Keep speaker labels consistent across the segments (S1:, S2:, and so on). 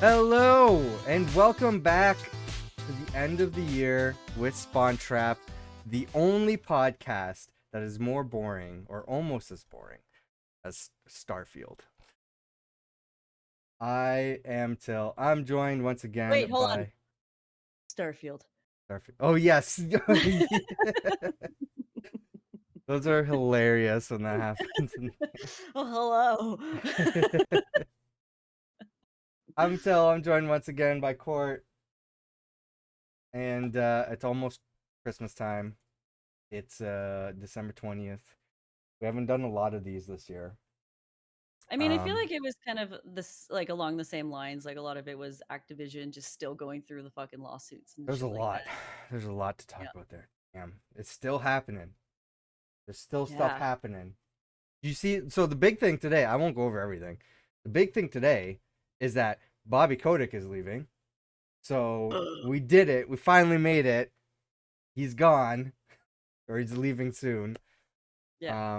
S1: Hello, and welcome back to the end of the year with Spawn Trap, the only podcast that is more boring, or almost as boring, as Starfield. I am Till. I'm joined once again
S2: Wait, hold on.
S1: by
S2: Starfield.
S1: Starfield. Oh, yes. Those are hilarious when that happens.
S2: Oh, hello.
S1: I'm Till. I'm joined once again by Court, and it's almost Christmas time. It's December 20th. We haven't done a lot of these this year.
S2: I mean, I feel like it was kind of this, like, along the same lines. Like, a lot of it was Activision just still going through the fucking lawsuits and
S1: There's a
S2: shit like that.
S1: lot. There's a lot to talk
S2: Yeah.
S1: about there. Damn, it's still happening. There's still stuff
S2: Yeah.
S1: happening. You see, so the big thing today, I won't go over everything. The big thing today is that Bobby Kotick is leaving. So we did it. We finally made it. He's gone, or he's leaving soon.
S2: Yeah.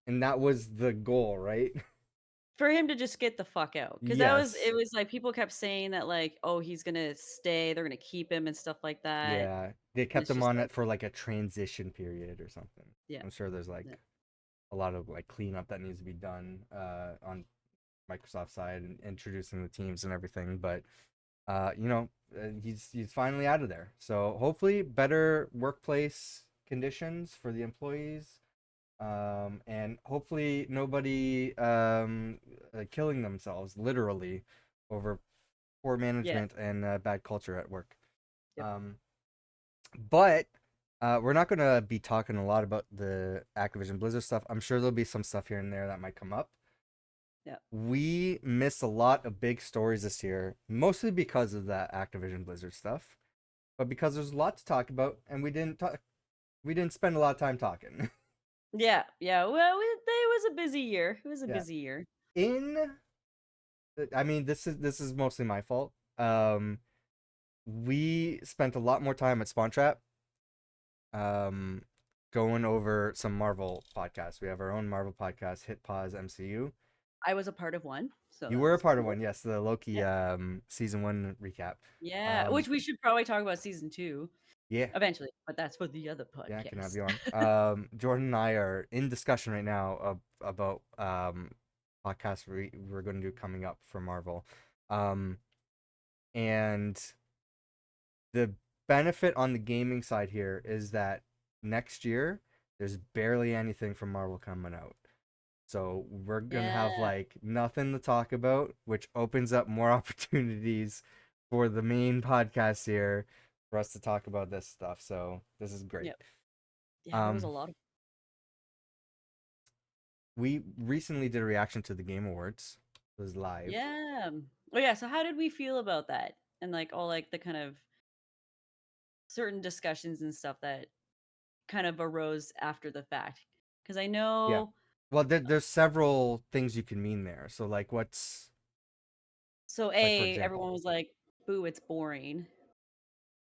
S1: And that was the goal, right?
S2: For him to just get the fuck out. Because
S1: Yes.
S2: it was like people kept saying that, like, oh, he's gonna stay, they're gonna keep him and stuff like that.
S1: Yeah. They
S2: And
S1: kept
S2: it's
S1: him
S2: just
S1: on
S2: like,
S1: it for like a transition period or something.
S2: yeah.
S1: I'm sure there's like
S2: Yeah.
S1: a lot of like cleanup that needs to be done on Microsoft side and introducing the teams and everything. But he's finally out of there. So hopefully better workplace conditions for the employees. And hopefully nobody killing themselves literally over poor
S2: Yeah.
S1: management and bad culture at work.
S2: Yep.
S1: But we're not going to be talking a lot about the Activision Blizzard stuff. I'm sure there'll be some stuff here and there that might come up.
S2: Yeah.
S1: We missed a lot of big stories this year, mostly because of that Activision Blizzard stuff, but because there's a lot to talk about, and we didn't spend a lot of time talking.
S2: Yeah. Yeah. Well, it was a busy year. It was a
S1: Yeah.
S2: busy year.
S1: I mean, this is mostly my fault. We spent a lot more time at Spawn Trap, going over some Marvel podcasts. We have our own Marvel podcast, Hit Pause MCU.
S2: I was a part of one, so
S1: You
S2: that
S1: were a
S2: was
S1: part of
S2: cool.
S1: one, yes, the Loki
S2: Yeah.
S1: season 1 recap.
S2: Yeah, which we should probably talk about season 2
S1: Yeah,
S2: eventually, but that's for the other
S1: yeah, I can have
S2: podcast.
S1: you on. Jordan and I are in discussion right now about podcasts we're going to do coming up for Marvel. And the benefit on the gaming side here is that next year there's barely anything from Marvel coming out. So we're gonna have
S2: Yeah.
S1: like nothing to talk about, which opens up more opportunities for the main podcast here for us to talk about this stuff. So this is great.
S2: Yep. Yeah, there was a
S1: Um,
S2: lot of
S1: we recently did a reaction to the Game Awards. It was live.
S2: Yeah. Oh yeah, so how did we feel about that? And like all like the kind of certain discussions and stuff that kind of arose after the fact. Cuz I
S1: Yeah.
S2: know
S1: Well, there's several things you can mean there. So like, what's
S2: so
S1: like for
S2: everyone
S1: example?
S2: was like, "Boo, it's boring."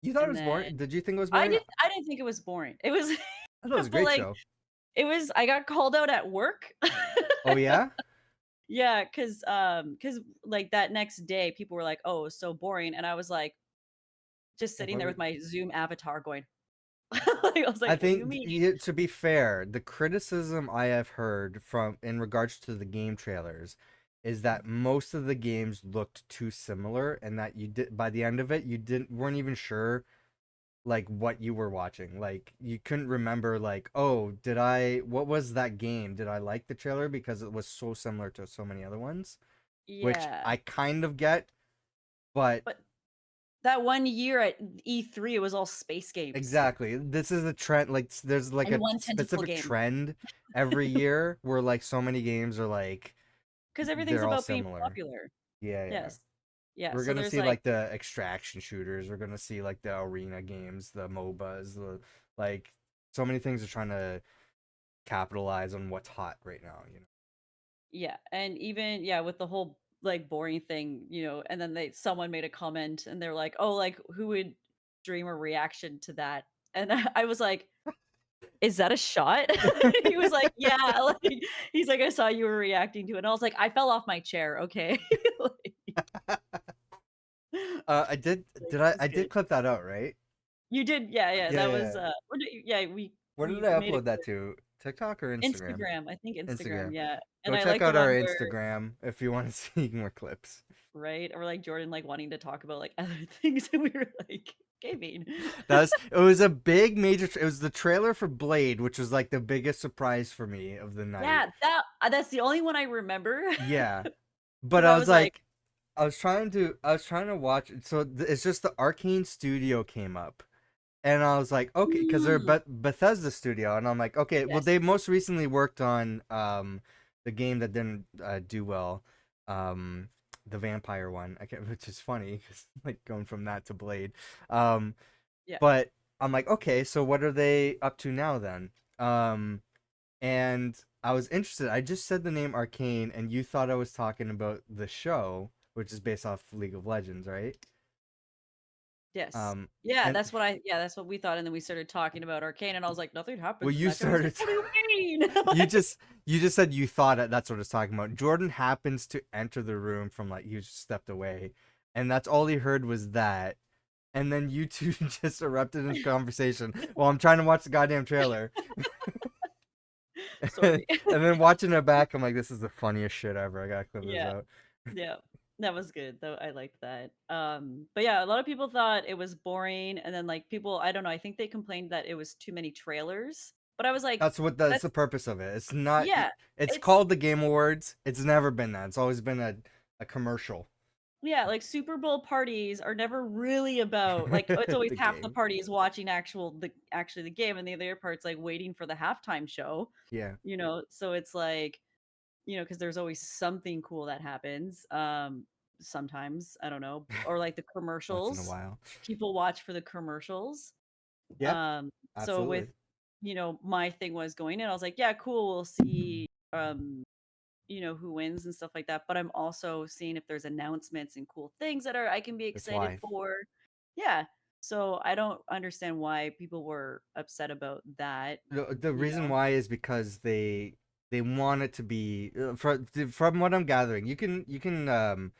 S1: You thought it
S2: And
S1: was
S2: then
S1: boring? Did you think it was boring?
S2: I didn't think it was boring. It was
S1: I thought it was a
S2: but
S1: great
S2: like
S1: show.
S2: it was I got called out at work.
S1: Oh yeah?
S2: Yeah, cause like, that next day, people were like, "Oh, it was so boring," and I was, like, just
S1: Like
S2: sitting
S1: what
S2: there
S1: were
S2: with my Zoom avatar going like, I was
S1: I
S2: like, "What do you
S1: think
S2: mean?"
S1: to be fair, the criticism I have heard from in regards to the game trailers is that most of the games looked too similar and that you did by the end of it you weren't even sure like what you were watching. Like you couldn't remember like, "Oh, what was that game? Did I like the trailer because it was so similar to so many other ones?" Which
S2: Yeah,
S1: I kind of get, but
S2: but that one year at E3, it was all space games
S1: exactly. This is a trend. Like, there's like
S2: and
S1: a
S2: one tentacle
S1: specific
S2: game
S1: trend every year where like so many games are like
S2: because everything's
S1: they're all
S2: about being
S1: similar.
S2: popular.
S1: Yeah, yeah.
S2: Yes. Yeah,
S1: We're
S2: so
S1: gonna
S2: there's,
S1: see
S2: like
S1: like the extraction shooters. We're gonna see like the arena games, the MOBAs, the like so many things are trying to capitalize on what's hot right now.
S2: yeah, and even yeah, with the whole, like, boring thing, and then someone made a comment, and they're like, "Oh, like, who would stream a reaction to that?" And I was like, "Is that a shot?" He was like, "Yeah," like, he's like, "I saw you were reacting to it." And I was like, "I fell off my chair, okay?" Like
S1: I did.
S2: Like,
S1: Did
S2: it
S1: I
S2: was good.
S1: did clip that out, right?
S2: You did, yeah, yeah,
S1: Yeah,
S2: that
S1: yeah,
S2: was,
S1: yeah.
S2: what did yeah,
S1: Where did
S2: we
S1: I
S2: made it
S1: upload that to? TikTok or Instagram?
S2: Instagram, I think Instagram,
S1: Instagram.
S2: yeah, and
S1: Go
S2: I
S1: check
S2: like the
S1: out our
S2: one where
S1: Instagram if you want to see more clips.
S2: right? Or, like, Jordan, like, wanting to talk about, like, other things, and we were like, "Gaming."
S1: It was a big major. It was the trailer for Blade, which was like the biggest surprise for me of the night.
S2: Yeah, that's the only one I remember.
S1: Yeah, but
S2: 'Cause
S1: I
S2: I
S1: was
S2: was like,
S1: like, I was trying to watch. So it's just the Arcane Studio came up, and I was like, okay, because they're
S2: "Mm,
S1: Bethesda Studio, and I'm like, okay, well,
S2: yes."
S1: they most recently worked on the game that didn't do well, um the vampire one. I can't, which is funny because like going from that to Blade, um,
S2: Yeah.
S1: but I'm like, okay, so what are they up to now then? Um, and I was interested. I just said the name Arcane, and you thought I was talking about the show, which is based off League of Legends, right?
S2: Yes.
S1: Um,
S2: Yeah,
S1: and
S2: that's what we thought, and then we started talking about Arcane, and I was like, "Nothing
S1: well,
S2: happens in
S1: you
S2: that game." I was like,
S1: started.
S2: "What do you mean?"
S1: you
S2: Like
S1: just you just said you thought it, that's what it's talking about. Jordan happens to enter the room from like you just stepped away, and that's all he heard was that. And then you two just erupted into conversation while I'm trying to watch the goddamn trailer. and
S2: sorry.
S1: then watching it back, I'm like, this is the funniest shit ever. I gotta clip this
S2: Yeah.
S1: out.
S2: Yeah. That was good, though, I liked that. But yeah, a lot of people thought it was boring, and then, like, people I don't know, I think they complained that it was too many trailers, but I was like,
S1: That's
S2: "That's"
S1: the purpose of it. It's not.
S2: yeah,
S1: It's
S2: it's
S1: called the Game Awards. It's never been that. It's always been a commercial.
S2: yeah, like, Super Bowl parties are never really about like, it's always
S1: the
S2: half the
S1: game.
S2: party is watching actually the game, and the other part's, like, waiting for the halftime show,
S1: Yeah.
S2: so it's like, because there's always something cool that happens, sometimes, I don't know, or, like, the
S1: Once in a
S2: commercials.
S1: while.
S2: People watch for the commercials,
S1: Yeah.
S2: so with,
S1: Absolutely.
S2: my thing was going in, I was like, "Yeah, cool, we'll see, who wins and stuff like that," but I'm also seeing if there's announcements and cool things that are I can be
S1: That's
S2: excited
S1: why.
S2: for. Yeah. So I don't understand why people were upset about that,
S1: The
S2: you
S1: reason
S2: know?
S1: why is because they want it to be from what I'm gathering. You can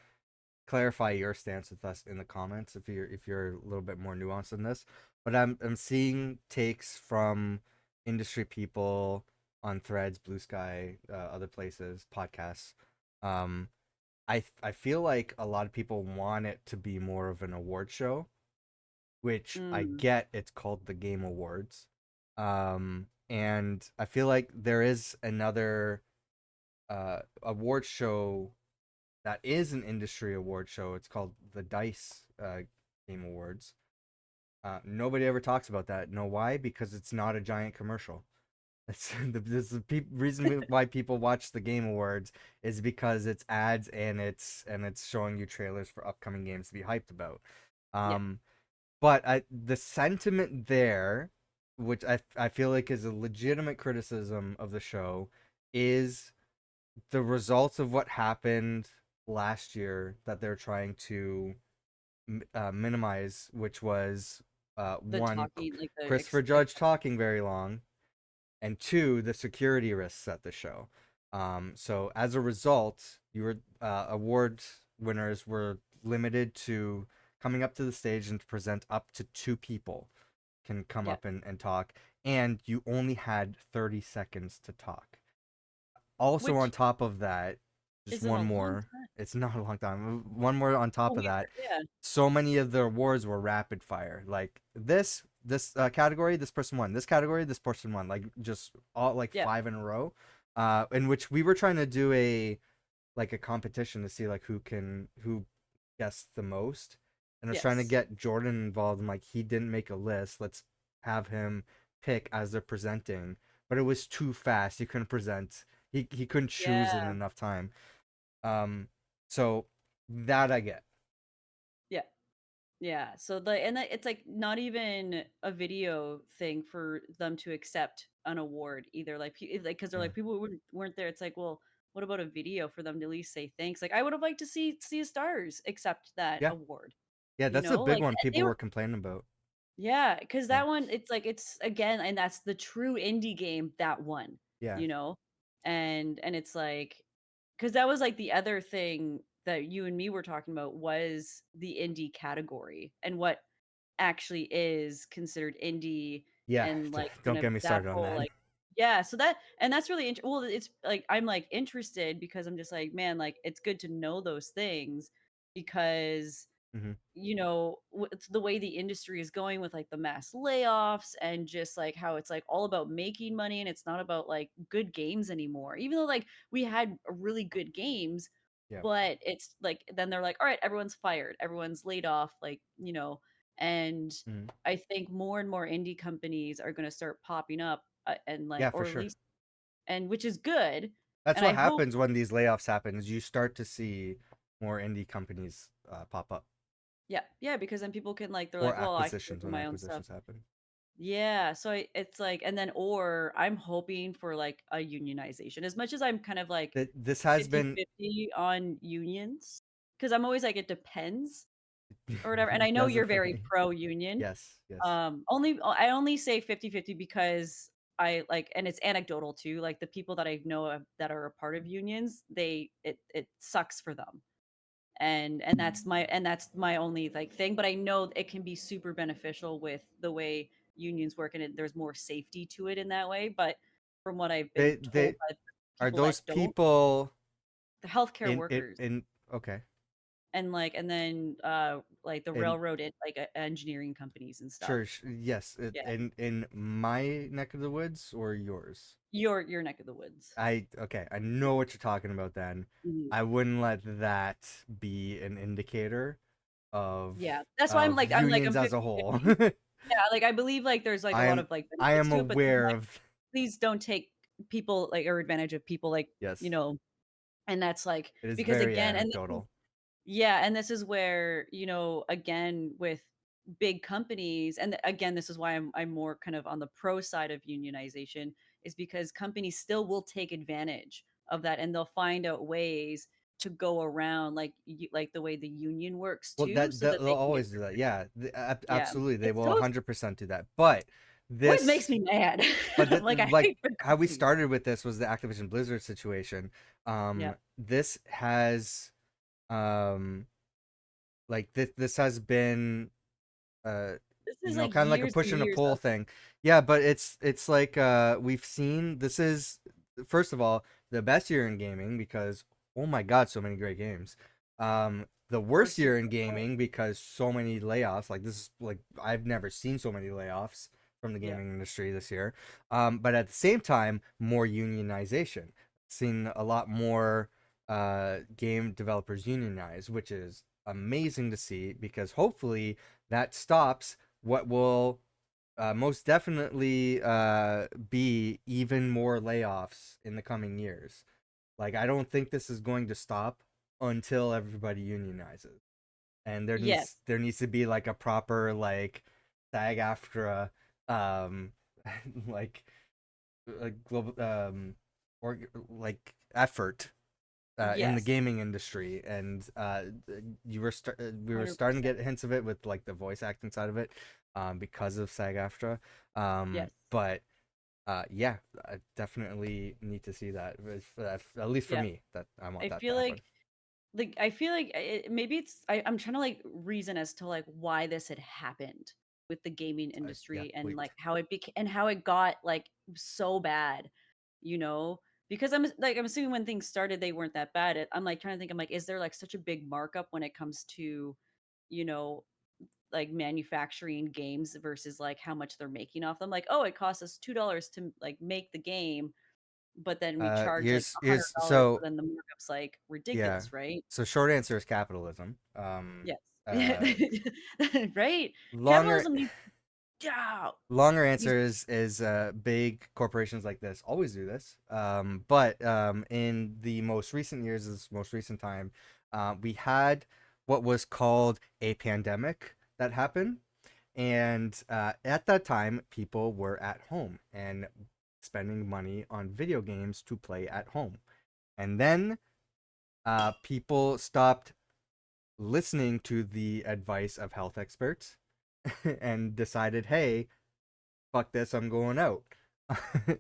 S1: clarify your stance with us in the comments if you're a little bit more nuanced in this. But I'm seeing takes from industry people on Threads, Blue Sky, other places, podcasts. Um, I feel like a lot of people want it to be more of an award show, which I
S2: Mm,
S1: get. It's called the Game Awards. And I feel like there is another award show that is an industry award show. It's called the Dice Game Awards. Nobody ever talks about that. Know why? Because it's not a giant commercial. That's this is the reason why people watch the Game Awards is because it's ads and it's showing you trailers for upcoming games to be hyped about.
S2: yeah,
S1: Um, but the sentiment there, which I feel like is a legitimate criticism of the show, is the results of what happened last year that they're trying to minimize, which was
S2: the
S1: one,
S2: talking, like, the
S1: Christopher Judge talking very long, and two, the security risks at the show. So as a result, your award winners were limited to coming up to the stage and to present up to two people can come
S2: yeah,
S1: up and talk, and you only had 30 seconds to talk. Also, on
S2: which
S1: top of that, just
S2: isn't a
S1: one
S2: long
S1: more.
S2: time.
S1: It's not a long time. One more on
S2: Oh,
S1: top of
S2: we
S1: that.
S2: were yeah,
S1: So many of the awards were rapid fire. Like this category, this person won. This category, this person won. Like just all like
S2: yeah,
S1: five in a row. In which we were trying to do a competition to see like who guessed the most. And I was trying to
S2: yes,
S1: get Jordan involved. I'm like, he didn't make a list. Let's have him pick as they're presenting. But it was too fast. He couldn't present. He couldn't choose in
S2: yeah.
S1: enough time. Um, so that I get.
S2: Yeah. Yeah, so it's like not even a video thing for them to accept an award either. Like, because they're
S1: Yeah.
S2: like people weren't there. It's like, well, what about a video for them to at least say thanks? Like, I would have liked to see Stars accept that
S1: Yeah.
S2: award.
S1: Yeah, that's a big
S2: Like
S1: one
S2: they
S1: people
S2: were
S1: were complaining about.
S2: yeah, because
S1: Yeah.
S2: that one it's like it's again, and that's the true indie game that won.
S1: Yeah.
S2: You know, and it's like because that was like the other thing. that you and me were talking about was the indie category and what actually is considered indie
S1: Yeah,
S2: and, like, kind
S1: don't
S2: of
S1: get me
S2: that
S1: started on
S2: whole,
S1: that.
S2: like yeah, so that and that's really well, it's, like, I'm, like, interested because I'm just like, "Man, like, it's good to know those things," because
S1: Hmm.
S2: it's the way the industry is going with like the mass layoffs and just like how it's like all about making money and it's not about like good games anymore. Even though like we had really good games,
S1: Yeah.
S2: but it's like then they're like, all right, everyone's fired, everyone's laid off, and
S1: Hmm.
S2: I think more and more indie companies are going to start popping up and like,
S1: Yeah, for
S2: or at
S1: sure.
S2: least, and which is good.
S1: That's
S2: And I
S1: what
S2: hope,
S1: happens when these layoffs happen. Is you start to see more indie companies pop up,
S2: yeah, yeah, because then people can like, they're
S1: or
S2: like, well, I can work
S1: acquisitions
S2: on
S1: when
S2: my own stuff.
S1: acquisitions happen.
S2: Yeah, so it's like and then or I'm hoping for, like, a unionization as much as I'm kind of, like,
S1: That this has been
S2: 50-50 on unions, because 'cause I'm always like, "It depends," or whatever, and I know
S1: does
S2: you're
S1: it for
S2: very
S1: me.
S2: pro-union.
S1: Yes, yes.
S2: I only say 50-50 because I, like and it's anecdotal too, like, the people that I know of that are a part of unions, it sucks for them. And that's my only like thing, but I know it can be super beneficial with the way unions work, and there's more safety to it in that way. But from what I've been
S1: They
S2: told by the
S1: are
S2: people
S1: those
S2: that don't,
S1: people
S2: the healthcare
S1: in
S2: workers
S1: okay.
S2: and then like the
S1: In
S2: railroad engineering companies and stuff.
S1: church, yes,
S2: Yeah,
S1: in my neck of the woods or yours.
S2: your neck of the woods.
S1: I know what you're talking about then.
S2: Mhm.
S1: I wouldn't let that be an indicator of
S2: Yeah, that's why I'm like
S1: unions
S2: I'm
S1: as a whole.
S2: 50-50. Yeah, like I believe like there's like a lot of like
S1: I
S2: benefits
S1: am
S2: to it, but then
S1: aware
S2: like
S1: of
S2: please don't take people like or advantage of people like you
S1: yes.
S2: know And that's like
S1: It is
S2: because
S1: very
S2: again and this is
S1: anecdotal.
S2: yeah, and this is where, again, with big companies and again, this is why I'm more kind of on the pro side of unionization is because companies still will take advantage of that, and they'll find out ways to go around, like the way the union works
S1: Well,
S2: too, so that
S1: they'll
S2: they can get
S1: always do that. Yeah,
S2: yeah.
S1: absolutely. They
S2: It's
S1: will
S2: so
S1: 100% do that. But
S2: always makes
S1: this
S2: me mad.
S1: But
S2: Like, I
S1: like
S2: hate big
S1: how we
S2: companies.
S1: started with this was the Activision Blizzard situation.
S2: Yeah.
S1: This has this has been uh
S2: This is, like,
S1: kind of like a
S2: years
S1: push
S2: and
S1: and a
S2: years
S1: pull
S2: of
S1: thing. Yeah, but it's like we've seen this is first of all the best year in gaming because oh my god, so many great games. The worst
S2: worst year
S1: year in
S2: so far.
S1: gaming because so many layoffs. Like this is like I've never seen so many layoffs from the
S2: Yeah.
S1: gaming industry this year. But at the same time, more unionization. Seen a lot more game developers unionize, which is amazing to see because hopefully that stops what will most definitely be even more layoffs in the coming years. Like, I don't think this is going to stop until everybody unionizes, and
S2: Yes.
S1: there needs to be like a proper like SAG-AFTRA um like global or like effort in the
S2: Yes.
S1: gaming industry, and we were starting to
S2: 100%.
S1: get hints of it with like the voice acting side of it, because of SAG-AFTRA.
S2: Yes.
S1: But yeah, I definitely need to see that. At least for
S2: Yeah.
S1: me, that I want
S2: I
S1: that
S2: feel
S1: to happen.
S2: I feel like maybe I'm trying to like reason as to like why this had happened with the gaming
S1: Yeah,
S2: industry and
S1: please.
S2: like how it became and how it got like so bad, you know? Because I'm assuming when things started they weren't that bad. I'm like trying to think. I'm like, is there like such a big markup when it comes to, you know, like manufacturing games versus like how much they're making off them? Like, oh, it costs us $2 to like make the game, but then we charge like
S1: Here's
S2: $100, so
S1: so
S2: then the markup's like
S1: yeah.
S2: ridiculous, right?
S1: So short answer is capitalism.
S2: Yes.
S1: Uh,
S2: Right?
S1: longer
S2: Capitalism needs yeah.
S1: longer
S2: Needs
S1: answer is big corporations like this always do this. But in the most recent years, this most recent time, we had what was called a pandemic that happened, and at that time, people were at home and spending money on video games to play at home, and then people stopped listening to the advice of health experts and decided, hey, fuck this, I'm going out.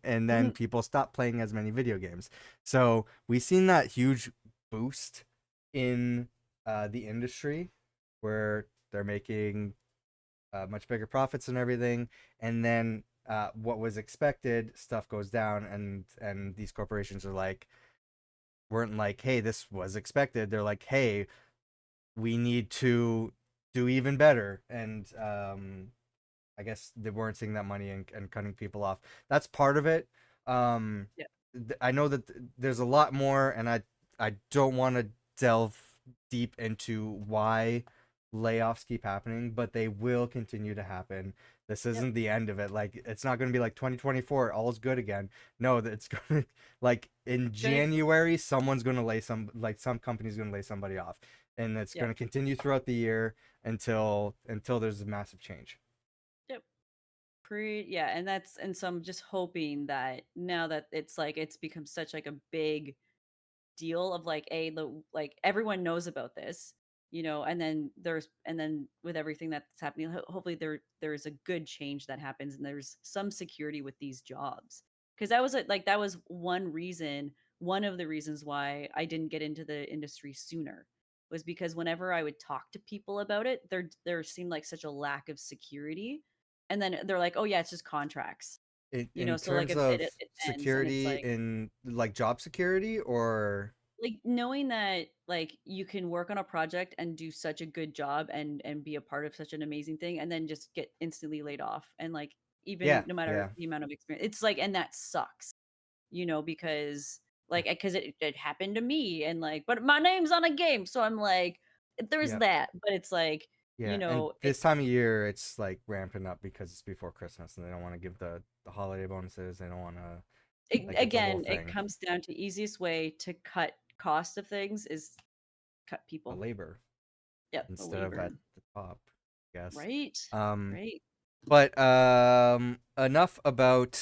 S1: And then
S2: Mhm.
S1: people stopped playing as many video games. So we've seen that huge boost in the industry where they're making much bigger profits and everything, and then what was expected stuff goes down, and these corporations are like weren't like, hey, this was expected. They're like, hey, we need to do even better, and I guess they weren't seeing that money and cutting people off. That's part of it. Um,
S2: Yeah.
S1: I know that there's a lot more, and I don't want to delve deep into why layoffs keep happening, but they will continue to happen. This
S2: Yep.
S1: isn't the end of it. Like it's not going to be like 2024, all's good again. No, that it's going to like in
S2: Gonna
S1: January, someone's going to lay some company's going to lay somebody off, and it's
S2: yeah.
S1: going to continue throughout the year until there's a massive change.
S2: Yep. Yeah, and so I'm just hoping that now that it's like it's become such like a big deal of like like everyone knows about this, and then with everything that's happening, hopefully there's a good change that happens and there's some security with these jobs. Because that was one of the reasons why I didn't get into the industry sooner, was because whenever I would talk to people about it, there seemed like such a lack of security, and then they're like, oh yeah, it's just contracts,
S1: In
S2: so like
S1: terms of
S2: it ends, and it's
S1: security
S2: like
S1: in like job security or
S2: knowing that like you can work on a project and do such a good job and be a part of such an amazing thing and then just get instantly laid off, and like even
S1: yeah,
S2: no matter
S1: yeah,
S2: the amount of experience, it's like, and that sucks, because because it happened to me, and like, but my name's on a game, so I'm like, there's
S1: yeah,
S2: that, but it's like,
S1: yeah. And
S2: it
S1: this time of year it's like ramping up because it's before Christmas and they don't want to give the holiday bonuses. They don't want to like it's a whole
S2: again, it
S1: thing.
S2: comes down to easiest way to cut cost of things is cut
S1: The
S2: people.
S1: labor
S2: Yep, the
S1: instead of at
S2: labor.
S1: the top, I guess.
S2: Right.
S1: Um
S2: Right.
S1: but enough about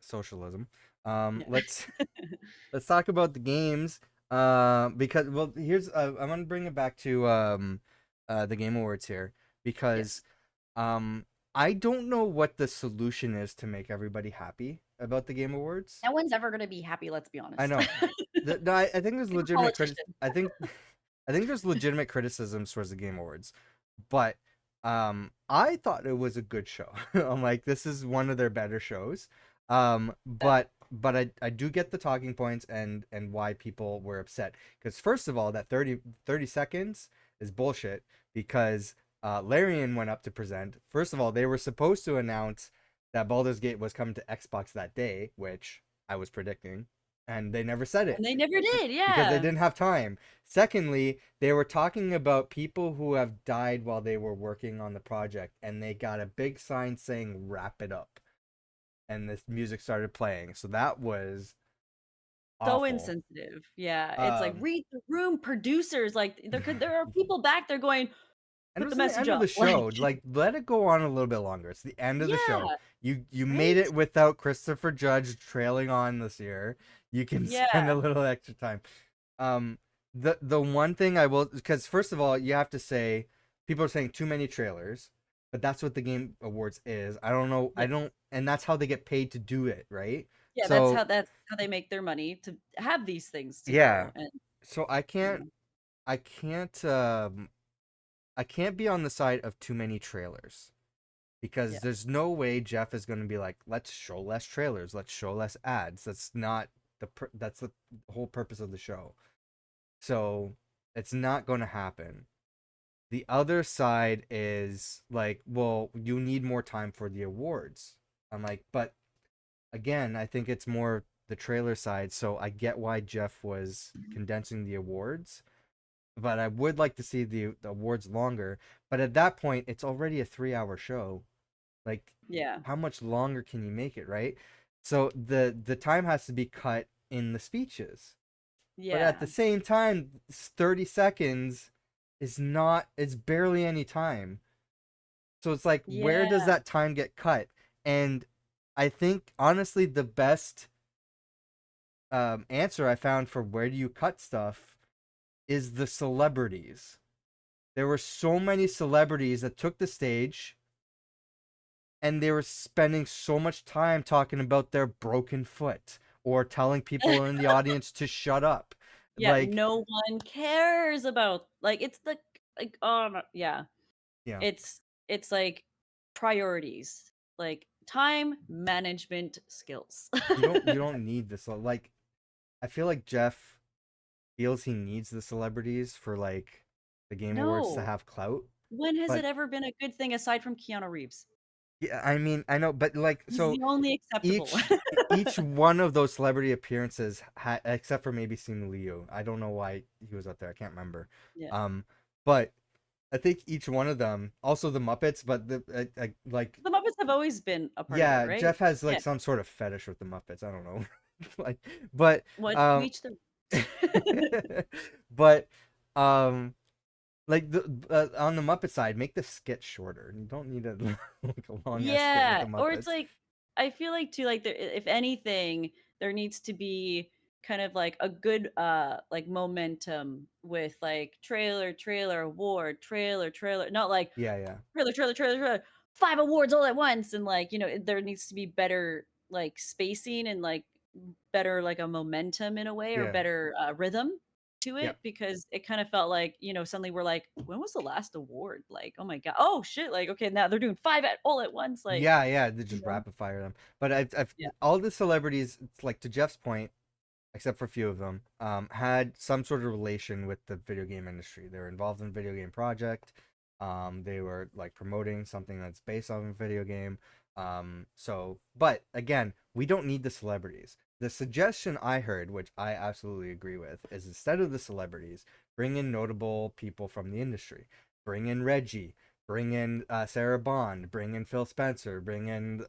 S1: socialism.
S2: Yeah.
S1: Let's talk about the games. Because well, here's I'm gonna bring it back to the Game Awards here because
S2: Yes.
S1: um I don't know what the solution is to make everybody happy about the Game Awards.
S2: No one's ever gonna be happy, let's be
S1: I
S2: honest.
S1: know. I think there's
S2: Pick a
S1: legitimate
S2: politician.
S1: I think I think there's legitimate criticisms towards the Game Awards, but I thought it was a good show. I'm like, this is one of their better shows.
S2: That
S1: But I do get the talking points and why people were upset. Because first of all, that 30 seconds is bullshit because Larian went up to present. First of all, they were supposed to announce that Baldur's Gate was coming to Xbox that day, which I was predicting, and they never said it
S2: and they never did,
S1: because they
S2: yeah.
S1: didn't have time. Secondly, they were talking about people who have died while they were working on the project, and they got a big sign saying "wrap it up," and this music started playing. So that was
S2: So
S1: awful.
S2: insensitive. Yeah, it's like,
S1: Um,
S2: read the room, producers, like, there are people back there going,
S1: and it
S2: "Put the
S1: was the
S2: message
S1: end of
S2: up."
S1: the
S2: Like,
S1: show. Like, let it go on a little bit longer. It's the end of the show.
S2: yeah,
S1: You made
S2: right?
S1: it without Christopher Judge trailing on this year. You can spend a
S2: Yeah,
S1: little extra time. Um, the one thing I will, because first of all, you have to say people are saying too many trailers, but that's what the Game Awards is. I don't know. I
S2: yeah,
S1: don't, and that's how they get paid to do it, right?
S2: yeah,
S1: So
S2: that's how they make their money, to have these things to
S1: yeah.
S2: go, and,
S1: So
S2: you know
S1: I can't, I can't be on the side of too many trailers because
S2: yeah,
S1: there's no way Jeff is going to be like, let's show less trailers, let's show less ads. That's not that's the whole purpose of the show. So it's not going to happen. The other side is like, well, you need more time for the awards. I'm like, but again, I think it's more the trailer side. So I get why Jeff was condensing the awards, but I would like to see the awards longer. But at that point, it's already a 3 hour show. Like,
S2: yeah,
S1: how much longer can you make it, right? So the time has to be cut in the speeches. But at
S2: yeah,
S1: the same time, 30 seconds is not, it's barely any time. So it's like, where does
S2: yeah,
S1: that time get cut? And I think, honestly, the best answer I found for where do you cut stuff is the celebrities. There were so many celebrities that took the stage and they were spending so much time talking about their broken foot or telling people in the audience to shut up.
S2: Yeah,
S1: Like,
S2: no one cares about like, it's the like, oh my yeah.
S1: yeah,
S2: It's like priorities, like time management skills.
S1: you don't need this. Like, I feel like Jeff feels he needs the celebrities for like the Game Awards to
S2: No.
S1: have clout.
S2: When has
S1: But
S2: it ever been a good thing aside from Keanu Reeves?
S1: yeah, I mean, I know, but like,
S2: He's
S1: so
S2: the only acceptable.
S1: each one of those celebrity appearances except for maybe Simu Liu. I don't know why he was up there. I can't remember.
S2: Yeah.
S1: Um, but I think each one of them, also the Muppets, but like,
S2: The Muppets have always been a part of it,
S1: yeah,
S2: right?
S1: Jeff has like
S2: Yeah.
S1: some sort of fetish with the Muppets. I don't know. Like, but
S2: What to
S1: um
S2: each their
S1: but um like the on the Muppet side, make the skit shorter. You don't need a like a long ass skit with
S2: Yeah,
S1: the
S2: or it's
S1: Muppets.
S2: like I feel like too like there if anything, there needs to be kind of like a good like momentum with like trailer, award, trailer, not like
S1: Yeah, yeah,
S2: trailer, 5 awards all at once and like, there needs to be better like spacing and like better like a momentum in a way or
S1: yeah,
S2: better rhythm to
S1: yeah.
S2: it because it kind of felt like, suddenly we're like, when was the last award? Like, oh my god. Oh shit, like okay, now they're doing 5 at all at once like,
S1: Yeah, yeah, they
S2: you
S1: just
S2: know.
S1: rapid fire them. But I've
S2: Yeah.
S1: all the celebrities, it's like to Jeff's point, except for a few of them, had some sort of relation with the video game industry. They were involved in a video game project. They were like promoting something that's based on a video game. But again, we don't need the celebrities. The suggestion I heard, which I absolutely agree with, is instead of the celebrities, bring in notable people from the industry. Bring in Reggie. Bring in Sarah Bond. Bring in Phil Spencer. Bring in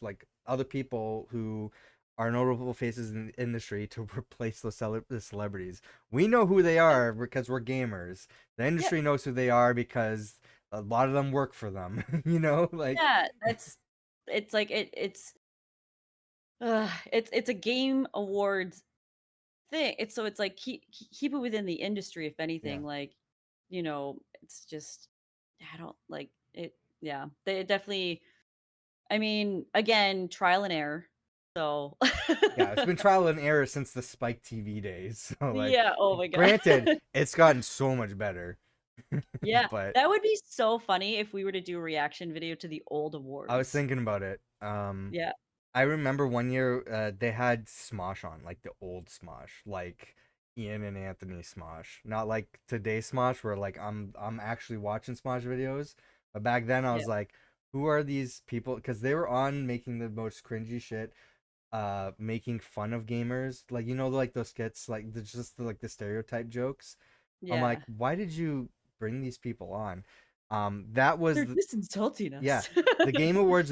S1: like other people who are notable faces in the industry to replace the celebrities. We know who they
S2: Yeah.
S1: are because we're gamers. The
S2: Yeah.
S1: industry knows who they are because a lot of them work for them. You know, like
S2: Yeah, it's like it's a game awards thing. It's like keep it within the industry if
S1: yeah,
S2: anything like, it's just I don't like it yeah. They definitely I mean, again, trial and error. So
S1: yeah. It's been trial and error since the Spike TV days. So like,
S2: yeah, oh my god.
S1: granted, it's gotten so much better,
S2: Yeah,
S1: but
S2: that would be so funny if we were to do a reaction video to the old
S1: I was
S2: awards.
S1: thinking about it.
S2: Yeah,
S1: I remember one year they had Smosh on, like the old Smosh, like Ian and Anthony Smosh. Not like today's Smosh where like I'm actually watching Smosh videos. But back then I
S2: yeah,
S1: was like, who are these people? Because they were on making the most cringy shit, making fun of gamers. Like like those skits, like like the stereotype jokes. I'm like,
S2: yeah.
S1: why did you bring these people on? That was
S2: They're just insulting
S1: yeah,
S2: us.
S1: the Game Awards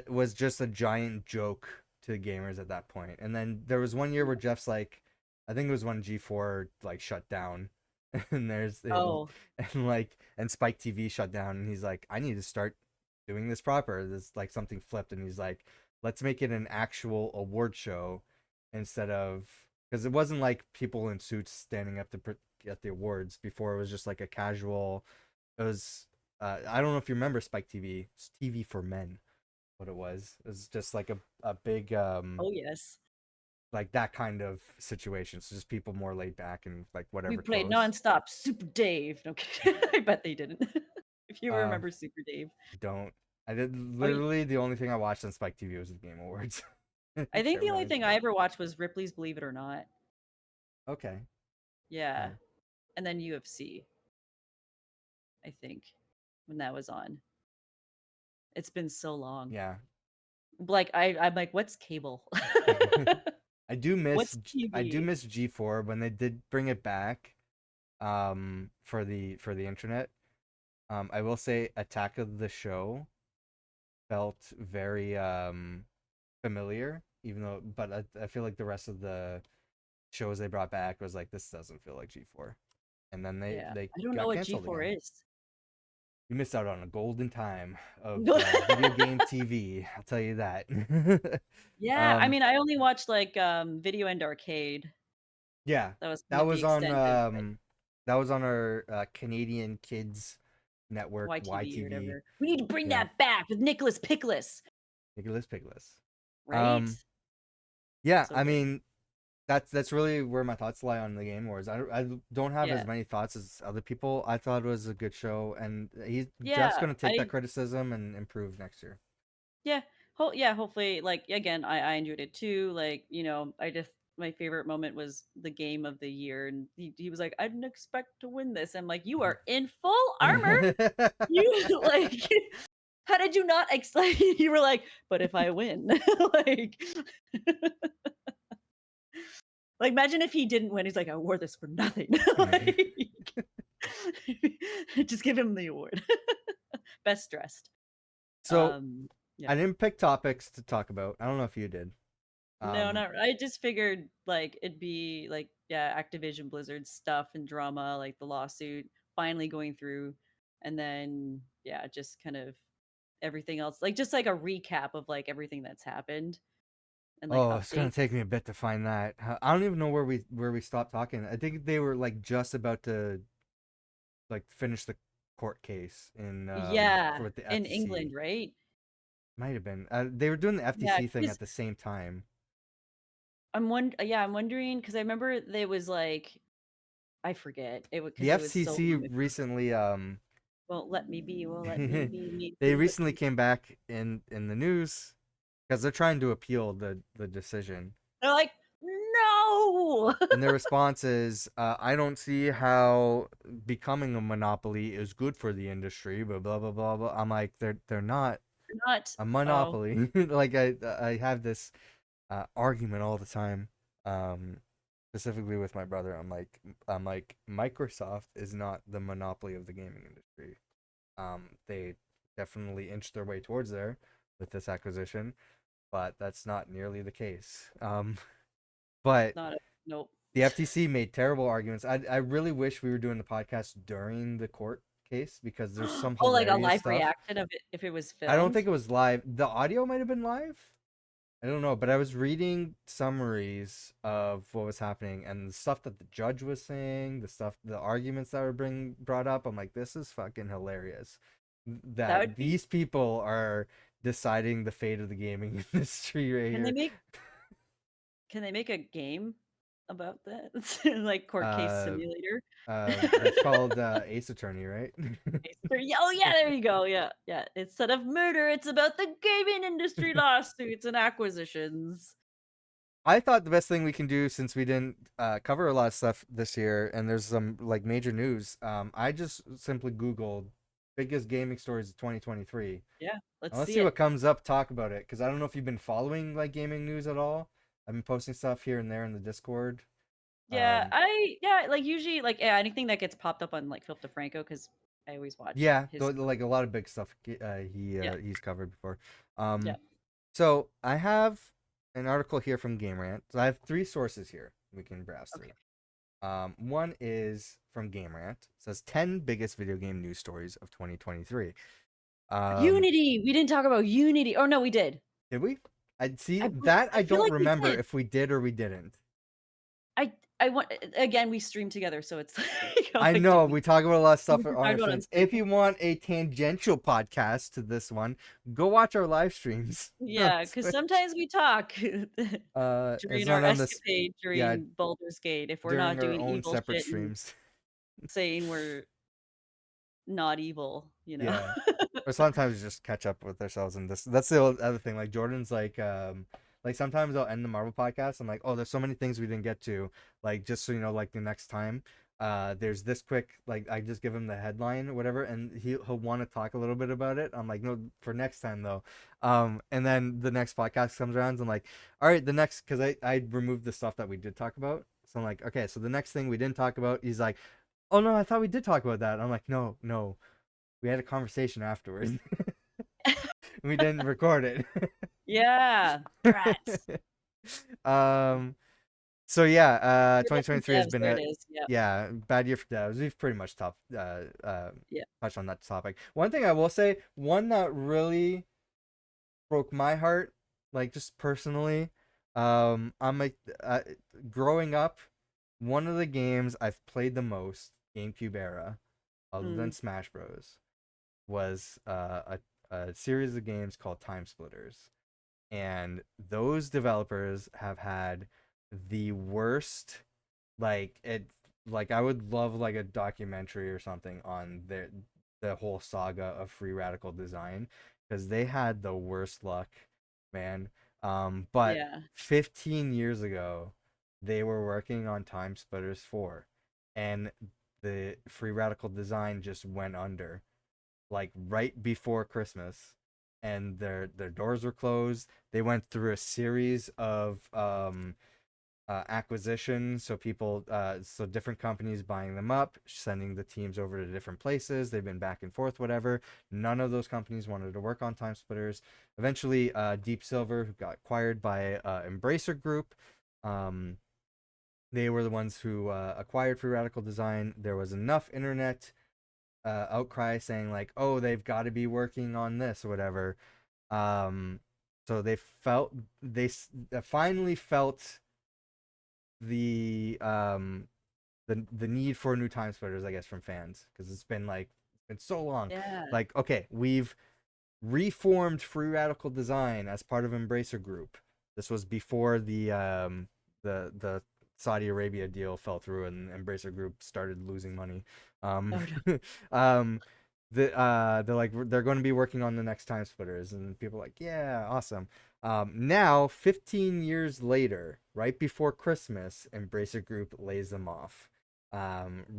S1: was just a giant joke to gamers at that point. And then there was one year where Jeff's like, I think it was when G4 like shut down, and
S2: Oh,
S1: and Spike TV shut down, and he's like, I need to start doing this proper. This like something flipped, and he's like, let's make it an actual award show instead of because it wasn't like people in suits standing up to get the awards before. It was just like a casual. It was I don't know if you remember Spike TV. It's TV for men. What it was. It was just like a big
S2: oh yes.
S1: like that kind of situation. So just people more laid back and like
S2: We
S1: whatever
S2: played
S1: clothes.
S2: nonstop Super Dave. No kidding. I bet they didn't. If you
S1: Uh,
S2: remember Super Dave.
S1: don't. I did
S2: Oh,
S1: literally the only thing I watched on Spike TV was the Game Awards. I
S2: I think
S1: can't
S2: the only
S1: remember
S2: thing
S1: anything
S2: I
S1: else.
S2: ever watched was Ripley's Believe It or Not.
S1: Okay.
S2: Yeah,
S1: Yeah.
S2: and then UFC, I think, when that was on. It's been so long.
S1: Yeah.
S2: Like, I'm like, "What's cable?" "What's
S1: I do
S2: TV?"
S1: miss G4 when they did bring it back for the internet. I will say Attack of the Show felt very familiar, even though but I feel like the rest of the shows they brought back was like this doesn't feel like G4. And then
S2: Yeah.
S1: they
S2: I don't know
S1: got
S2: what
S1: canceled
S2: G4
S1: again.
S2: is.
S1: You missed out on a golden time of video game TV, I'll tell you that.
S2: Yeah, I
S1: um
S2: mean, I only watched, like, Video and Arcade.
S1: yeah,
S2: That was kind
S1: that
S2: of the
S1: was on
S2: extent of, like,
S1: our Canadian Kids Network
S2: YTV or
S1: YTV.
S2: whatever. "We need to bring
S1: Yeah,
S2: that back with Nicholas Pickles."
S1: Nicholas Pigless.
S2: Right?
S1: Um yeah,
S2: So
S1: I
S2: good.
S1: mean That's really where my thoughts lie on the Game Awards. I don't have as
S2: Yeah.
S1: many thoughts as other people. I thought it was a good show, and Jeff's
S2: Yeah.
S1: gonna take that criticism and improve next year.
S2: Yeah. Hopefully, like, again, I enjoyed it too. Like, I just my favorite moment was the game of the year, and he was like, "I didn't expect to win this." I'm like, "You are in full armor. You like how did you not like you were like, "But if I win." Like like imagine if he didn't win. He's like, "I wore this for nothing." Like just give him the award. Best dressed.
S1: So
S2: Um yeah.
S1: I didn't pick topics to talk about. I don't know if you did.
S2: No,
S1: Um,
S2: not I just figured, like, it'd be, like, yeah, Activision Blizzard stuff and drama, like, the lawsuit finally going through, and then, yeah, just kind of everything else, like, just, like, a recap of, like, everything that's happened and, like,
S1: oh, it's gonna
S2: updates.
S1: take me a bit to find that. I don't even know where we stopped talking. I think they were like just about to like finish the court case in
S2: Yeah,
S1: for with the
S2: in
S1: FTC.
S2: England, right?
S1: Might have been. They were doing the
S2: Yeah,
S1: FTC thing
S2: 'cause
S1: at the same time.
S2: I'm wondering because I remember there was, like I forget, it
S1: The
S2: because it was so
S1: FCC
S2: long ago.
S1: recently
S2: Won't let me be, needs
S1: they
S2: to let
S1: recently
S2: me
S1: came back in the news because they're trying to appeal the decision.
S2: they're like, "No!"
S1: And their response is, I don't see how becoming a monopoly is good for the industry, but blah blah blah blah. I'm like, they're not
S2: Not
S1: a
S2: oh,
S1: monopoly. Like I have this argument all the time, um, specifically with my brother. I'm like Microsoft is not the monopoly of the gaming industry. They definitely inched their way towards there with this acquisition, but that's not nearly the case. But
S2: not a nope.
S1: the FTC made terrible arguments. I really wish we were doing the podcast during the court case because there's some
S2: Oh, like a
S1: hilarious
S2: live
S1: stuff.
S2: reaction of it if it was
S1: I don't
S2: filmed?
S1: think it was live. The audio might have been live. I don't know, but I was reading summaries of what was happening and the stuff that the judge was saying, the arguments that were being brought up. I'm like, this is fucking hilarious.
S2: That
S1: That
S2: would be
S1: these people are deciding the fate of the gaming industry right
S2: can they
S1: here.
S2: make can they make a game about that? Like court case
S1: Uh,
S2: simulator?
S1: that's called Ace Attorney, right?
S2: Oh, yeah, there you go, yeah, yeah. Instead of murder, it's about the gaming industry lawsuits and acquisitions.
S1: I thought the best thing we can do since we didn't cover a lot of stuff this year and there's some like major news. I just simply Googled biggest gaming stories of 2023.
S2: Yeah, let's
S1: And let's
S2: see
S1: see what
S2: it.
S1: comes up. Talk about it because I don't know if you've been following like gaming news at all. I've been posting stuff here and there in the Discord. Um,
S2: Like, usually, like, yeah, anything that gets popped up on, like, Philip DeFranco because I always watch
S1: yeah,
S2: his stuff.
S1: like a lot of big stuff
S2: Yeah,
S1: he's covered before.
S2: yeah,
S1: So I have an article here from Game Rant. So I have three sources here we can browse through.
S2: okay.
S1: One is from Game Rant. It says 10 biggest video game news stories of 2023. Um,
S2: Unity! We didn't talk about Unity. Oh, no, we did.
S1: did we? I see
S2: I
S1: that
S2: I
S1: I
S2: feel
S1: don't
S2: like we
S1: remember
S2: did.
S1: if we did or we didn't.
S2: I want again, we stream together, so it's like, oh,
S1: I
S2: like, did
S1: know
S2: we
S1: we talk about a lot of
S2: we
S1: stuff
S2: were
S1: on
S2: talking
S1: our
S2: about on
S1: streams. If
S2: stream?
S1: you want a tangential podcast to this one, go watch our live streams on
S2: Yeah, because
S1: Twitch.
S2: sometimes we talk
S1: It's
S2: during our
S1: not on this.
S2: escapade
S1: Yeah,
S2: during Baldur's Gate if we're
S1: during
S2: not
S1: our
S2: doing
S1: own
S2: evil
S1: separate
S2: shit and
S1: streams.
S2: saying we're not evil, you know?
S1: Yeah. Or sometimes just catch up with ourselves and this that's the other thing. Like Jordan's like sometimes I'll end the Marvel podcast. I'm like, oh, there's so many things we didn't get to. Like just so you know, like the next time, there's this quick like I just give him the headline or whatever, and he'll want to talk a little bit about it. I'm like, no, for next time though. And then the next podcast comes around, and I'm like, all right, the next because I removed the stuff that we did talk about. So I'm like, okay, so the next thing we didn't talk about, he's like, oh no, I thought we did talk about that. I'm like, no, no, we had a conversation afterwards. We didn't record it.
S2: Yeah, rats.
S1: um. So yeah,
S2: You're looking
S1: 2023 has
S2: devs,
S1: been
S2: there it
S1: a
S2: is, yep,
S1: yeah bad year for devs. We've pretty much
S2: yeah.
S1: touched on that topic. One thing I will say, one that really broke my heart, like just personally, I'm like growing up, one of the games I've played the most, GameCube era, other than
S2: Mm,
S1: Smash Bros, was a series of games called Time Splitters, and those developers have had the worst. Like it, like I would love like a documentary or something on the whole saga of free radical design because they had the worst luck, man. But
S2: Yeah.
S1: 15 years ago, they were working on Time Splitters 4, and the free radical design just went under like right before Christmas, and their doors were closed. They went through a series of acquisitions, so so different companies buying them up, sending the teams over to different places. They've been back and forth, whatever. None of those companies wanted to work on Time Splitters. Eventually, Deep Silver, who got acquired by Embracer Group, um, they were the ones who acquired Free Radical Design. There was enough internet outcry saying like, "Oh, they've got to be working on this or whatever." Um, so they finally felt the um the need for new time splitters, I guess, from fans because it's been so long.
S2: Yeah.
S1: Like, okay, we've reformed Free Radical Design as part of Embracer Group. This was before the Saudi Arabia deal fell through and Embracer Group started losing money.
S2: Oh,
S1: Um,
S2: no.
S1: um, they're going to be working on the next time splitters, and people are like, yeah, awesome. Now 15 years later, right before Christmas, Embracer Group lays them off.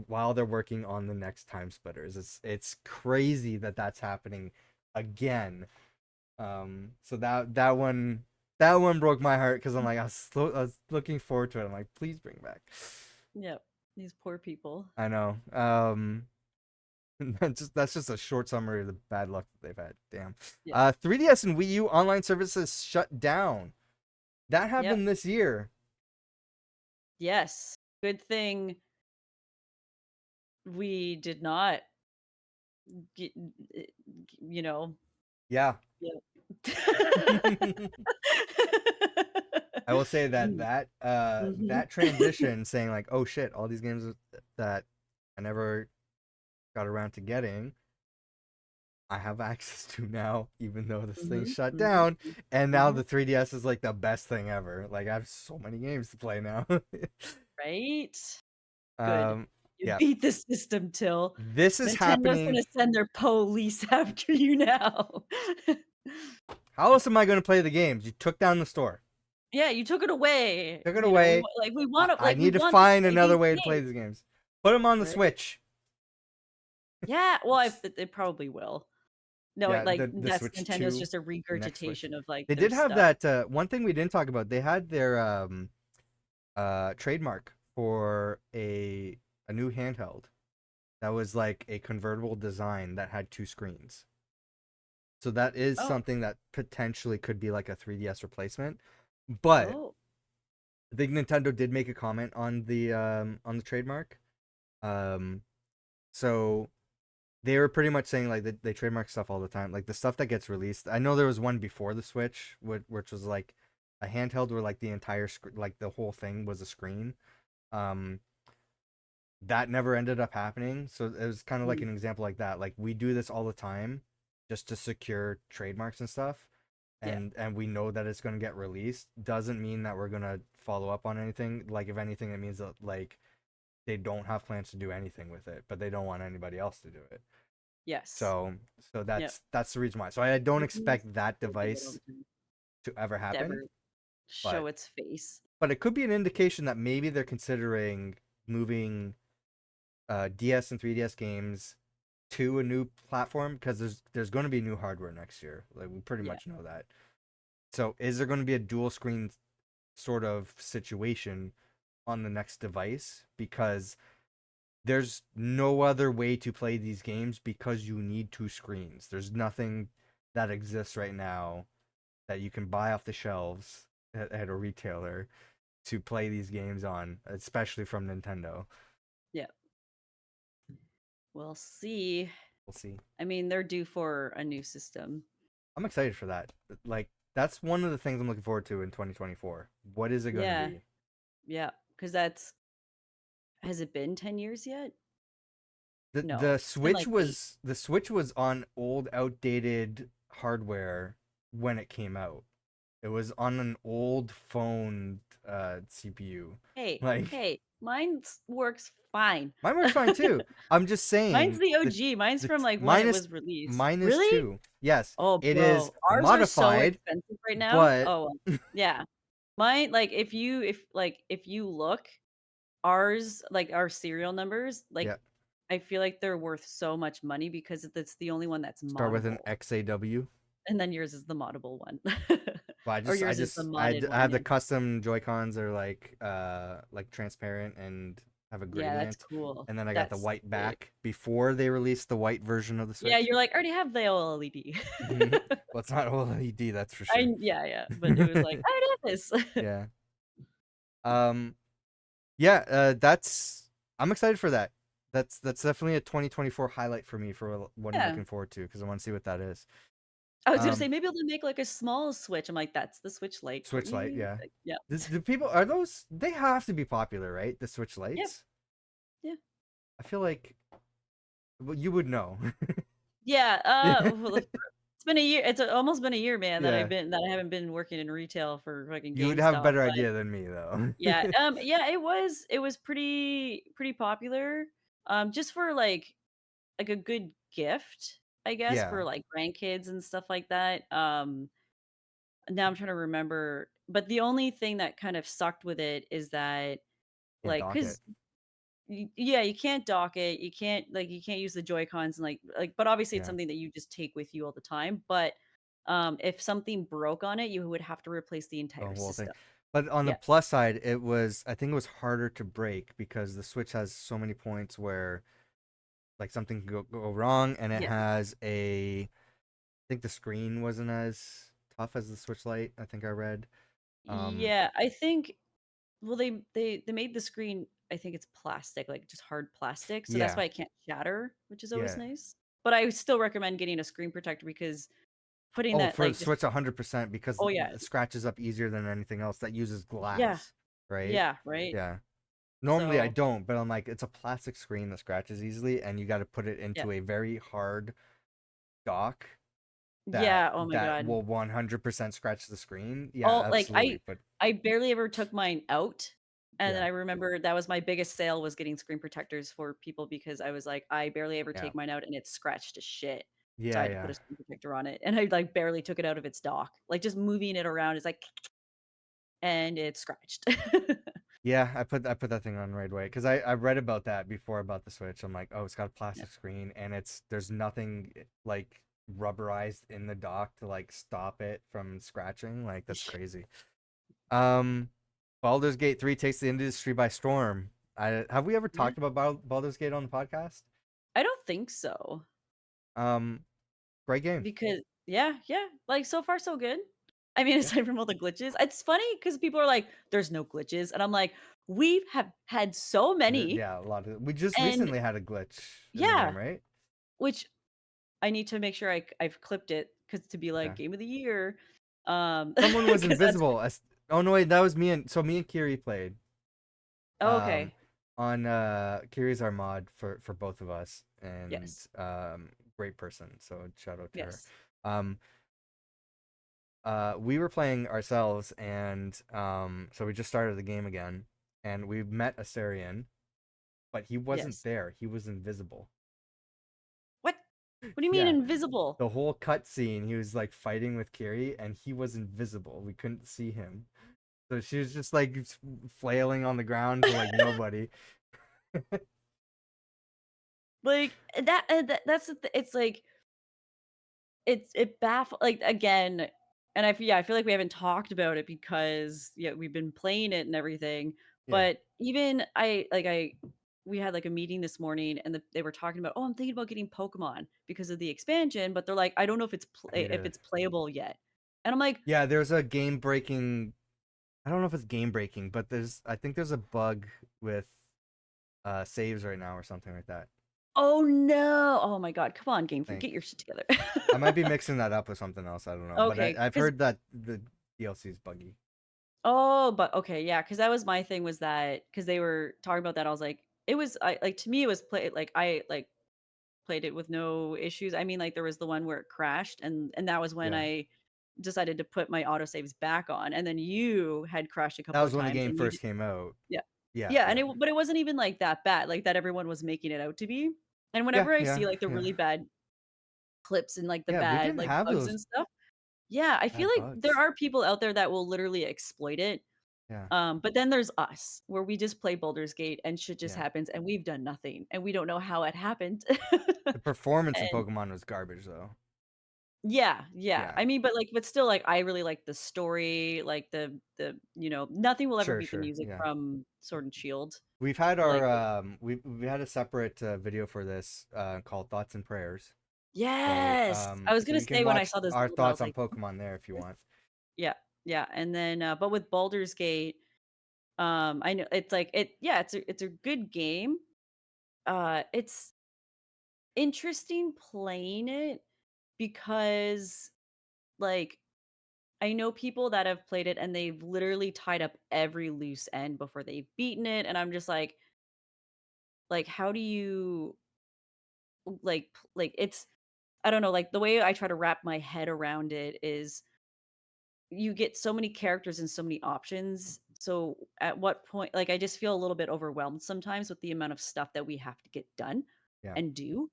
S1: While they're working on the next time splitters, it's crazy that that's happening again. So that one broke my heart because I'm like I was looking forward to it. I'm like, please bring back.
S2: Yep. These poor people.
S1: I know. That's just a short summary of the bad luck that they've had. Damn.
S2: Yeah.
S1: 3DS and Wii U online services shut down. That
S2: Yep.
S1: happened this year.
S2: Yes. Good thing we did not get, you know,
S1: Yeah.
S2: yeah.
S1: I will say that
S2: Mm, mhm.
S1: that transition saying like, oh shit, all these games that I never got around to getting I have access to now, even though this thing
S2: Mhm,
S1: shut
S2: mhm,
S1: down. And now
S2: mhm.
S1: the 3DS is like the best thing ever. Like I have so many games to play now.
S2: Right? Good.
S1: um,
S2: You
S1: yeah,
S2: beat the system, Till.
S1: this is
S2: Nintendo's
S1: happening.
S2: gonna send their police after you now.
S1: How else am I going to play the games? You took down the store,
S2: Yeah, you took it away,
S1: took it away.
S2: we wanna
S1: I
S2: we
S1: need to
S2: want to
S1: find
S2: play
S1: another
S2: these
S1: way to play
S2: games,
S1: these games. Put them on the
S2: right?
S1: Switch.
S2: Yeah, well, I they probably will. No,
S1: Yeah,
S2: like,
S1: the
S2: that's
S1: Switch
S2: Nintendo's
S1: 2,
S2: just a
S1: the next Switch.
S2: regurgitation of, like,
S1: They
S2: their
S1: did have
S2: stuff.
S1: that one thing we didn't talk about. They had their trademark for a new handheld that was like a convertible design that had two screens. So that is
S2: Oh,
S1: something that potentially could be like a 3DS replacement. But
S2: oh,
S1: I think Nintendo did make a comment on the trademark. Um so they were pretty much saying like they trademark stuff all the time. Like the stuff that gets released. I know there was one before the Switch which was like a handheld where like the entire like the whole thing was a screen. Um that never ended up happening. So it was kind of like
S2: mm,
S1: an example like that. Like we do this all the time just to secure trademarks and stuff.
S2: yeah,
S1: And we know that it's going to get released doesn't mean that we're going to follow up on anything. Like if anything it means that like they don't have plans to do anything with it, but they don't want anybody else to do it.
S2: yes,
S1: So
S2: yep.
S1: that's the reason why. So I don't
S2: Companies
S1: expect that
S2: will give it all
S1: device
S2: the time
S1: to ever
S2: to
S1: happen,
S2: ever show
S1: but
S2: its face.
S1: it could be an indication that maybe they're considering moving DS and 3DS games to a new platform because there's going to be new hardware next year. Like we pretty
S2: Yeah,
S1: much know that. So is there going to be a dual screen sort of situation on the next device? Because there's no other way to play these games because you need two screens. There's nothing that exists right now that you can buy off the shelves at a retailer to play these games on, especially from Nintendo.
S2: yeah. We'll see.
S1: We'll see.
S2: I mean, they're due for a new system.
S1: I'm excited for that. Like that's one of the things I'm looking forward to in 2024. What is it going to
S2: Yeah,
S1: be?
S2: yeah, because that's has it been 10 years yet? No,
S1: The
S2: it's been like 8.
S1: The Switch was on old outdated hardware when it came out. It was on an old phone CPU.
S2: Hey,
S1: Like
S2: hey, mine's works fine.
S1: mine works fine too. I'm just
S2: Mine's
S1: saying
S2: the
S1: the
S2: OG. Mine's
S1: the
S2: from, like, when
S1: mine
S2: it
S1: is
S2: was released.
S1: mine is
S2: Really?
S1: too. Yes,
S2: Oh,
S1: it is
S2: bro, ours are so
S1: modified,
S2: expensive right now.
S1: but
S2: Oh, yeah. Mine, like, if you look, ours, like, our serial numbers, like,
S1: yeah,
S2: I feel like they're worth so much money because it's the only one that's
S1: start with an
S2: moddable,
S1: XAW.
S2: and then yours is the moddable one.
S1: But
S2: Or yours is the modded
S1: I
S2: one,
S1: have the
S2: yeah.
S1: custom Joy Cons are like transparent and have a
S2: Yeah, that's
S1: gradient,
S2: cool.
S1: and then I got the
S2: That's
S1: white
S2: sick.
S1: back before they released the white version of the
S2: Yeah,
S1: Switch.
S2: you're like, "I already have the OLED."
S1: Well, it's not OLED, that's for sure.
S2: Yeah, yeah, but it was like, "I already have this."
S1: Yeah. Um. Yeah. That's. I'm excited for that. That's definitely a 2024 highlight for me for what I'm
S2: Yeah.
S1: looking forward to because I want to see what that is.
S2: I was gonna say
S1: Um.
S2: maybe they'll make, like, a small Switch. I'm like, "That's the Switch Lite for
S1: Switch Lite.
S2: you?"
S1: Yeah.
S2: Like, yeah.
S1: Do people are those? They have to be popular, right? The Switch
S2: Yep,
S1: Lites.
S2: yeah.
S1: I feel like well, you would know.
S2: Yeah,
S1: Yeah.
S2: well, it's been a year, almost been a year, man,
S1: Yeah.
S2: that I haven't been working in retail for fucking
S1: You would have a
S2: GameStop,
S1: better
S2: but
S1: idea than me though.
S2: yeah, yeah, it was pretty popular, just for, like a good gift, I guess,
S1: Yeah.
S2: for, like, grandkids and stuff like that, now I'm trying to remember, but the only thing that kind of sucked with it is that,
S1: Can't
S2: like,
S1: dock it.
S2: cause yeah, you can't dock it, you can't use the Joy-Cons and, but obviously it's
S1: Yeah.
S2: something that you just take with you all the time, but, if something broke on it, you would have to replace the
S1: The
S2: entire
S1: whole thing.
S2: system.
S1: But on the
S2: Yeah.
S1: plus side, I think it was harder to break because the Switch has so many points where like something can go wrong and it
S2: Yeah.
S1: has I think the screen wasn't as tough as the Switch Lite, I think I read. Um
S2: Yeah, I think, well, they made the screen, I think it's plastic, like, just hard plastic, so that's
S1: yeah.
S2: why it can't shatter, which is always
S1: Yeah.
S2: nice. But I still recommend getting a screen protector because putting
S1: Oh,
S2: that,
S1: for the
S2: like, just
S1: Switch 100% because
S2: oh, yeah.
S1: it scratches up easier than anything else that uses
S2: Yeah.
S1: glass, right?
S2: Yeah, right?
S1: Yeah. Normally I
S2: So,
S1: don't, but I'm like it's a plastic screen that scratches easily and you got to put it
S2: yeah.
S1: into a very hard dock
S2: Yeah, oh my
S1: that
S2: god.
S1: will 100% scratch the screen. Yeah,
S2: Oh, like,
S1: absolutely. But
S2: I barely ever took mine out, and then
S1: yeah.
S2: I remember that was my biggest sale, was getting screen protectors for people because I was like, I barely ever
S1: Yeah.
S2: take mine out and it's scratched to shit. So I
S1: Yeah,
S2: had to put
S1: yeah.
S2: a screen protector on it, and I, like, barely took it out of its dock. Like, just moving it around is like, and it's scratched.
S1: Yeah, I put that thing on right away because I read about that before about the Switch. I'm like, oh, it's got a
S2: Yeah.
S1: plastic screen and there's nothing like rubberized in the dock to like stop it from scratching. Like that's crazy. Um, Baldur's Gate 3 takes the industry by storm. Have we ever
S2: Yeah.
S1: talked about Baldur's Gate on the podcast?
S2: I don't think so,
S1: Um, Great game.
S2: because yeah, like, so far so good. I mean,
S1: Yeah.
S2: aside from all the glitches, it's funny because people are like, "There's no glitches," and I'm like, "We have had so many,"
S1: Yeah, a lot of we just
S2: and
S1: recently had a glitch in the
S2: yeah,
S1: game, right?
S2: which I need to make sure I've clipped it, because to be like,
S1: Okay.
S2: "Game of the year,"
S1: Someone was
S2: because that's
S1: invisible. Oh no, wait, that was me and Kiri played.
S2: oh,
S1: Um,
S2: okay.
S1: on Kiri's our mod for both of us, and
S2: Yes.
S1: great person. So shout out to her.
S2: Yes.
S1: Um, we were playing ourselves, and so we just started the game again, and we met Asterion, but he wasn't
S2: Yes.
S1: there. He was invisible.
S2: What? What do you mean
S1: Yeah,
S2: invisible?
S1: the whole cutscene, he was like fighting with Kiri, and he was invisible. We couldn't see him. So she was just like flailing on the ground to like nobody.
S2: Like, that's the it's like, it baffles, like, again, and I feel like we haven't talked about it because, yeah, we've been playing it and everything,
S1: Yeah,
S2: but even we had, like, a meeting this morning, and they were talking about, "Oh, I'm thinking about getting Pokemon because of the expansion," but they're like, "I don't know
S1: I need
S2: if
S1: to.
S2: it's playable yet." And I'm like,
S1: Yeah, there's a game breaking. I don't know if it's game breaking, but I think there's a bug with saves right now or something like that.
S2: "Oh, no. Oh my god. Come on, Game
S1: I
S2: Freak,
S1: think
S2: get your shit together."
S1: I might be mixing that up with something else. I don't know, but
S2: Okay,
S1: I've
S2: because
S1: heard that the DLC is buggy.
S2: oh, but okay, yeah, because that was my thing, was that because they were talking about that, I was like, it was, to me, it was played it with no issues. I mean, like, there was the one where it crashed, and that was when
S1: Yeah,
S2: decided to put my autosaves back on, and then you had crashed a
S1: That
S2: couple of
S1: was when the
S2: times,
S1: game
S2: and you
S1: first came out.
S2: yeah.
S1: Yeah,
S2: Yeah, and
S1: yeah.
S2: but it wasn't even, like, that bad, like, that everyone was making it out to be. And
S1: Yeah,
S2: whenever I
S1: yeah,
S2: see, like, the
S1: yeah.
S2: really bad clips and, like, the
S1: Yeah, we
S2: bad,
S1: didn't
S2: like,
S1: have
S2: bugs
S1: those
S2: and stuff, yeah, I feel
S1: bad
S2: like there
S1: bugs.
S2: are people out there that will literally exploit it,
S1: Yeah,
S2: but then there's us, where we just play Baldur's Gate and shit just
S1: yeah.
S2: happens, and we've done nothing, and we don't know how it happened.
S1: The performance in
S2: And
S1: Pokemon was garbage, though.
S2: yeah, yeah.
S1: Yeah.
S2: I mean, but still, like, I really like the story, like, nothing will ever
S1: Sure,
S2: beat the
S1: sure,
S2: music
S1: yeah.
S2: from Sword and Shield.
S1: We've had
S2: Like
S1: our, we had a separate, video for this, called Thoughts and Prayers.
S2: yes! I was
S1: So
S2: gonna
S1: you can
S2: say when I
S1: watch
S2: saw the
S1: our
S2: Zelda, I
S1: thoughts
S2: was
S1: on
S2: like,
S1: Pokemon there if you want.
S2: yeah, yeah, and then, but with Baldur's Gate, I know it's like yeah, it's a good game. It's interesting playing it because, like, I know people that have played it and they've literally tied up every loose end before they've beaten it, and I'm just like, how do you like it's I don't know, like the way I try to wrap my head around it is you get so many characters and so many options. So at what point, like, I just feel a little bit overwhelmed sometimes with the amount of stuff that we have to get done
S1: Yeah.
S2: and do.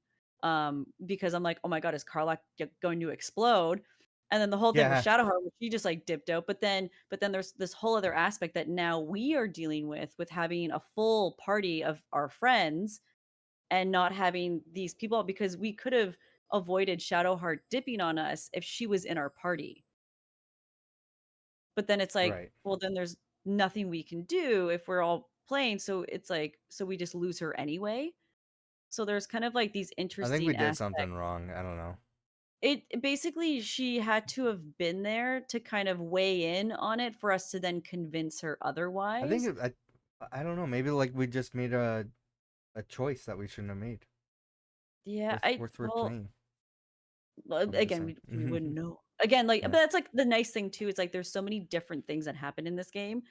S2: Because I'm like, oh my god, is Karlach going to explode? And then the whole thing with
S1: Yeah,
S2: Shadowheart, which she just like dipped out. But then there's this whole other aspect that now we are dealing with having a full party of our friends and not having these people because we could have avoided Shadowheart dipping on us if she was in our party. But then it's like,
S1: right.
S2: well, then there's nothing we can do if we're all playing, so it's like so we just lose her anyway. So there's kind of like these
S1: I think we
S2: interesting
S1: did
S2: aspects.
S1: something wrong, I don't know.
S2: Basically she had to have been there to kind of weigh in on it for us to then convince her
S1: I think
S2: otherwise.
S1: I don't know, maybe, like, we just made a choice that we shouldn't have made.
S2: Yeah,
S1: Worth playing,
S2: well,
S1: I'm just
S2: again,
S1: saying.
S2: we wouldn't know. Again, like, but
S1: Yeah.
S2: that's, like, the nice thing too, it's like there's so many different things that happen in this game,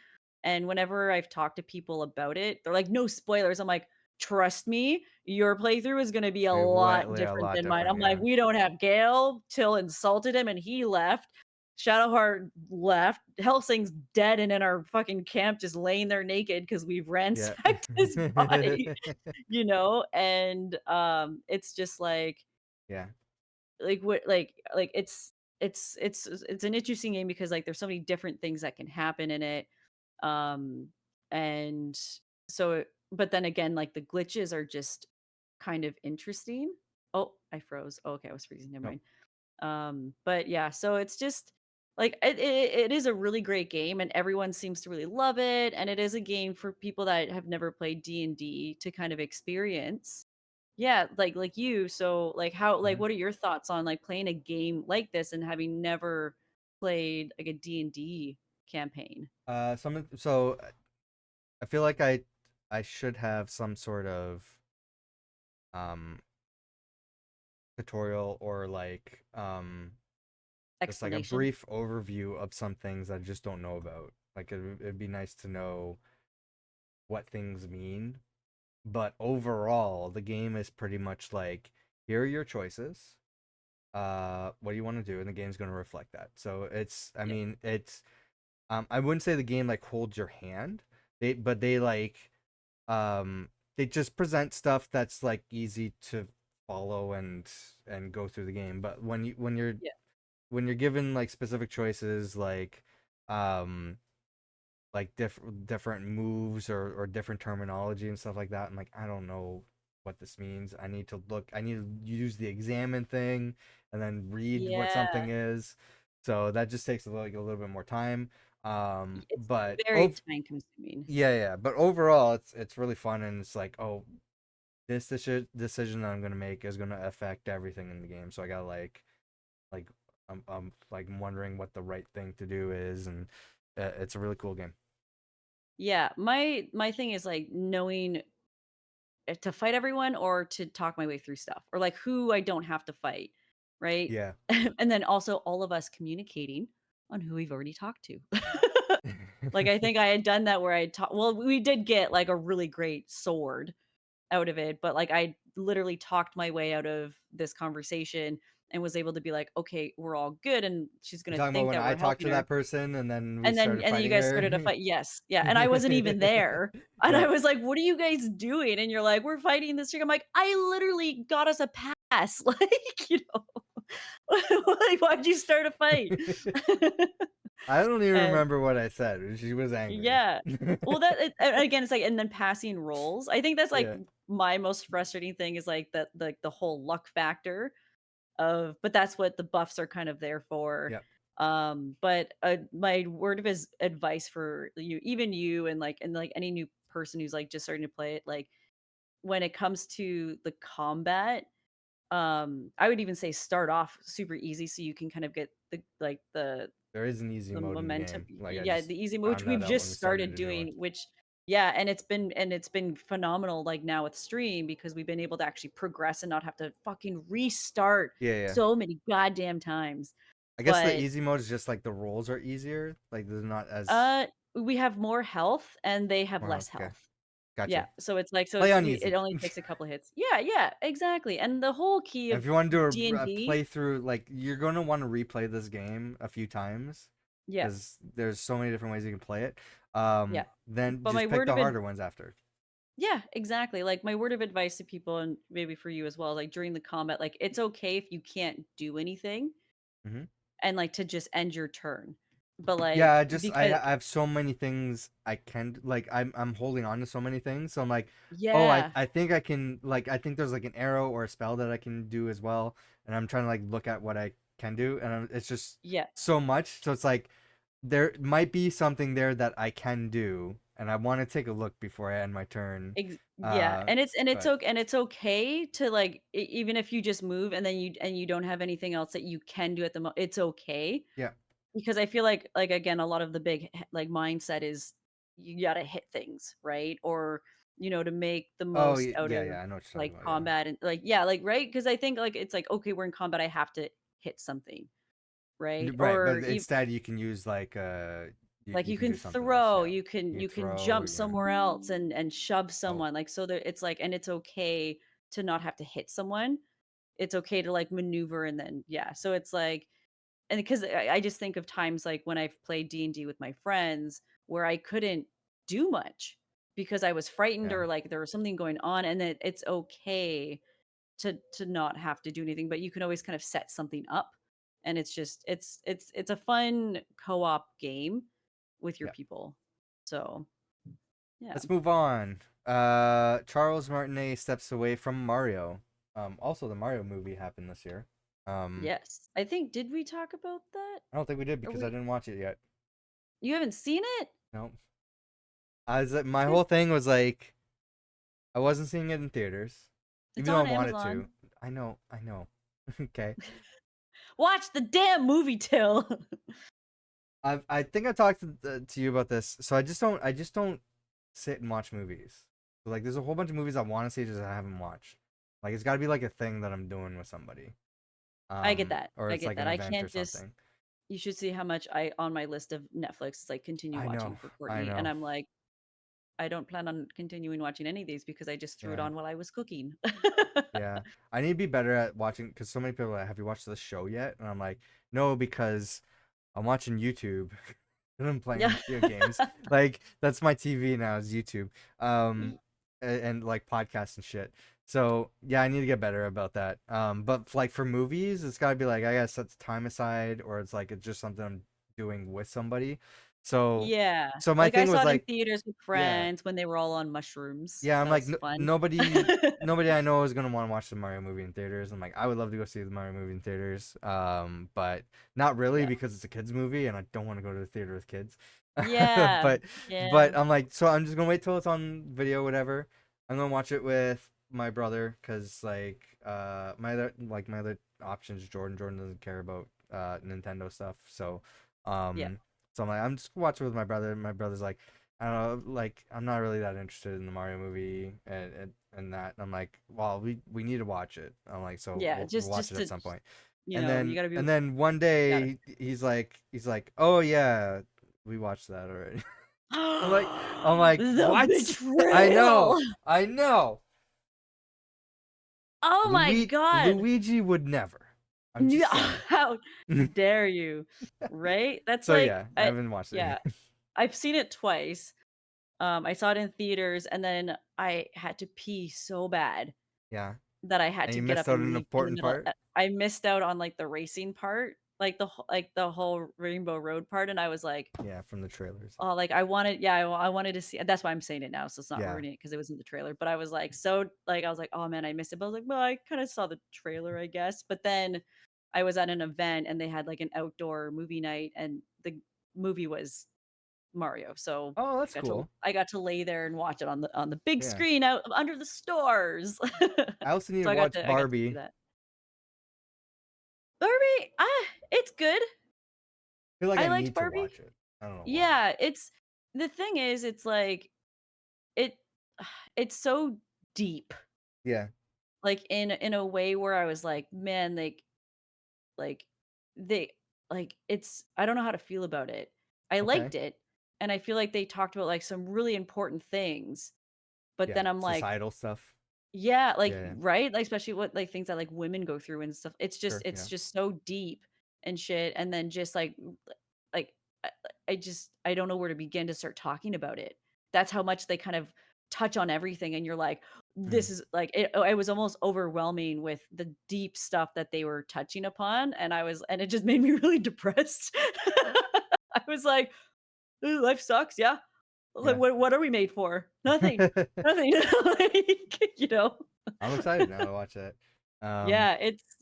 S2: and whenever I've talked to people about it, they're like, "No spoilers." I'm like, "Trust me, your playthrough is gonna be a lot
S1: A
S2: different
S1: lot
S2: than mine."
S1: different,
S2: I'm like,
S1: yeah.
S2: "We don't have Gale, Till insulted him and he left. Shadowheart left. Helsing's dead and in our fucking camp just laying there naked because 'cause we've
S1: Yeah.
S2: ransacked his body." You know? And, it's just
S1: Yeah.
S2: what it's an interesting game because, like, there's so many different things that can happen in it, um, and so but then again, like, the glitches are just kind of interesting. Oh, I froze. Oh, okay, I was freezing, never
S1: Nope.
S2: mind. But yeah, so it's just like it is a really great game and everyone seems to really love it, and it is a game for people that have never played D&D to kind of experience. Yeah, like you, so, like, how like,
S1: Mhm.
S2: what are your thoughts on, like, playing a game like this and having never played, like, a D&D campaign?
S1: I feel like I should have some sort of um tutorial or like just like a
S2: Explanation?
S1: brief overview of some things I just don't know about. Like it'd be nice to know what things mean. But overall, the game is pretty much like here are your choices. What do you want to do? And the game's going to reflect that. So I
S2: Yeah.
S1: mean, I wouldn't say the game like holds your hand. They like they just present stuff that's like easy to follow and go through the game. But
S2: Yeah.
S1: when you're given like specific choices um like different moves or different terminology and stuff like that, I'm like, I don't know what this means. I need to use the examine thing and then read what
S2: Yeah.
S1: something is. So that just takes like a little bit more time.
S2: It's
S1: But
S2: very time consuming.
S1: yeah, yeah. But overall, it's really fun, and it's like, oh, this decision that I'm gonna make is gonna affect everything in the game. So I gotta like I'm like wondering what the right thing to do is, and it's a really cool game.
S2: Yeah, my thing is, like, knowing to fight everyone or to talk my way through stuff or, like, who I don't have to fight, right?
S1: Yeah.
S2: And then also all of us communicating on who we've already talked to. Like, I think I had done that where I talked well, we did get, like, a really great sword out of it, but, like, I literally talked my way out of this conversation, and was able to be like, "Okay, we're all good," and she's
S1: You
S2: gonna
S1: talking about
S2: think
S1: when
S2: that
S1: I
S2: we're
S1: talked to
S2: helping her.
S1: that person and then we
S2: And then
S1: started
S2: and then you
S1: fighting
S2: guys
S1: her?
S2: started a fight. Yes. Yeah, and I wasn't even there. And I
S1: Yep.
S2: was like, "What are you guys doing?" And you're like, "We're fighting this chick." I'm like, "I literally got us a pass." Like, you know? Like, why'd you start a fight?
S1: I don't even
S2: And
S1: remember what I said. She was angry.
S2: yeah. Well, that again, it's like and then passing roles. I think that's, like,
S1: Yeah.
S2: my most frustrating thing is, like, the whole luck factor of but that's what the buffs are kind of there for.
S1: Yep.
S2: But, my word of advice for you even you and, like, any new person who's, like, just starting to play it, like, when it comes to the combat, I would even say start off super easy so you can kind of get
S1: There is an easy
S2: the
S1: mode in the
S2: momentum.
S1: game. Like I
S2: Yeah,
S1: just
S2: the easy mode, which
S1: found that
S2: we've
S1: out when
S2: just
S1: we started
S2: started
S1: a new one.
S2: doing, which yeah, and it's been phenomenal, like, now with stream because we've been able to actually progress and not have to fucking restart
S1: Yeah, yeah.
S2: so many goddamn times.
S1: I guess the
S2: But,
S1: easy mode is just like the rolls are easier. Like they're not as
S2: uh, we have more health and they have
S1: well,
S2: less
S1: okay.
S2: health. Yeah,
S1: Gotcha.
S2: so it's like so
S1: Play
S2: it's
S1: on
S2: we it
S1: easy.
S2: only takes a couple hits. Yeah, yeah, exactly, and the whole key
S1: If
S2: of
S1: you want to do a
S2: D&D
S1: playthrough, like you're going to want to replay this game a few times
S2: yeah,
S1: because there's so many different ways you can play it.
S2: yeah.
S1: Then
S2: But my
S1: just pick
S2: word
S1: the
S2: of
S1: harder ones after.
S2: yeah, exactly. Like my word of advice to people and maybe for you as well, like during the combat, like it's okay if you can't do anything
S1: Hmm.
S2: and like to just end your turn. But
S1: Yeah,
S2: like because
S1: I have so many things I can like I'm holding on to so many things. So I'm like, oh,
S2: yeah,
S1: I think I can like I think there's like an arrow or a spell that I can do as well, and I'm trying to like look at what I can do, and it's just
S2: yeah,
S1: so much. So it's like there might be something there that I can do, and I want to take a look before I end my turn.
S2: yeah.
S1: But
S2: And it's okay to like even if you just move and then you don't have anything else that you can do at the moment, it's okay.
S1: yeah.
S2: Because I feel like, again, a lot of the big like, mindset is you gotta hit things, right? Or, to make the
S1: Oh
S2: most out
S1: yeah,
S2: of,
S1: yeah. I know what you're
S2: like,
S1: talking about. Yeah.
S2: combat and like yeah, like, right? Because I think, like, it's like, okay, we're in combat, I have to hit something, right?
S1: Right, but
S2: Or ev
S1: instead you can use like
S2: like,
S1: you
S2: you
S1: can
S2: can
S1: do something else.
S2: throw,
S1: Yeah, you can
S2: you can
S1: throw.
S2: jump
S1: Yeah.
S2: somewhere else and shove
S1: Oh
S2: someone, like, so that it's like and it's okay to not have to hit someone. It's okay to, like, maneuver and then yeah, so it's like and because I just think of times like when I've played D&D with my friends where I couldn't do much because I was frightened
S1: yeah.
S2: or like there was something going on and that it's okay to not have to do anything, but you can always kind of set something up. And it's just it's a fun co-op game with your
S1: Yeah.
S2: people. So, yeah.
S1: Let's move on. Charles Martinet steps away from Mario. Also the Mario movie happened this year.
S2: Yes. I think did we talk about that?
S1: I don't think we did
S2: Or
S1: because I
S2: we
S1: didn't watch it yet.
S2: you haven't seen it?
S1: No. My
S2: Dude,
S1: whole thing was like I wasn't seeing it in theaters,
S2: it's
S1: even though I
S2: on
S1: wanted
S2: Amazon.
S1: to. I know. I know. Okay.
S2: Watch the damn movie till.
S1: I think I talked to you about this. So I just don't sit and watch movies. So, like there's a whole bunch of movies I want to see just I haven't watched. Like it's got to be like a thing that I'm doing with somebody.
S2: I get that.
S1: Or
S2: I
S1: it's
S2: get
S1: like
S2: that.
S1: an
S2: I
S1: event or
S2: can't just
S1: something.
S2: you should see how much I on my list of Netflix is like continue
S1: I
S2: watching
S1: know.
S2: for
S1: I
S2: Courtney, and
S1: know.
S2: I'm like, I don't plan on continuing watching any of these because I just threw it
S1: Yeah.
S2: on while I was cooking.
S1: Yeah. I need to be better at watching because so many people are like, have you watched this show yet? And I'm like, no, because I'm watching YouTube and I'm
S2: Yeah.
S1: playing video games. Like that's my TV now is YouTube.
S2: Y-
S1: And like podcasts and shit. So yeah, I need to get better about that. But like for movies, it's gotta be like I gotta set time aside, or it's like it's just something I'm doing with somebody. So
S2: yeah.
S1: so my
S2: Like I
S1: thing
S2: saw
S1: was
S2: it in
S1: like,
S2: theaters with
S1: yeah,
S2: friends when they were all on mushrooms.
S1: yeah, I'm
S2: That
S1: like
S2: was fun.
S1: nobody I know is gonna want to watch the Mario movie in theaters. I'm like I would love to go see the Mario movie in theaters, but not really
S2: Yeah.
S1: because it's a kids movie and I don't want to go to the theater with kids.
S2: Yeah.
S1: but
S2: Yeah.
S1: I'm like so I'm just gonna wait till it's on video, whatever. I'm gonna watch it with my brother because like my other options Jordan doesn't care about Nintendo stuff,
S2: Yeah.
S1: um so I'm just gonna watch it with my brother. And my brother's like I don't know, like I'm not really that interested in the Mario movie and that. And I'm like, well, we need to watch it. I'm like, so
S2: Yeah.
S1: we'll watch
S2: Just
S1: it at
S2: to
S1: some point.
S2: you gotta be
S1: And then one
S2: got it.
S1: day he's like, oh yeah, we watched that already. I'm like,
S2: The
S1: what?
S2: betrayal.
S1: I know.
S2: Oh my god.
S1: Luigi would never. I'm just
S2: Yeah,
S1: saying.
S2: how dare you, right? That's
S1: So
S2: like
S1: yeah, I haven't watched it
S2: yeah,
S1: yet.
S2: I've seen it twice. I saw it in theaters, and then I had to pee so bad
S1: Yeah,
S2: that I had
S1: and
S2: to
S1: you
S2: get
S1: missed
S2: up
S1: out
S2: and
S1: an
S2: leave in the
S1: important
S2: middle.
S1: part.
S2: I missed out on, like, the racing part, like, the whole Rainbow Road part, and I was like,
S1: Yeah, from the trailers.
S2: oh, like, I wanted yeah, I wanted to see that's why I'm saying it now, so it's not
S1: Yeah.
S2: ruining it because it was in the trailer, but I was, like, so like, I was like, "Oh, man, I missed it," but I was like, "Well, I kinda saw the trailer, I guess," but then I was at an event, and they had, like, an outdoor movie night, and the movie was Mario, so
S1: Oh, that's cool.
S2: I got to lay there and watch it on the big
S1: Yeah.
S2: screen out under the stores.
S1: I also need
S2: So
S1: to watch
S2: I got to see
S1: Barbie.
S2: that. Barbie, it's good.
S1: I feel like I
S2: I liked
S1: need to
S2: Barbie.
S1: watch it. I don't know why.
S2: Yeah, it's the thing is, it's like it it's so deep,
S1: Yeah.
S2: like, in a way where I was like, "Man, like, they it's I don't know how to feel about it." I
S1: Okay.
S2: liked it, and I feel like they talked about, like, some really important things, but
S1: Yeah.
S2: then I'm like,
S1: Societal stuff.
S2: yeah, like,
S1: Yeah. Yeah.
S2: right? Like, especially what, like, things that, like, women go through and stuff.
S1: Sure.
S2: It's
S1: Yeah.
S2: just so deep and shit, and then just, like, I I don't know where to begin to start talking about it. That's how much they kind of touch on everything, and you're like,
S1: Mm.
S2: "This is" like, it was almost overwhelming with the deep stuff that they were touching upon, and it just made me really depressed. I was like, "Ooh, life sucks, yeah." I was like,
S1: Yeah.
S2: What are we made for? Nothing. Nothing." Like, you know?
S1: I'm excited now to watch it. Um.
S2: Yeah, it's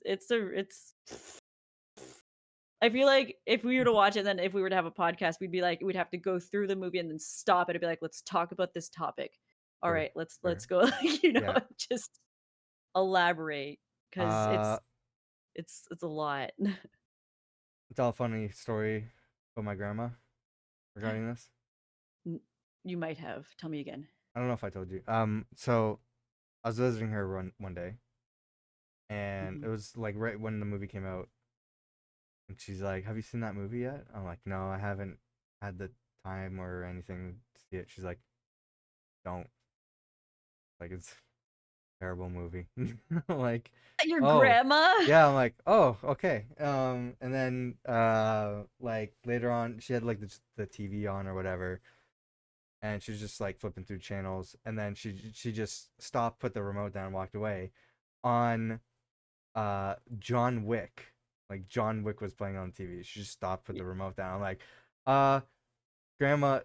S2: I feel like if we were to watch it, then if we were to have a podcast, we'd be like we'd have to go through the movie and then stop it and be like, "Let's talk about this topic.
S1: Sure.
S2: Alright, let's
S1: Sure.
S2: go,"
S1: Yeah.
S2: just elaborate because
S1: Uh.
S2: it's a lot.
S1: Tell a funny story about my grandma regarding this.
S2: N You might have. Tell me again.
S1: I don't know if I told you. So I was visiting her one day, and it
S2: Mhm.
S1: was like right when the movie came out, and she's like, "Have you seen that movie yet?" I'm like, "No, I haven't had the time or anything to see it." She's like, "Don't. Like, it's a terrible movie." Like,
S2: Your
S1: oh,
S2: grandma?
S1: yeah. I'm like, "Oh, okay." And then like later on, she had like the TV on or whatever, and she was just like flipping through channels, and then she just stopped, put the remote down, and walked away. On John Wick. Like John Wick was playing on TV. She just stopped, put
S2: Y
S1: the remote down. I'm like, uh, grandma,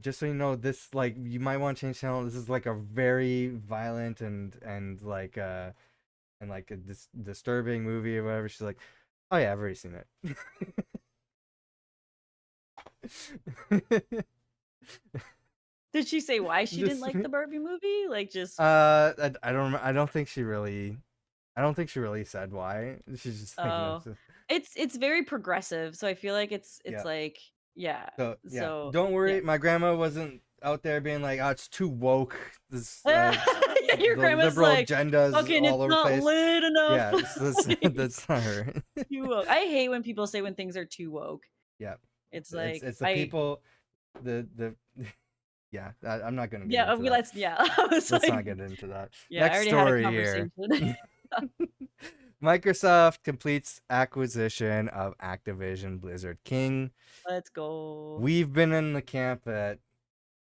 S1: just so you know, this like you might want to change channel. This is like a very violent and like a disturbing movie or whatever. She's like, oh yeah, I've already seen it.
S2: Did she say why she didn't
S1: Just
S2: like the Barbie movie? Like, just
S1: I don't I don't think she really I don't think she really said why. She's just like no.
S2: oh, it's very progressive, so I feel like it's
S1: Yeah.
S2: like yeah,
S1: So yeah,
S2: so
S1: don't
S2: yeah.
S1: worry. My grandma wasn't out there being like, "Oh, it's too woke. This
S2: Yeah, your
S1: the
S2: grandma's
S1: liberal
S2: like,
S1: agendas
S2: "Fucking it's
S1: all over the
S2: not
S1: place."
S2: lit enough."
S1: Yeah, that's
S2: Like,
S1: that's not her.
S2: too woke. I hate when people say when things are too woke.
S1: Yeah,
S2: It's
S1: it's
S2: like,
S1: the people, the yeah. I'm not gonna get
S2: yeah,
S1: into that.
S2: let's yeah. I was
S1: Let's
S2: like
S1: not get into that.
S2: yeah, I
S1: Next
S2: already had a
S1: story here.
S2: conversation.
S1: Microsoft completes acquisition of Activision Blizzard King.
S2: Let's go.
S1: We've been in the camp that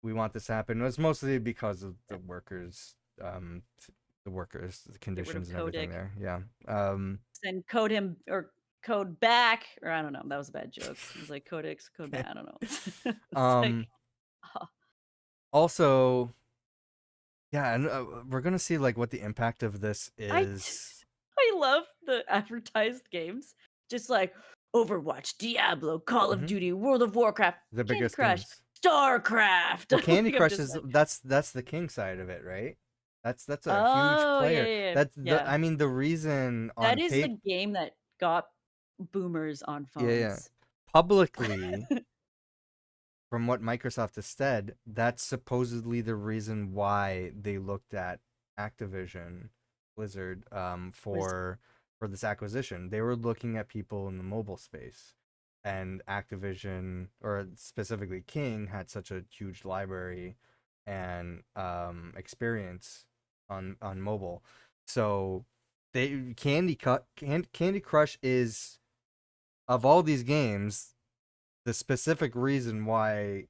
S1: we want this to happen. It's mostly because of the workers, the
S2: Get rid of
S1: conditions and everything
S2: Kodak.
S1: there. Yeah. Um,
S2: Then code him or code back, or I don't know, that was a bad joke. It was like codex, code back, I don't know. It's like,
S1: um,
S2: oh,
S1: also, yeah, and we're gonna see like what the impact of this
S2: I
S1: is.
S2: I love the advertised games. Just like Overwatch, Diablo, Call of
S1: Hmm.
S2: Duty, World of Warcraft,
S1: The
S2: Candy
S1: biggest
S2: Crush,
S1: games.
S2: StarCraft.
S1: Well, Candy
S2: Like, I'm
S1: Crush
S2: just
S1: is
S2: like,
S1: that's the king side of it, right? That's a huge
S2: "Oh, yeah,
S1: player.
S2: yeah, yeah."
S1: That's the
S2: Yeah.
S1: I mean the reason
S2: That
S1: on
S2: is the
S1: paper,
S2: game that got boomers on
S1: yeah, yeah,
S2: phones.
S1: publicly from what Microsoft has said, that's supposedly the reason why they looked at Activision Blizzard
S2: Was
S1: for this acquisition. They were looking at people in the mobile space, and Activision, or specifically King, had such a huge library and experience on mobile. So Candy Crush is, of all these games, the specific reason why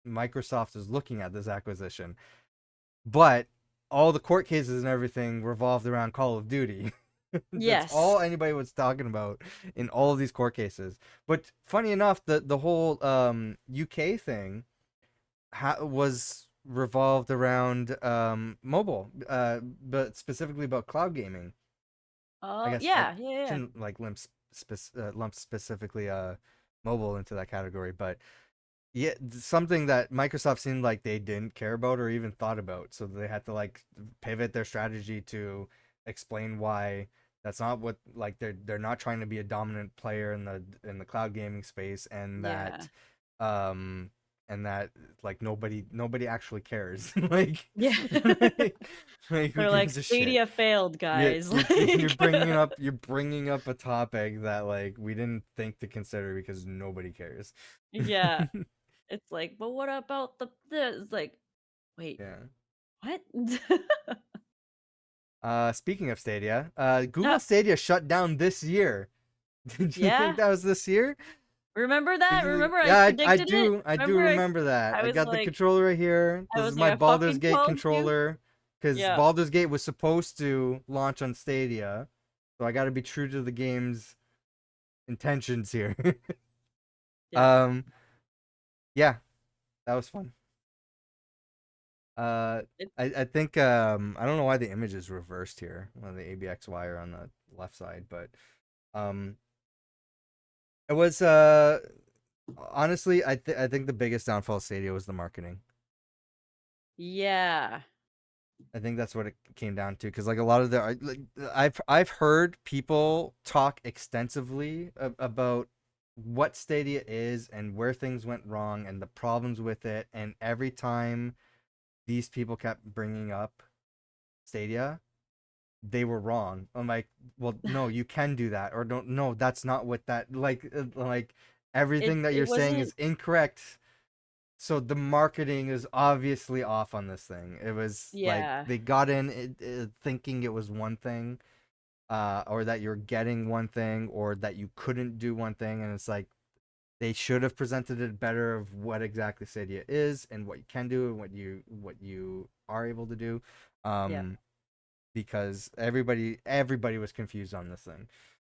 S1: Microsoft is looking at this acquisition. But all the court cases and everything revolved around Call of Duty. That's
S2: Yes.
S1: all anybody was talking about in all of these court cases. But funny enough, the whole UK thing was revolved around mobile, but specifically about cloud gaming. I
S2: Oh,
S1: guess I
S2: yeah, yeah, yeah.
S1: shouldn't like lump specifically mobile into that category, but yeah, something that Microsoft seemed like they didn't care about or even thought about. So they had to like pivot their strategy to explain why that's not what, like, they're not trying to be a dominant player in the cloud gaming space,
S2: Yeah.
S1: um and that like nobody actually cares. Like,
S2: Yeah.
S1: like, like who
S2: They're like,
S1: gives a shit?
S2: "Stadia failed,
S1: Yeah,
S2: guys."
S1: you're
S2: Like
S1: bringing up a topic that like we didn't think to consider because nobody cares.
S2: Yeah. It's like, "But what about it's like, "Wait,
S1: Yeah.
S2: what?"
S1: Speaking of Stadia, Google
S2: No.
S1: Stadia shut down this year. Did you think
S2: Yeah.
S1: that was this year?
S2: Remember
S1: Did
S2: that?
S1: you think?
S2: Remember I
S1: Yeah, I
S2: predicted it?
S1: do. I do
S2: Remember
S1: remember that.
S2: I
S1: I
S2: was
S1: got the
S2: like
S1: controller right here.
S2: I
S1: This is
S2: was
S1: my
S2: like, "I
S1: Baldur's
S2: fucking
S1: Gate
S2: told you."
S1: controller because
S2: Yeah.
S1: Baldur's Gate was supposed to launch on Stadia, so I got to be true to the game's intentions here.
S2: Yeah.
S1: um, yeah, that was fun. Uh,
S2: It
S1: I think I don't know why the image is reversed here on the ABX wire on the left side, but um it was honestly I think the biggest downfall of Stadia was the marketing.
S2: Yeah.
S1: I think that's what it came down to because like a lot of like, I've heard people talk extensively about what Stadia is and where things went wrong and the problems with it, and every time these people kept bringing up Stadia, they were wrong. I'm like, well, no, you can do that, or don't. No, that's not what that like.
S2: It
S1: Everything that
S2: it
S1: you're saying
S2: wasn't
S1: is incorrect. So the marketing is obviously off on this thing. It was like
S2: yeah.
S1: they got in thinking it was one thing, or that you're getting one thing, or that you couldn't do one thing, and it's like they should have presented it better of what exactly Stadia is and what you can do and what you are able to do.
S2: Yeah.
S1: Um, because everybody was confused on this thing.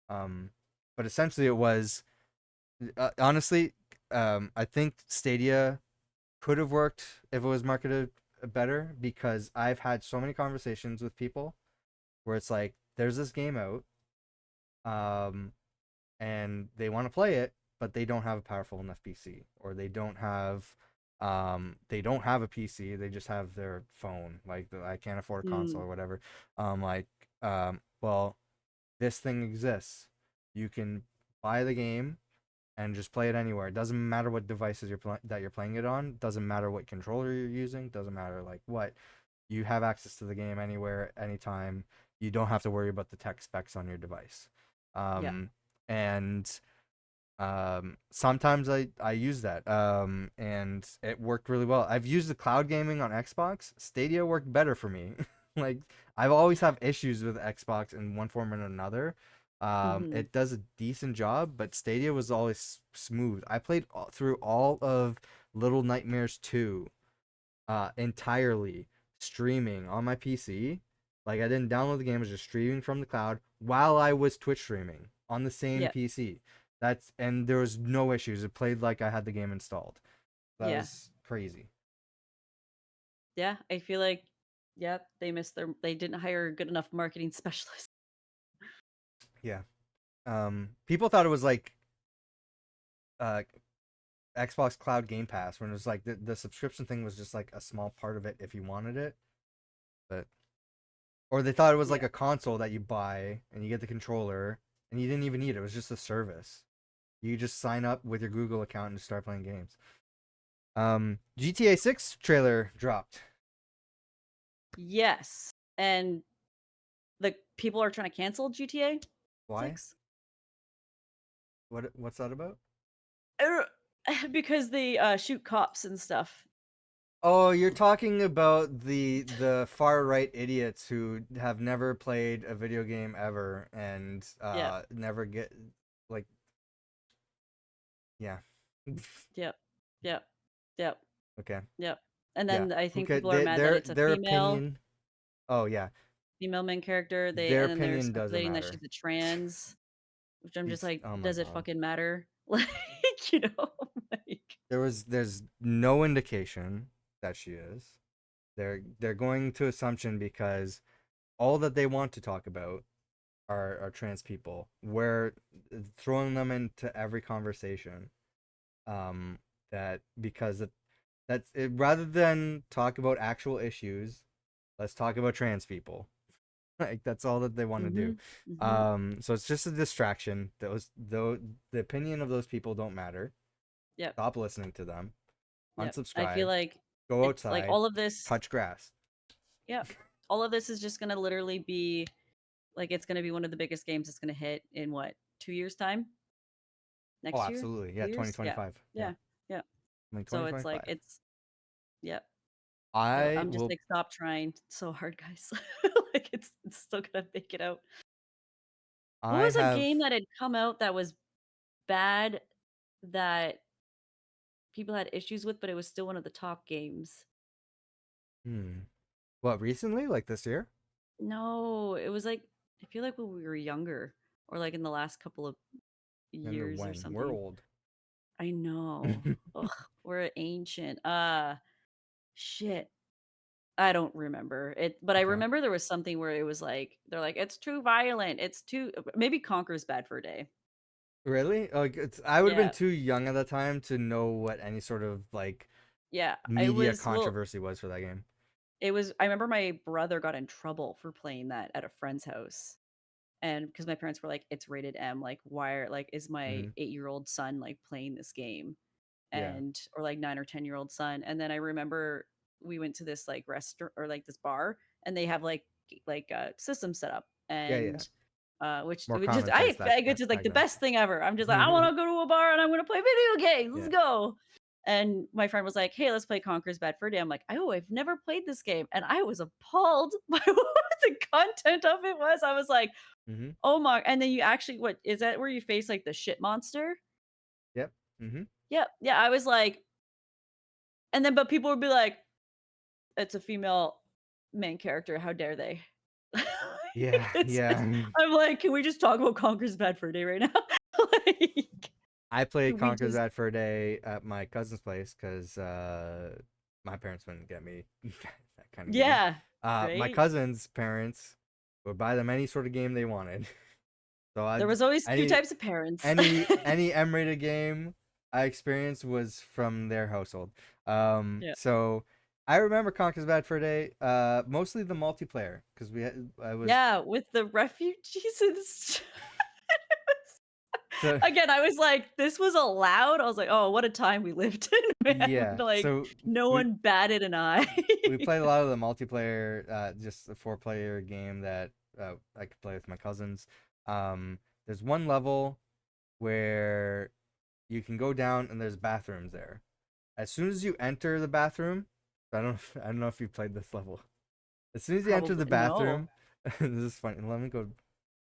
S1: Um, but essentially it was honestly, I think Stadia could have worked if it was marketed better because I've had so many conversations with people where it's like there's this game out, um, and they want to play it, but they don't have a powerful enough PC, or they don't have a PC, they just have their phone. Like I can't afford a console
S2: Mm.
S1: or whatever. Like well, this thing exists. You can buy the game and just play it anywhere. It doesn't matter what devices that you're playing it on. Doesn't matter what controller you're using. Doesn't matter like what. You have access to the game anywhere, anytime. You don't have to worry about the tech specs on your device.
S2: Yeah.
S1: Um, and sometimes I use that, and it worked really well. I've used the cloud gaming on Xbox. Stadia worked better for me. Like I've always have issues with Xbox in one form or another.
S2: Mhm.
S1: It does a decent job, but Stadia was always smooth. I played through all of Little Nightmares 2 entirely streaming on my PC. Like I didn't download the game, I was just streaming from the cloud while I was Twitch streaming on the same
S2: Yeah.
S1: PC. And there was no issues. It played like I had the game installed. That
S2: Yeah.
S1: was crazy.
S2: Yeah. I feel like, yep, they didn't hire a good enough marketing specialist.
S1: Yeah. People thought it was like uh Xbox Cloud Game Pass when it was like the subscription thing was just like a small part of it if you wanted it. But or they thought it was like
S2: Yeah.
S1: a console that you buy and you get the controller and you didn't even need it. It was just a service. You just sign up with your Google account and just start playing games. GTA 6 trailer dropped.
S2: Yes. And the people are trying to cancel GTA
S1: Why?
S2: 6
S1: What's that about?
S2: because they shoot cops and stuff.
S1: Oh, you're talking about the far right idiots who have never played a video game ever and
S2: Yep,
S1: never get like yeah.
S2: yep, yep, yep,
S1: Okay.
S2: yep. And
S1: Yeah.
S2: then I
S1: Who
S2: think
S1: could
S2: people are
S1: they
S2: mad that
S1: their
S2: it's a
S1: their opinion. Oh yeah.
S2: female main character.
S1: Their
S2: And then they're
S1: opinion doesn't
S2: speculating that
S1: matter.
S2: she's a trans, which I'm just
S1: She's
S2: like,
S1: oh my
S2: does it
S1: god.
S2: fucking matter? Like, you know, like,
S1: There's no indication that she is. They're going to assumption because all that they want to talk about are trans people. We're throwing them into every conversation. That because that's it, rather than talk about actual issues, let's talk about trans people. Like that's all that they want to do.
S2: mhm, mhm,
S1: So it's just a distraction. Those though the opinion of those people don't matter.
S2: yep,
S1: Stop listening to them.
S2: yep. I feel
S1: Unsubscribe.
S2: like
S1: Go
S2: it's like
S1: outside.
S2: all of this,
S1: Touch grass.
S2: yep, all of this is just gonna literally be like it's gonna be one of the biggest games that's gonna hit in what, 2 years time?
S1: Oh,
S2: Next year?
S1: absolutely. Yeah,
S2: 2 years? Yeah,
S1: 2025. Yeah,
S2: yeah, yeah.
S1: like
S2: So it's like
S1: 2025.
S2: it's yep. So
S1: I
S2: I'm just
S1: will.
S2: like, stop trying so hard, guys. Like it's still gonna make it out. What
S1: I
S2: was a
S1: have.
S2: game that had come out that was bad that people had issues with, but it was still one of the top games?
S1: Hmm. What recently? Like this year?
S2: No, it was like I feel like when we were younger or like in the last couple of
S1: Remember
S2: years or
S1: when? We're
S2: something.
S1: old.
S2: I know. Ugh, we're ancient. Shit. I don't remember it, but I
S1: Okay.
S2: remember there was something where it was like they're like it's too violent. It's too maybe Conquer's Bad for a Day.
S1: Really? Like I would have been
S2: Yeah.
S1: too young at the time to know what any sort of like
S2: Yeah. I
S1: media
S2: was well,
S1: controversy was for that game.
S2: it was I remember my brother got in trouble for playing that at a friend's house. And because my parents were like, it's rated M, like why are like is my
S1: Hmm.
S2: 8-year-old son like playing this game?
S1: Yeah.
S2: And or like 9 or 10-year-old son. And then I remember we went to this like restaurant or like this bar and they have system set up
S1: Yeah. Yeah.
S2: and which
S1: More
S2: we just
S1: common sense
S2: I go to like
S1: back
S2: the best thing ever. I'm just like, I
S1: then.
S2: want to go to a bar and I'm gonna play video games.
S1: Yeah.
S2: Let's go. And my friend was like, "Hey, let's play Conker's Bad Fur Day." I'm like, "Oh, I've never played this game," and I was appalled by what the content of it was. I was like,
S1: Hmm.
S2: "Oh my!" And then you actually, what is that? Where you face like the shit monster?
S1: Yep. Hmm.
S2: Yep. Yeah, I was like, and then but people would be like, "It's a female main character. How dare they?"
S1: Yeah.
S2: It's just,
S1: Yeah.
S2: I'm like, "Can we just talk about Conker's Bad Fur Day right now?" Like,
S1: I played
S2: can we
S1: Conker's
S2: just
S1: Bad for a day at my cousin's place because my parents wouldn't get me that kind of game.
S2: yeah,
S1: My
S2: right?
S1: cousin's parents would buy them any sort of game they wanted. So I
S2: There was always 2
S1: any
S2: types of parents.
S1: any M-rated game I experienced was from their household.
S2: Yeah.
S1: So I remember Conker's Bad for a Day. Mostly the multiplayer because I was
S2: Yeah, with the refugees and
S1: so
S2: again, I was like, "This was allowed?" I was like, "Oh, what a time we lived in, man."
S1: yeah.
S2: Like,
S1: So
S2: no
S1: we
S2: one batted an eye.
S1: we played a lot of the multiplayer, just a four-player game that I could play with my cousins. There's one level where you can go down and there's bathrooms there. As soon as you enter the bathroom, I don't know if you played this level. As soon as you enter
S2: Probably
S1: the
S2: no.
S1: bathroom, this is funny. Let me go.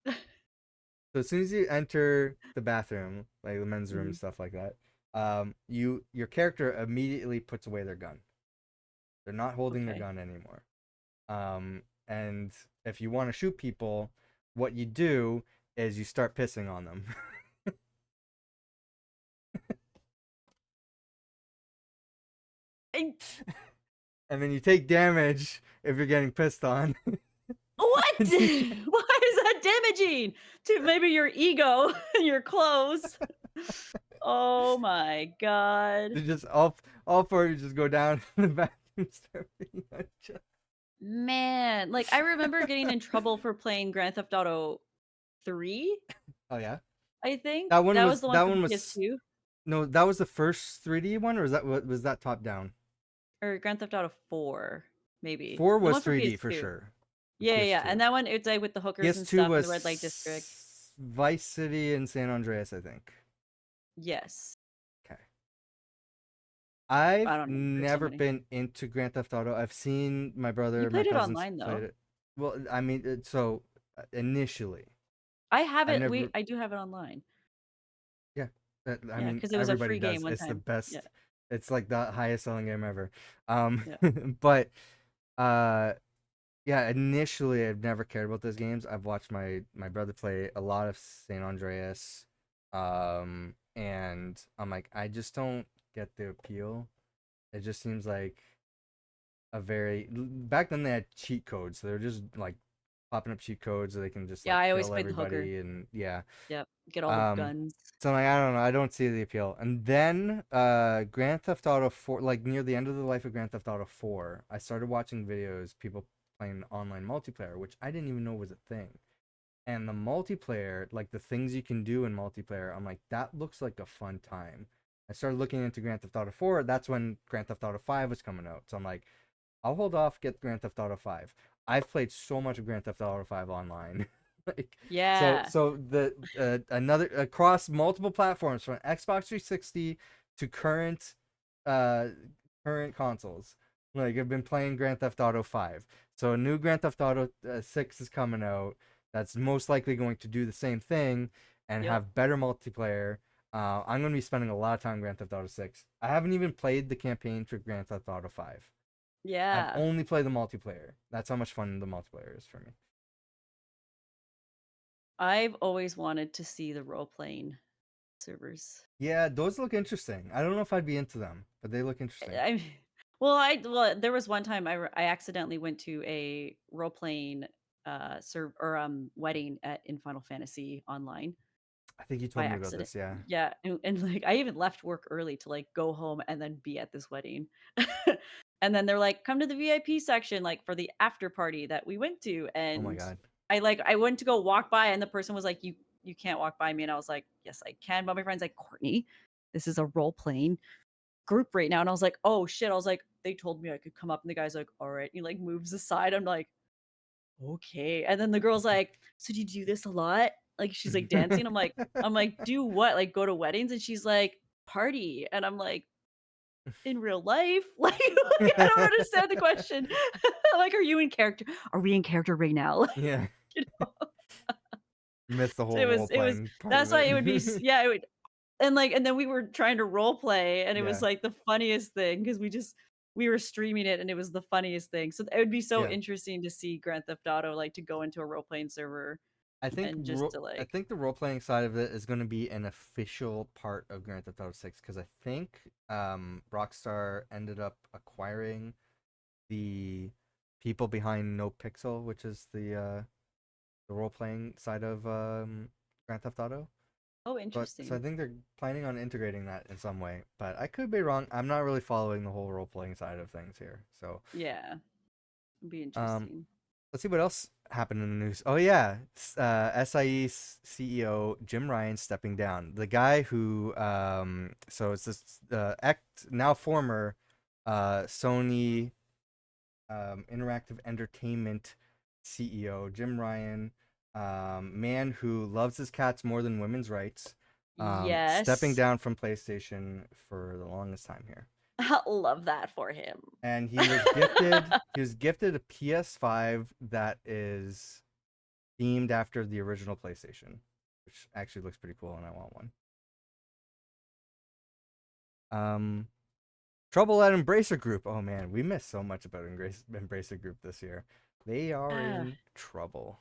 S1: So as soon as you enter the bathroom, like the men's room and
S2: Mhm.
S1: stuff like that, your character immediately puts away their gun. They're not holding their
S2: Okay.
S1: gun anymore. And if you want to shoot people, what you do is you start pissing on them.
S2: I
S1: And then you take damage if you're getting pissed on.
S2: what?
S1: And you get-
S2: Why is that damaging to maybe your ego and your clothes? Oh my god.
S1: you just all four of you just go down in the bathroom and start being on each other.
S2: Man, like, I remember getting in trouble for playing Grand Theft Auto 3,
S1: Oh yeah.
S2: I think?
S1: That one
S2: That was
S1: was
S2: the one
S1: that
S2: for
S1: one was
S2: PS2?
S1: no, that was the first 3D one, or was that top down?
S2: Or Grand Theft Auto 4, maybe.
S1: 4
S2: The
S1: was
S2: one for
S1: 3D for
S2: PS2.
S1: sure. For
S2: Yeah, yeah, yeah,
S1: PS2.
S2: and that one, it's, like, with the hookers and
S1: PS2
S2: stuff in the red light district.
S1: was Vice City and San Andreas, I think.
S2: Yes.
S1: Okay.
S2: I
S1: I've
S2: don't know, there's so
S1: never
S2: many.
S1: been into Grand Theft Auto. I've seen my
S2: You
S1: brother, my
S2: played it
S1: cousins
S2: online,
S1: played
S2: though.
S1: it. Well, I mean, so initially,
S2: I have
S1: I've
S2: it we
S1: never.
S2: I do have it online.
S1: Yeah, I
S2: Yeah,
S1: mean,
S2: because it was a
S1: everybody
S2: free game
S1: does.
S2: one
S1: It's the
S2: time. Yeah,
S1: best. It's like the highest selling game ever. Um,
S2: yeah.
S1: but uh, yeah, initially I've never cared about those games. I've watched my brother play a lot of San Andreas, and I'm like, I just don't get the appeal. It just seems like a very back then they had cheat codes, so they're just like popping up cheat codes so they can just
S2: Yeah,
S1: like
S2: I always
S1: kill
S2: played the hooker.
S1: everybody and yeah.
S2: Yep, get all the
S1: Um,
S2: guns.
S1: so like I don't know, I don't see the appeal. And then Grand Theft Auto 4, like near the end of the life of Grand Theft Auto 4, I started watching videos people playing online multiplayer, which I didn't even know was a thing. And the multiplayer, like the things you can do in multiplayer, I'm like, that looks like a fun time. I started looking into Grand Theft Auto 4. That's when Grand Theft Auto 5 was coming out. So I'm like, I'll hold off, get Grand Theft Auto 5. I've played so much of Grand Theft Auto 5 online. like
S2: Yeah.
S1: so the another across multiple platforms from Xbox 360 to uh current consoles. Like I've been playing Grand Theft Auto 5. So a new Grand Theft Auto 6 is coming out that's most likely going to do the same thing and
S2: Yep.
S1: have better multiplayer. I'm going to be spending a lot of time Grand Theft Auto 6. I haven't even played the campaign for Grand Theft Auto 5. I've
S2: Yeah.
S1: only played the multiplayer. That's how much fun the multiplayer is for me.
S2: I've always wanted to see the role-playing servers.
S1: Yeah, those look interesting. I don't know if I'd be into them, but they look interesting.
S2: I well, there was one time I accidentally went to a role-playing, wedding in Final Fantasy Online
S1: I think you
S2: by
S1: told me about
S2: accident.
S1: this, yeah.
S2: Yeah, and, like, I even left work early to, like, go home and then be at this wedding. And then they're like, "Come to the VIP section," like, for the after party that we went to,
S1: Oh my
S2: and
S1: god.
S2: I went to go walk by, and the person was like, "You can't walk by me," and I was like, "Yes, I can," but my friend's like, "Courtney, this is a role-playing group right now," and I was like, "Oh, shit," I was like, "They told me I could come up," and the guy's like, "Alright," he, like, moves aside, I'm like, "Okay," and then the girl's like, "So do you do this a lot?" Like, she's, like, dancing, I'm like, "Do what? Like, go to weddings?" And she's like, "Party," and I'm like, "In real life?" Like, I don't understand the question. Like, "Are you in character? Are we in character right now?" Like,
S1: yeah.
S2: you know?
S1: You missed the
S2: So
S1: whole role
S2: it was
S1: playing part of
S2: that's why it would be
S1: it.
S2: yeah, it would and then we were trying to role play, and it was,
S1: yeah.
S2: like, the funniest thing because we were streaming it, and it was the funniest thing. So it would be so
S1: Yeah.
S2: interesting to see Grand Theft Auto, like, to go into a role playing server and just to,
S1: I
S2: like
S1: think the role playing side of it is going to be an official part of Grand Theft Auto 6 because I think Rockstar ended up acquiring the people behind No Pixel, which is the role playing side of Grand Theft Auto.
S2: oh,
S1: So I
S2: interesting.
S1: think they're planning on integrating that in some way, but I could be wrong. I'm not really following the whole role playing side of things here. So
S2: Yeah, it'd be
S1: um,
S2: interesting.
S1: let's see what else happened in the news. Oh yeah, SIE CEO Jim Ryan stepping down. The guy who so it's this act now former Sony interactive entertainment CEO Jim Ryan, man who loves his cats more than women's rights, stepping
S2: Yes.
S1: down from PlayStation for the longest time here.
S2: Love that for him.
S1: And he was gifted a PS5 that is themed after the original PlayStation, which actually looks pretty cool, and I want one. Um, Trouble at Embracer Group. Oh man, we missed so much about Embracer Group this year. They are
S2: Ah,
S1: in trouble.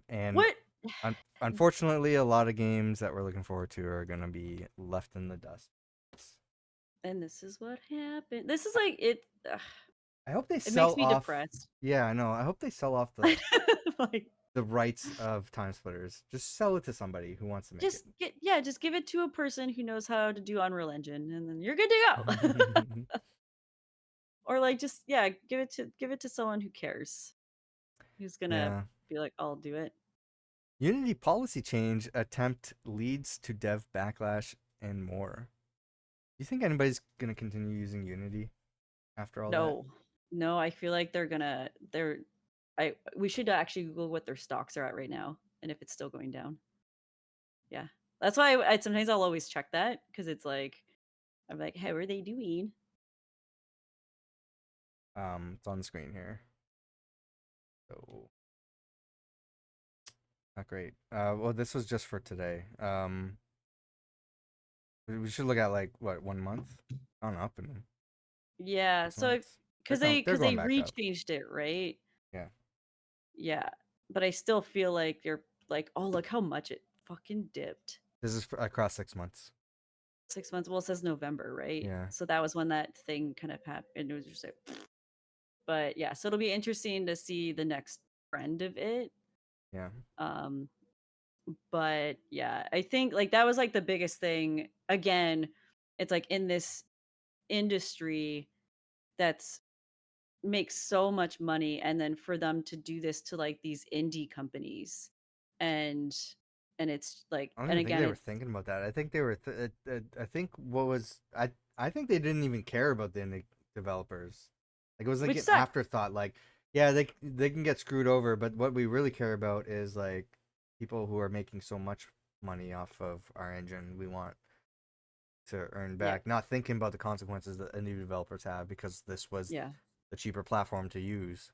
S1: And
S2: what
S1: unfortunately, a lot of games that we're looking forward to are gonna be left in the dust.
S2: and this is what happened. This is like it
S1: I hope they
S2: it
S1: sell
S2: makes me
S1: off.
S2: depressed.
S1: Yeah, I know. I hope they sell off
S2: Like
S1: the rights of Time Splitters. Just sell it to somebody who wants to make it.
S2: just give it to a person who knows how to do Unreal Engine, and then you're good to go. Or, like, just yeah, give it to someone who cares, who's gonna
S1: yeah.
S2: be like, "I'll do it."
S1: Unity policy change attempt leads to dev backlash and more. Do you think anybody's gonna continue using Unity after all that?
S2: No. No, I feel like they're I we should actually Google what their stocks are at right now and if it's still going down. Yeah. That's why I sometimes I'll always check that because it's like I'm like, how are they doing?
S1: It's on the screen here. So not great. Well, this was just for today. We should look at like what 1 month on up and
S2: Yeah,
S1: 6 months.
S2: because
S1: They're
S2: they
S1: going back up.
S2: rechanged it, right?
S1: Yeah,
S2: Yeah, but I still feel like they're like, oh, look how much it fucking dipped.
S1: this is for, across 6 months.
S2: 6 months. Well, it says November, right?
S1: Yeah,
S2: So that was when that thing kind of happened. It was just like, but yeah, so it'll be interesting to see the next trend of it.
S1: yeah.
S2: Um, but yeah, I think like that was like the biggest thing. Again, it's like in this industry that's makes so much money, and then for them to do this to like these indie companies, and it's like,
S1: I don't
S2: and
S1: even think
S2: again
S1: they were
S2: it's
S1: thinking about that. I think they were. I think what was I think they didn't even care about the indie developers. Like it was like
S2: which
S1: an
S2: sucks.
S1: afterthought. Like yeah, they can get screwed over, but what we really care about is like people who are making so much money off of our engine. We want to earn
S2: Yeah,
S1: back, not thinking about the consequences that indie developers have because this was
S2: yeah,
S1: the cheaper platform to use.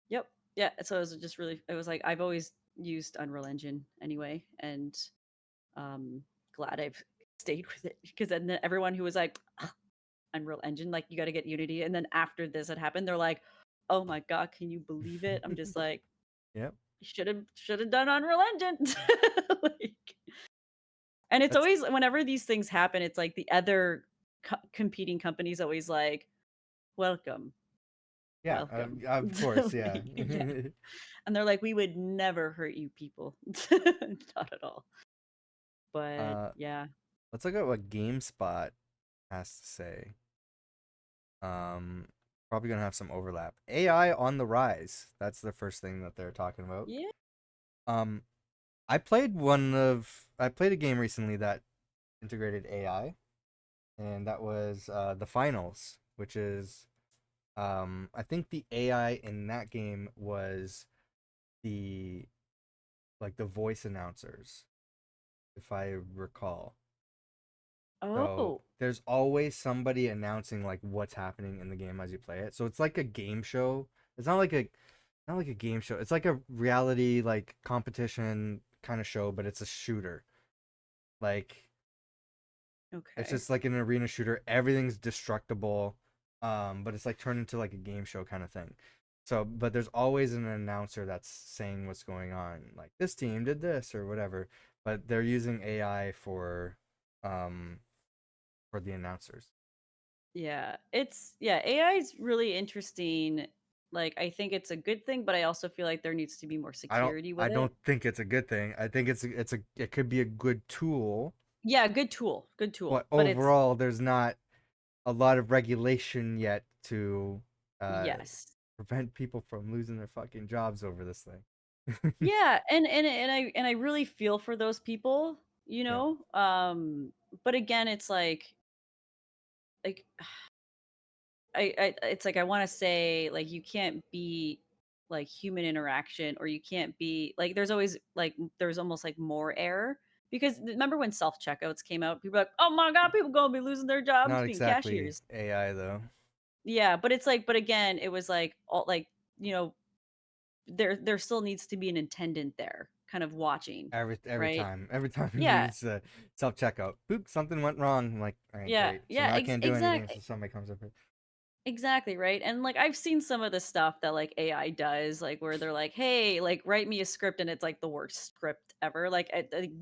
S2: yep, yeah. So it was just really, it was like I've always used Unreal Engine anyway, and um glad I've stayed with it, because then everyone who was like, "Ugh, Unreal Engine, like you got to get Unity," and then after this had happened, they're like, oh my god, can you believe it? I'm just like,
S1: Yep.
S2: should have done Unreal Engine. Like, and it's
S1: That's
S2: always whenever these things happen, it's like the other competing companies always like, welcome,
S1: yeah,
S2: welcome.
S1: of course, yeah.
S2: Like, yeah, and they're like, we would never hurt you people. Not at all. But
S1: uh,
S2: yeah.
S1: let's look at what GameSpot has to say. Um, Probably gonna have some overlap. AI on the rise. That's the first thing that they're talking about.
S2: Yeah.
S1: Um, I played a game recently that integrated AI, and that was the finals, which is I think the AI in that game was the like the voice announcers, if I recall. So
S2: Oh,
S1: there's always somebody announcing like what's happening in the game as you play it. So it's like a game show. It's not like a game show. It's like a reality like competition kind of show, but it's a shooter. Like it's
S2: okay.
S1: just like an arena shooter. Everything's destructible. But it's like turned into like a game show kind of thing. So, but there's always an announcer that's saying what's going on. Like this team did this or whatever. But they're using AI um for the announcers.
S2: Yeah. Yeah, AI is really interesting. Like, I think it's a good thing, but I also feel like there needs to be more security
S1: I
S2: with
S1: don't
S2: it.
S1: think it's a good thing. I think it could be a good tool,
S2: Yeah, good
S1: but
S2: tool. But it's,
S1: overall there's not a lot of regulation yet to uh
S2: yes.
S1: prevent people from losing their fucking jobs over this thing.
S2: Yeah, and I really feel for those people, you
S1: Yeah.
S2: know? But again, it's like I it's like I want to say like you can't be like human interaction, or you can't be like there's always like there's almost like more error, because remember when self checkouts came out, people were like, oh my god, people gonna be losing their jobs
S1: Not
S2: being
S1: exactly
S2: cashiers.
S1: AI though.
S2: Yeah, but it's like, but again, it was like all like, you know, there still needs to be an attendant there kind of watching, right?
S1: Every time you
S2: Yeah,
S1: use self checkout, boop, something went wrong. I'm like, all right,
S2: yeah,
S1: great. So
S2: yeah,
S1: now I can't do anything.
S2: exactly.
S1: So somebody comes up with,
S2: Exactly, right? And, like, I've seen some of the stuff that, like, AI does, like, where they're like, "Hey, like, write me a script," and it's, like, the worst script ever. Like,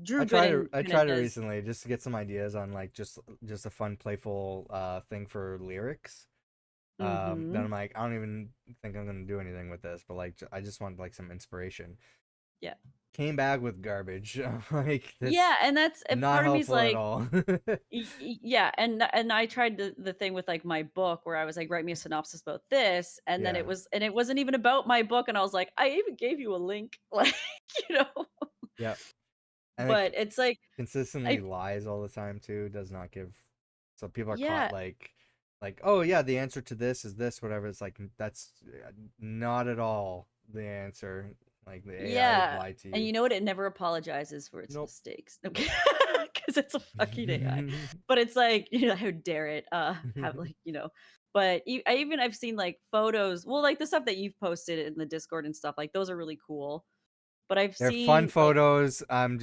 S2: Drew Gooden
S1: I
S2: kinda
S1: tried it
S2: does.
S1: recently just to get some ideas on like just a fun, playful thing for lyrics. Then
S2: Mhm.
S1: I'm like, I don't even think I'm gonna do anything with this, but like, I just want like some inspiration.
S2: Yeah.
S1: Came back with garbage. Like this,
S2: Yeah, and that's and
S1: not
S2: part of me's
S1: helpful at
S2: like,
S1: all.
S2: yeah, and I tried the thing with, like, my book where I was like, "Write me a synopsis about this," and then
S1: Yeah,
S2: it wasn't even about my book, and I was like, "I even gave you a link." Like, you know?
S1: yeah, and it
S2: But it's like,
S1: consistently
S2: I
S1: lies all the time too. Does not give. So people are caught
S2: yeah,
S1: like, oh yeah, the answer to this is this, whatever. It's like that's not at all the answer. Like the AI
S2: yeah,
S1: lied to
S2: and
S1: you.
S2: you know what? It never apologizes for its
S1: Nope.
S2: mistakes. Okay. because it's a fucking AI. But it's like, how dare it, have, like, but I've seen, like, photos well, like, the stuff that you've posted in the Discord and stuff, like, those are really cool. But I've
S1: They're fun
S2: seen, like
S1: photos. I'm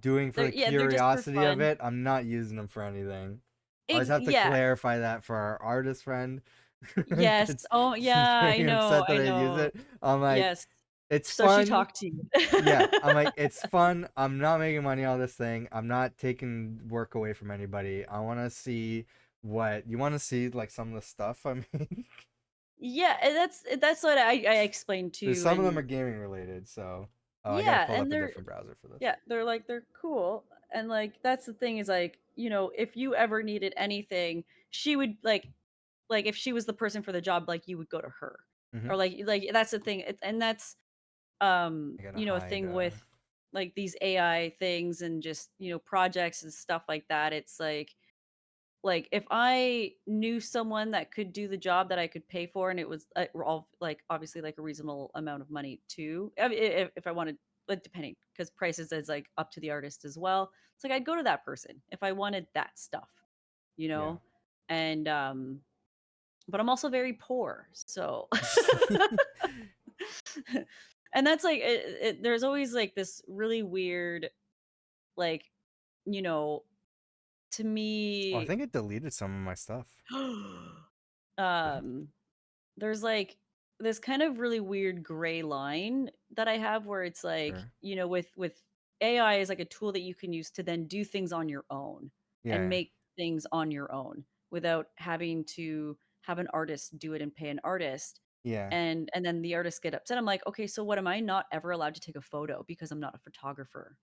S1: doing for the
S2: they're just for
S1: curiosity of
S2: fun.
S1: it. I'm not using them for anything. I always have to
S2: Yeah.
S1: clarify that for our artist friend.
S2: Yes.
S1: It's
S2: Oh,
S1: she's
S2: yeah, I
S1: very
S2: know,
S1: upset that
S2: I
S1: I use
S2: know.
S1: it. I'm like,
S2: Yes.
S1: it's
S2: So she
S1: fun.
S2: talked to you.
S1: Yeah, I'm like, it's fun. I'm not making money on this thing. I'm not taking work away from anybody. I want to see what you want to see, like some of the stuff I mean.
S2: Yeah, and that's what I explained
S1: There's
S2: too,
S1: some of them are
S2: and
S1: gaming related, so oh, I gotta
S2: yeah,
S1: pull
S2: and
S1: up a different browser for this.
S2: they're cool, and, like, that's the thing is, like, if you ever needed anything, she would, like, if she was the person for the job, like, you would go to her.
S1: Hmm.
S2: Or, like, that's the thing, and that's,
S1: I gotta
S2: a
S1: hide.
S2: thing with, like, these AI things and just, projects and stuff like that, it's if I knew someone that could do the job that I could pay for and it was, all like, obviously, like, a reasonable amount of money too. I mean, if I wanted but depending, because prices is, like, up to the artist as well. It's like I'd go to that person if I wanted that stuff, you
S1: Yeah.
S2: know? And, but I'm also very poor, so and that's, like, there's always, like, this really weird, like, you know, to
S1: Oh, I
S2: me,
S1: think it deleted some of my stuff. Did it?
S2: um there's, like, this kind of really weird gray line that I have where it's like,
S1: Sure.
S2: with AI is like a tool that you can use to then do things on your own and
S1: Yeah.
S2: make things on your own without having to have an artist do it and pay an artist.
S1: Yeah.
S2: And then the artists get upset. I'm like, okay, so what am I not ever allowed to take a photo because I'm not a photographer?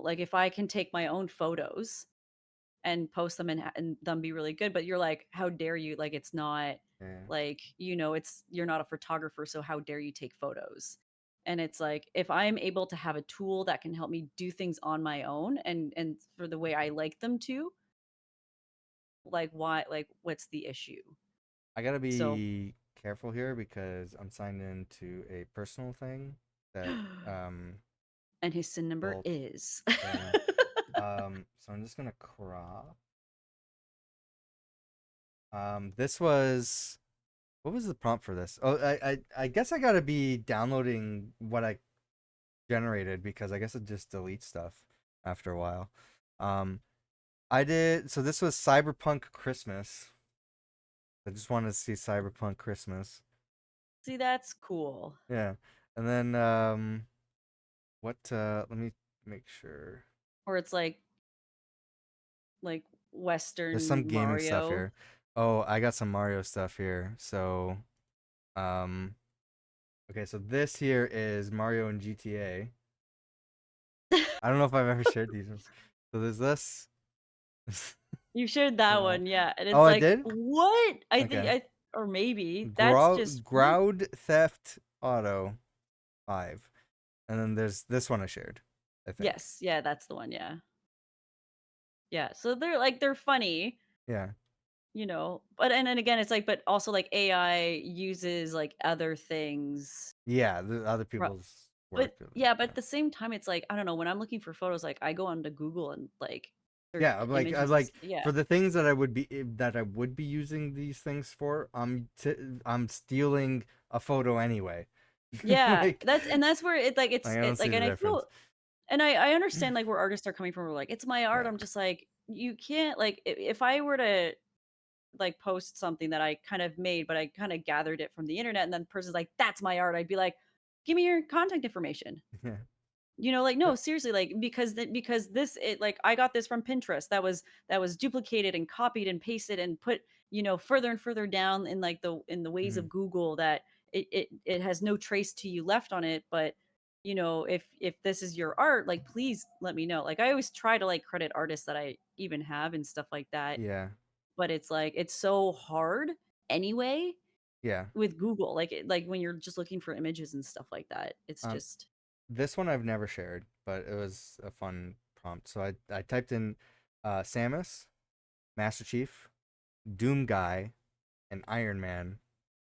S2: Like if I can take my own photos and post them and them be really good, but you're like, "How dare you?" Like, it's not
S1: Yeah.
S2: like, it's you're not a photographer, so how dare you take photos? And it's like, if I'm able to have a tool that can help me do things on my own and for the way I like them to, like, why like, what's the issue?
S1: I gotta
S2: So
S1: be careful here because I'm signed into a personal thing that
S2: and his SIN number
S1: will
S2: is
S1: yeah. So I'm just gonna crop. This was what was the prompt for this? Oh, I guess I gotta be downloading what I generated because I guess it just deletes stuff after a while. Um, I did so this was Cyberpunk Christmas. I just wanted to see Cyberpunk Christmas.
S2: See, that's cool.
S1: Yeah. And then what let me make sure.
S2: Or it's like
S1: There's some
S2: Western
S1: gaming stuff
S2: Mario.
S1: here. Oh, I got some Mario stuff here. So, um okay, so this here is Mario and GTA. I don't know if I've ever shared these ones. So there's this.
S2: You shared
S1: I
S2: that
S1: don't know.
S2: one, yeah, and
S1: Oh,
S2: it's
S1: I
S2: like,
S1: did?
S2: "What?" I think
S1: Okay.
S2: I or maybe that's just what?
S1: Ground Theft Auto 5. And then there's this one I shared, I think.
S2: Yes, yeah, that's the one, yeah. Yeah, so they're funny,
S1: Yeah.
S2: but and then again, it's like but also, like, AI uses, like, other things
S1: Yeah, the other
S2: fro
S1: people's
S2: but
S1: work.
S2: yeah, but
S1: Yeah.
S2: at the same time, it's like, I don't know, when I'm looking for photos, like, I go onto Google and, like, search
S1: Yeah, I'm
S2: images and
S1: like
S2: yeah.
S1: for the things that I would be using these things for, I'm stealing a photo anyway.
S2: Yeah,
S1: like
S2: that's where it, like,
S1: I
S2: it's
S1: don't
S2: it
S1: see
S2: like,
S1: the
S2: and I
S1: difference.
S2: feel and I understand, like, where artists are coming from, we're like, "It's my art."
S1: Yeah.
S2: I'm just like, you can't, like, if I were to like post something that I kind of made, but I kind of gathered it from the internet, and then the person's like, "That's my art." I'd be like, "Give me your contact information."
S1: Yeah.
S2: Like,
S1: Uh,
S2: no, seriously, like because this it like I got this from Pinterest that was duplicated and copied and pasted and put further and further down in like the ways
S1: mhm.
S2: of Google that it has no trace to you left on it. But if this is your art, like please let me know. Like I always try to like credit artists that I even have and stuff like that,
S1: Yeah.
S2: but it's like it's so hard anyway
S1: Yeah.
S2: with Google, like when you're just looking for images and stuff like that. It's
S1: Um
S2: just
S1: this one I've never shared, but it was a fun prompt. So I typed in Samus, Master Chief, Doom Guy, and Iron Man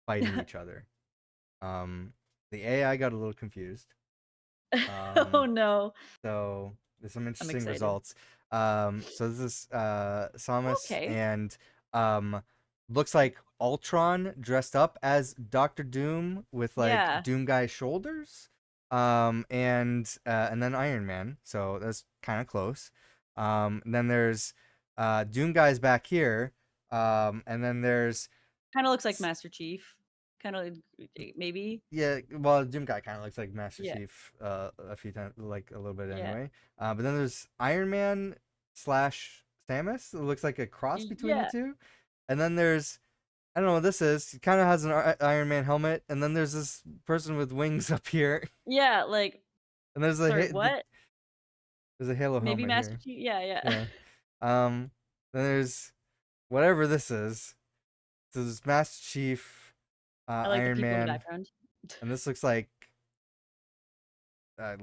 S1: fighting each other. Um the AI got a little confused.
S2: oh
S1: Um
S2: no.
S1: so There's some
S2: I'm
S1: interesting
S2: excited.
S1: results. So this is Samus
S2: Okay.
S1: and um, looks like Ultron dressed up as Doctor Doom with like
S2: Yeah.
S1: Doom Guy's shoulders. And then Iron Man. So that's kind of close. And then there's Doom Guy's back here. And then there's
S2: Kind of looks like Master Chief. Kind of maybe.
S1: yeah, well, Doom Guy kind of looks like Master
S2: Yeah.
S1: Chief a few times, like a little bit
S2: Yeah.
S1: anyway. But then there's Iron Man slash Samus. It looks like a cross between the
S2: Yeah.
S1: two. And then there's I don't know what this is. He kind of has an Iron Man helmet. And then there's this person with wings up here.
S2: Yeah, like
S1: And there's
S2: sorry, what?
S1: there's a Halo
S2: Maybe
S1: helmet
S2: Master
S1: here.
S2: Chief? Yeah, yeah.
S1: Yeah. Um. Then there's whatever this is. So there's Master Chief,
S2: I like the
S1: Iron
S2: people in the
S1: Man,
S2: background.
S1: and this looks like a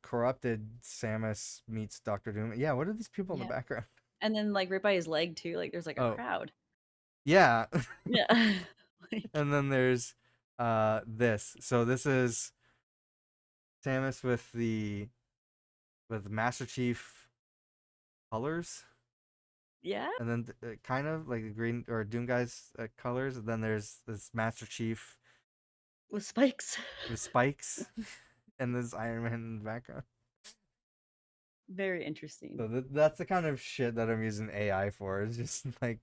S1: corrupted Samus meets Doctor Doom. Yeah, what are these people in the
S2: Yeah.
S1: background?
S2: And then like right by his leg too, like there's like a
S1: Oh,
S2: crowd.
S1: yeah.
S2: Yeah. Like
S1: And then there's this. So this is Samus with Master Chief colors,
S2: yeah,
S1: and then kind of like the green or Doom guy's colors. And then there's this Master Chief
S2: with spikes.
S1: with spikes, and this Iron Man in the background.
S2: Very interesting.
S1: So that's the kind of shit that I'm using AI for. It's just like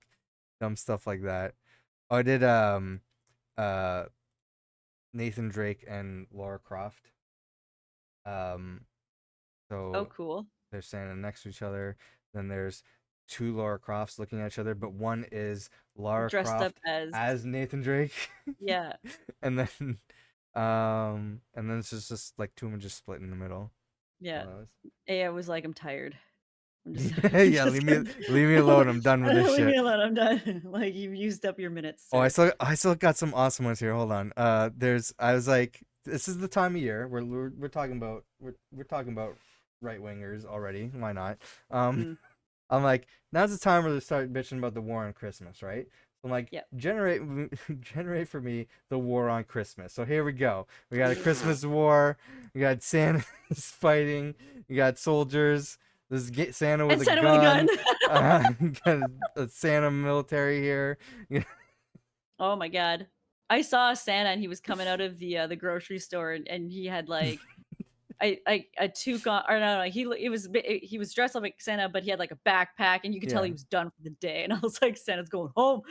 S1: dumb stuff like that. Oh, I did uh Nathan Drake and Laura Croft. Um
S2: Oh,
S1: so
S2: cool.
S1: they're standing next to each other. Then there's two Laura Crofts looking at each other, but one is Laura
S2: Dressed up
S1: Croft
S2: as
S1: as Nathan Drake.
S2: yeah,
S1: and then it's just like two of them just split in the middle.
S2: yeah.
S1: One of those.
S2: AI was like, I'm tired. I'm just I'm
S1: Yeah,
S2: just gonna
S1: leave me alone. I'm done with this
S2: leave me
S1: shit.
S2: alone. I'm done. Like you've used up your minutes,
S1: Oh,
S2: sir.
S1: I still got some awesome ones here. Hold on. There's I was like, this is the time of year where we're talking about we're talking about right wingers already. Why not? Um,
S2: Mm,
S1: I'm like, now's the time where they start bitching about the war on Christmas, right? So I'm like,
S2: yep.
S1: generate for me the war on Christmas. So here we go. We got a Christmas war. We got Santa's fighting. You got soldiers. This is Santa with
S2: And
S1: a
S2: sent him with a gun.
S1: gun. Got a Santa military here.
S2: Oh my god. I saw Santa and he was coming out of the grocery store and he had like I took on or no, he was dressed up like Santa, but he had like a backpack and you could tell he
S1: Yeah,
S2: was done for the day. And I was like, Santa's going home.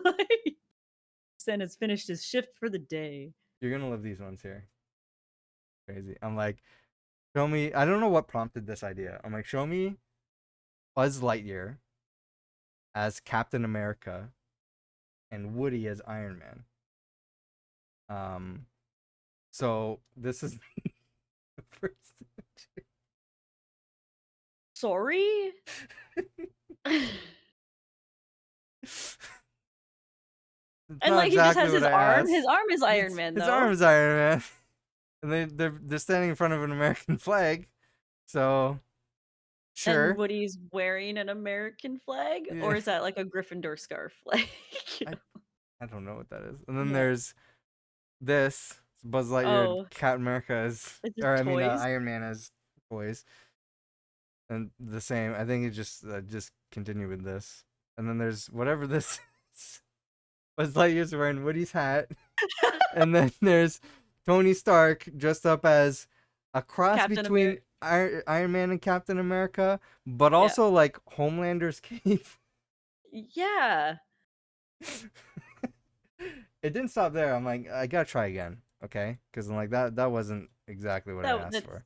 S2: Like, Santa's finished his shift for the day.
S1: you're gonna love these ones here. Crazy. I'm like, show me. I don't know what prompted this idea. I'm like, show me Buzz Lightyear as Captain America and Woody as Iron Man. Um, so this is the first.
S2: Sorry?
S1: It's
S2: And
S1: not
S2: like he just
S1: exactly
S2: has
S1: what
S2: his
S1: I
S2: arm.
S1: asked.
S2: His arm is Iron
S1: It's
S2: Man
S1: his
S2: though.
S1: arm is Iron Man, and they're standing in front of an American flag. So
S2: And
S1: sure,
S2: Woody's wearing an American flag?
S1: yeah.
S2: Or is that like a Gryffindor scarf? Like, you
S1: I
S2: know?
S1: I don't know what that is. And then
S2: Yeah.
S1: there's this Buzz Lightyear and
S2: Oh,
S1: Captain America as,
S2: is it
S1: or I mean
S2: toys?
S1: Iron Man as toys, and the same. I think it just continue with this, and then there's whatever this is. Buzz Lightyear's wearing Woody's hat, and then there's Tony Stark dressed up as a cross
S2: Captain
S1: between
S2: America.
S1: Iron Man and Captain America, but
S2: Yeah.
S1: also like Homelander's cape.
S2: Yeah.
S1: It didn't stop there. I'm like, I gotta try again, okay? Because I'm like that wasn't exactly what I asked
S2: That's
S1: for.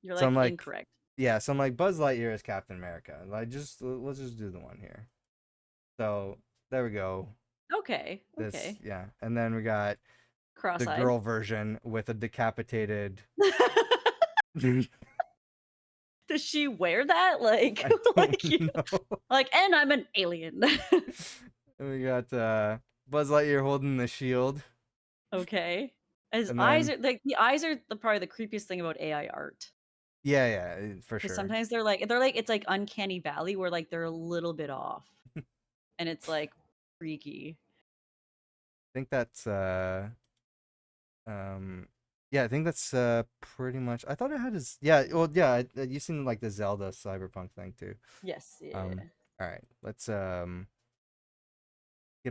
S2: you're
S1: So I'm
S2: like
S1: like,
S2: incorrect.
S1: yeah. So I'm like, Buzz Lightyear is Captain America. Like, just let's just do the one here. So there we go.
S2: Okay.
S1: This
S2: Okay.
S1: yeah, and then we got the
S2: Cross-eyed.
S1: girl version with a decapitated.
S2: Does she wear that? Like
S1: I don't
S2: like you know,
S1: know.
S2: like, and I'm an alien.
S1: And we got Buzz Lightyear holding the shield,
S2: Okay. His
S1: and
S2: eyes
S1: then
S2: are like the eyes are probably the creepiest thing about AI art.
S1: yeah, yeah, for
S2: Because
S1: sure.
S2: sometimes it's like uncanny valley where like they're a little bit off. And it's like freaky.
S1: I think that's um Yeah, I think that's pretty much. I thought it had his. Yeah, well, yeah. You seen like the Zelda Cyberpunk thing too.
S2: Yes,
S1: Um,
S2: yeah.
S1: all right, let's get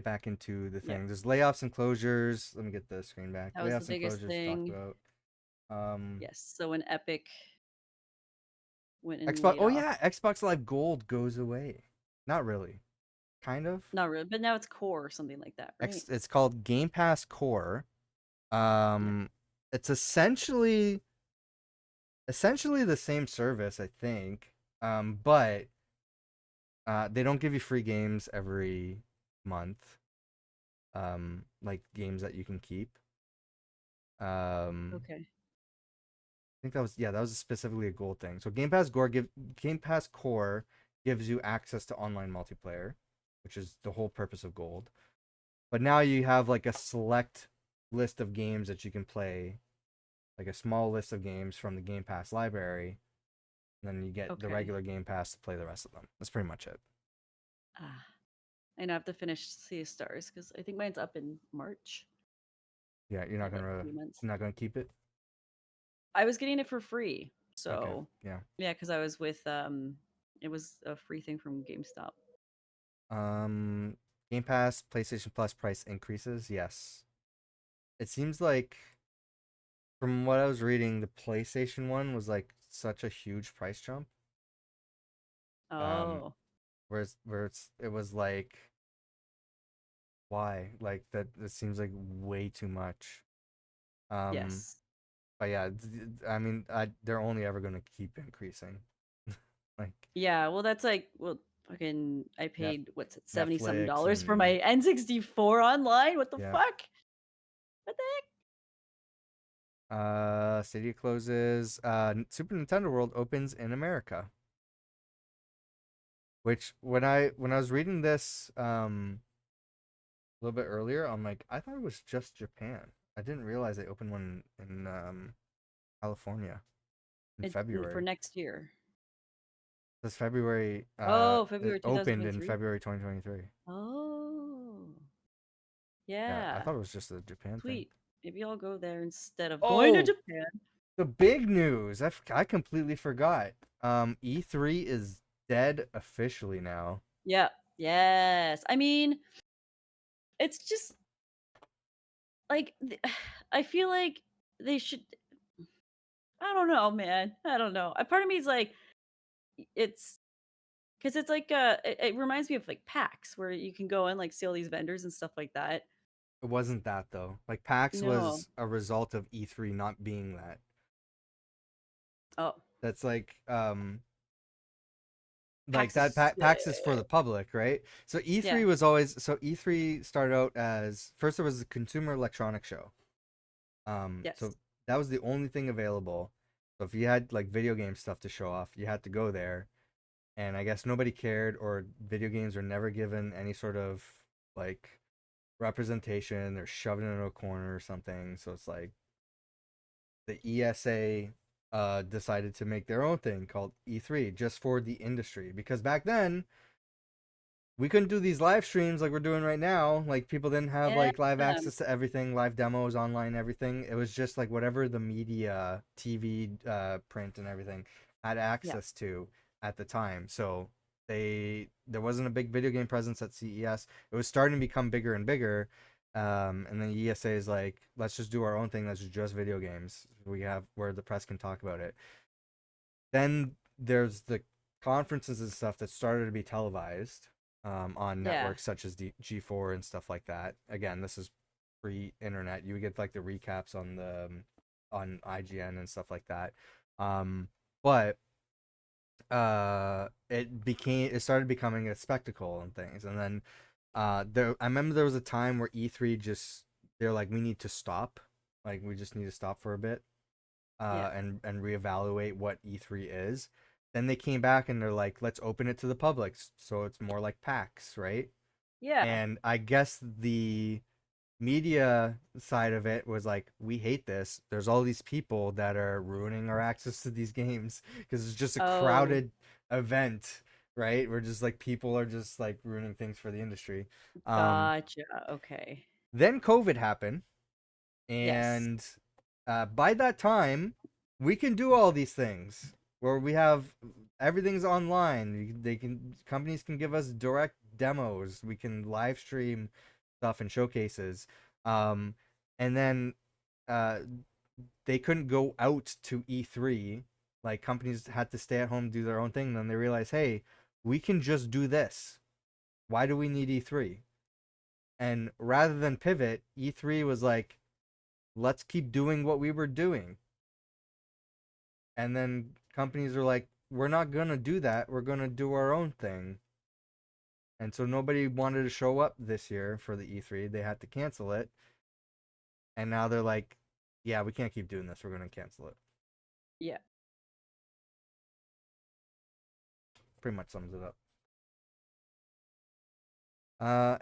S1: back into the
S2: Yep.
S1: thing. There's layoffs and closures. Let me get the screen back.
S2: That was the
S1: Layoffs and
S2: biggest
S1: closures talked
S2: thing.
S1: about. Um,
S2: Yes, so when Epic went and
S1: Xbox.
S2: laid
S1: Oh
S2: off.
S1: yeah, Xbox Live Gold goes away. Not really. Kind of.
S2: Not really, but now it's Core or something like that, right?
S1: It's called Game Pass Core.
S2: Yeah.
S1: Um, it's essentially the same service, I think. But they don't give you free games every month. Like games that you can keep.
S2: Okay.
S1: I think that was, yeah, that was specifically a gold thing. So Game Pass Core gives you access to online multiplayer, which is the whole purpose of gold. But now you have like a select list of games that you can play, like a small list of games from the Game Pass library, and then you get the
S2: Okay.
S1: regular Game Pass to play the rest of them. That's pretty much it.
S2: Ah, I now have to finish Sea of Stars because I think mine's up in March.
S1: Yeah,
S2: I have like 3 months.
S1: you're not gonna keep it.
S2: I was getting it for free.
S1: Okay,
S2: So
S1: yeah.
S2: yeah, because I was with it was a free thing from GameStop.
S1: Um, Game Pass, PlayStation Plus price increases. Yes, it seems like from what I was reading, the PlayStation one was like such a huge price jump. Um,
S2: Oh,
S1: it was like why like that? It seems like way too much. Um,
S2: yes.
S1: but yeah, I mean, they're only ever gonna keep increasing. Like
S2: Yeah, well that's like well fucking I
S1: Net
S2: paid what's it, 70 some
S1: Netflix
S2: dollars for
S1: and
S2: my N64 online? What the
S1: yeah.
S2: fuck? What the heck?
S1: Stadia closes. Super Nintendo World opens in America. Which when I was reading this a little bit earlier, I'm like, I thought it was just Japan. I didn't realize they opened one in California in
S2: For
S1: February.
S2: next year.
S1: This February
S2: Oh,
S1: it
S2: February
S1: opened in
S2: 2023?
S1: February 2023.
S2: Oh.
S1: Yeah, I
S2: Yeah.
S1: thought it was just a Japan thing.
S2: Sweet. Maybe I'll go there instead of going to
S1: Oh,
S2: Japan.
S1: the big news. I completely forgot. E3 is dead officially now.
S2: Yeah. Yes. I mean, it's just like I feel like they should I don't know, man. I don't know. A part of me is like it's because it's like it reminds me of like PAX where you can go and like see all these vendors and stuff like that.
S1: It wasn't that though. Like PAX
S2: No.
S1: was a result of E3 not being that.
S2: Oh,
S1: That's like
S2: PAX
S1: that
S2: is
S1: PAX is for the public, right? So
S2: yeah.
S1: E3 was always so E3 started out as first it was a consumer electronics show.
S2: Yes.
S1: So that was the only thing available. So if you had like video game stuff to show off, you had to go there. And I guess nobody cared, or video games were never given any sort of like representation. They're shoved into a corner or something. So it's like the ESA decided to make their own thing called E3 just for the industry because back then we couldn't do these live streams like we're doing right now. Like people didn't have
S2: Yeah.
S1: like live access to everything, live demos, online, everything. It was just like whatever the media, TV, print, and everything had
S2: Yeah.
S1: access to at the time. So there wasn't a big video game presence at CES. It was starting to become bigger and bigger. And then ESA is like, let's just do our own thing. Let's just video games. We have where the press can talk about it. Then there's the conferences and stuff that started to be televised on
S2: Yeah.
S1: networks such as G4 and stuff like that. Again, this is pre-internet. You would get like the recaps on the on IGN and stuff like that. But it started becoming a spectacle and things, and then there I remember there was a time where E3 just they're like we need to stop, like we just need to stop for a bit
S2: Yeah.
S1: and reevaluate what E3 is. Then they came back and they're like, let's open it to the public, so it's more like PAX, right?
S2: Yeah.
S1: And I guess the media side of it was like, we hate this. There's all these people that are ruining our access to these games because it's just a
S2: Oh,
S1: crowded event, right? We're just like people are just like ruining things for the industry. Um,
S2: gotcha. Okay.
S1: then COVID happened,
S2: Yes.
S1: and By that time, we can do all these things where we have everything's online. They can companies can give us direct demos. We can live stream stuff and showcases. Um, and then uh, they couldn't go out to E3. Like companies had to stay at home, do their own thing. Then they realized, hey, we can just do this. Why do we need E3? And rather than pivot, E3 was like, let's keep doing what we were doing. And then companies are like, we're not going to do that. We're going to do our own thing. And so nobody wanted to show up this year for the E3. They had to cancel it. And now they're like, yeah, we can't keep doing this. We're going to cancel it.
S2: Yeah.
S1: Pretty much sums it up.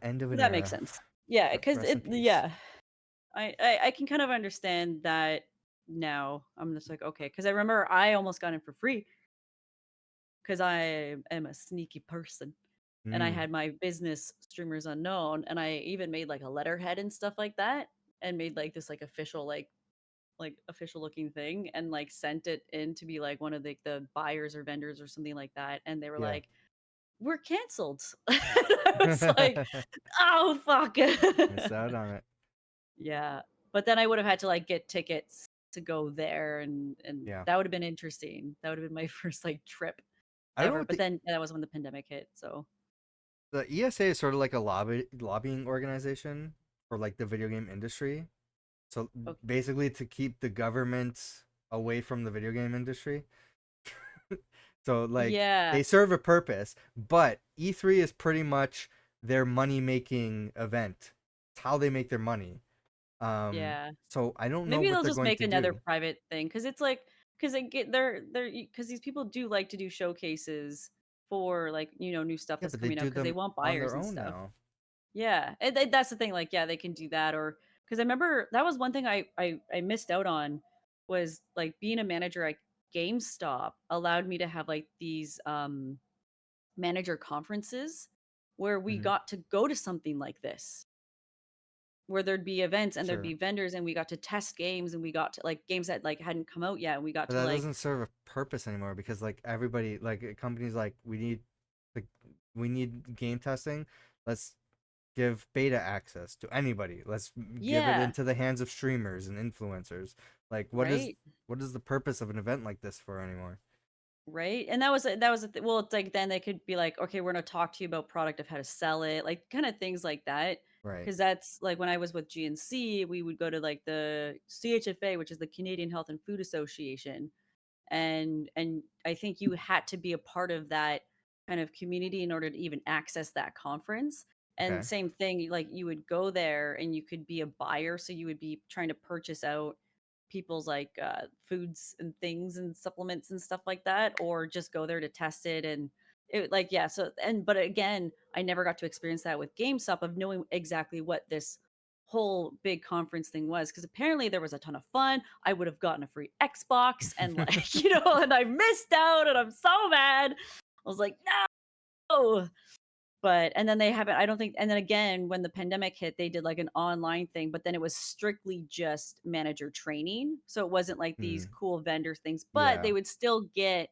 S1: End of an
S2: That makes
S1: era.
S2: sense. Yeah, because
S1: Rest in
S2: it
S1: peace.
S2: yeah. I can kind of understand that now. I'm just like, okay, because I remember I almost got in for free because I am a sneaky person. And I
S1: Mm,
S2: had my business streamers unknown, and I even made like a letterhead and stuff like that, and made like this like official like official looking thing, and like sent it in to be like one of the buyers or vendors or something like that, and they were
S1: yeah.
S2: like, "We're canceled." I was like, "Oh fuck."
S1: Miss out on it.
S2: Yeah, but then I would have had to like get tickets to go there, and
S1: Yeah.
S2: that would have been interesting. That would have been my first like trip
S1: I
S2: ever.
S1: don't
S2: But
S1: think
S2: then that was when the pandemic hit. So
S1: the ESA is sort of like a lobbying organization for like the video game industry. So
S2: okay.
S1: basically, to keep the government away from the video game industry. So like
S2: Yeah,
S1: they serve a purpose, but E3 is pretty much their money making event. It's how they make their money.
S2: yeah.
S1: So I don't know
S2: Maybe
S1: what
S2: they'll
S1: they're
S2: just
S1: going
S2: make
S1: to
S2: another
S1: do.
S2: private thing because it's like because they get they're because these people do like to do showcases for like new stuff
S1: Yeah,
S2: that's
S1: but they
S2: coming out
S1: do
S2: because they
S1: them
S2: want
S1: on
S2: buyers
S1: their
S2: and
S1: own
S2: stuff.
S1: now.
S2: Yeah, that's the thing. Like, yeah, they can do that, or because I remember that was one thing I missed out on was like being a manager at GameStop allowed me to have like these manager conferences where we
S1: Hmm.
S2: got to go to something like this where there'd be events and there'd
S1: Sure.
S2: be vendors and we got to test games and we got to like games that like hadn't come out yet and we got
S1: But
S2: to
S1: that
S2: like
S1: doesn't serve a purpose anymore because like everybody like companies like like we need game testing. Let's give beta access to anybody. Let's give it
S2: yeah,
S1: into the hands of streamers and influencers. Like
S2: right.
S1: what is the purpose of an event like this for anymore?
S2: Right, and well, it's like then they could be like, "Okay, we're gonna talk to you about product of how to sell it," like, kinda things like that.
S1: Right.
S2: Because that's like, when I was with GNC, we would go to, like, the CHFA, which is the Canadian Health and Food Association, and I think you had to be a part of that kind of community in order to even access that conference. And
S1: Okay.
S2: same thing, like you would go there and you could be a buyer, so you would be trying to purchase out people's like foods and things and supplements and stuff like that, or just go there to test it and it like yeah. So and but again, I never got to experience that with GameStop of knowing exactly what this whole big conference thing was because apparently there was a ton of fun. I would have gotten a free Xbox and like, and I missed out and I'm so mad. I was like, no. But and then they haven't I don't think and then again when the pandemic hit they did like an online thing but then it was strictly just manager training. So it wasn't like these
S1: Hmm.
S2: cool vendor things, but
S1: Yeah.
S2: they would still get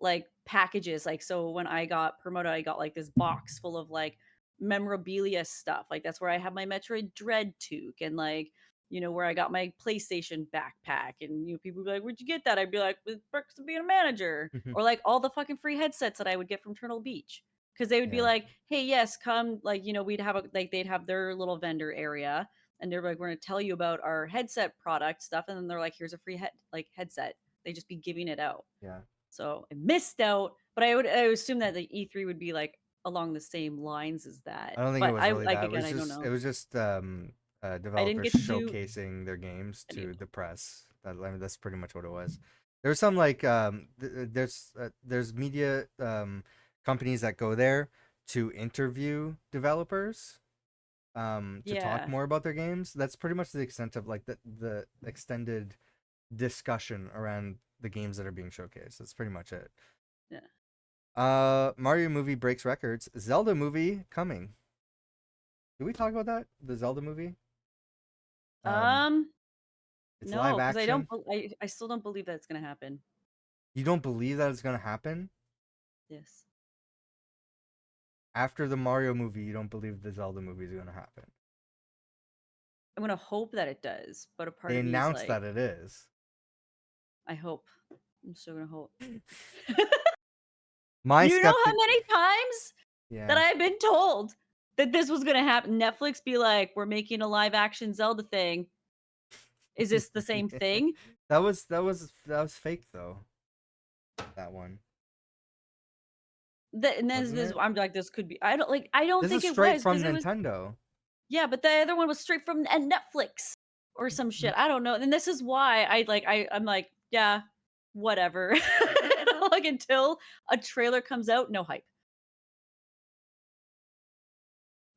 S2: like packages. Like so when I got promoted I got like this box full of like memorabilia stuff. Like that's where I have my Metroid Dread toque and like where I got my PlayStation backpack and people would be like, "Where'd you get that?" I'd be like, "With perks of being a manager." Or like all the fucking free headsets that I would get from Turtle Beach. Because they would be
S1: Yeah.
S2: like, "Hey, yes, come." Like, we'd have they'd have their little vendor area, and they're like, "We're going to tell you about our headset product stuff," and then they're like, "Here's a free headset." They just be giving it out.
S1: Yeah.
S2: So I missed out, but I would assume that the E3 would be like along the same lines as that.
S1: I don't think it
S2: But
S1: was
S2: I
S1: really
S2: like
S1: that.
S2: again, I don't
S1: It
S2: know.
S1: was just
S2: I didn't
S1: developers
S2: get to do
S1: showcasing their games
S2: any of
S1: to
S2: them.
S1: the press. I mean, that's pretty much what it was. There's some like there's media companies that go there to interview developers to talk
S2: Yeah,
S1: more about their games. That's pretty much the extent of like the extended discussion around the games that are being showcased. That's pretty much it.
S2: yeah.
S1: Mario movie breaks records. Zelda movie coming. Did we talk about that? The Zelda movie? Um,
S2: Um,
S1: It's live
S2: No, because I don't
S1: action.
S2: I still don't believe that it's gonna happen.
S1: You don't believe that it's gonna happen
S2: Yes.
S1: after the Mario movie. You don't believe the Zelda movie is gonna happen.
S2: I'm gonna hope that it does, but a part
S1: They
S2: of me is
S1: announced
S2: like,
S1: that it is.
S2: I hope. I'm still gonna hope.
S1: My
S2: You know how
S1: skeptic.
S2: many times that
S1: Yeah.
S2: I've been told that this was gonna happen? Netflix be like, "We're making a live action Zelda thing. Is this the same thing?"
S1: that was fake though. That one
S2: And then
S1: wasn't
S2: this,
S1: it?
S2: I'm like, this could be. I don't
S1: This is
S2: think it
S1: straight
S2: was
S1: from
S2: because it was.
S1: Nintendo.
S2: Yeah, but the other one was straight from Netflix or some shit. I don't know. And this is why I'm like, yeah, whatever. Like until a trailer comes out, no hype.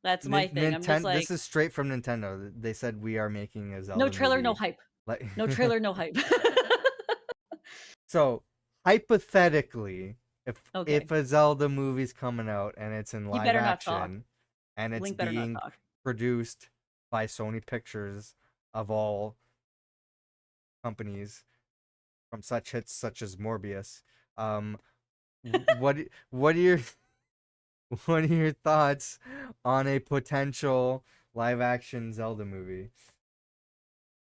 S2: That's my thing. I'm just
S1: Nintendo. This
S2: like,
S1: is straight from Nintendo. They said we are making a
S2: no
S1: Zelda
S2: trailer, no
S1: movie.
S2: hype.
S1: Like,
S2: No trailer, no hype.
S1: so hypothetically, if
S2: Okay.
S1: a Zelda movie's coming out and it's in
S2: You
S1: live
S2: better not talk.
S1: action and it's
S2: Link better not
S1: being
S2: talk.
S1: produced by Sony Pictures of all companies from such hits such as Morbius, um, what are your what are your thoughts on a potential live action Zelda movie?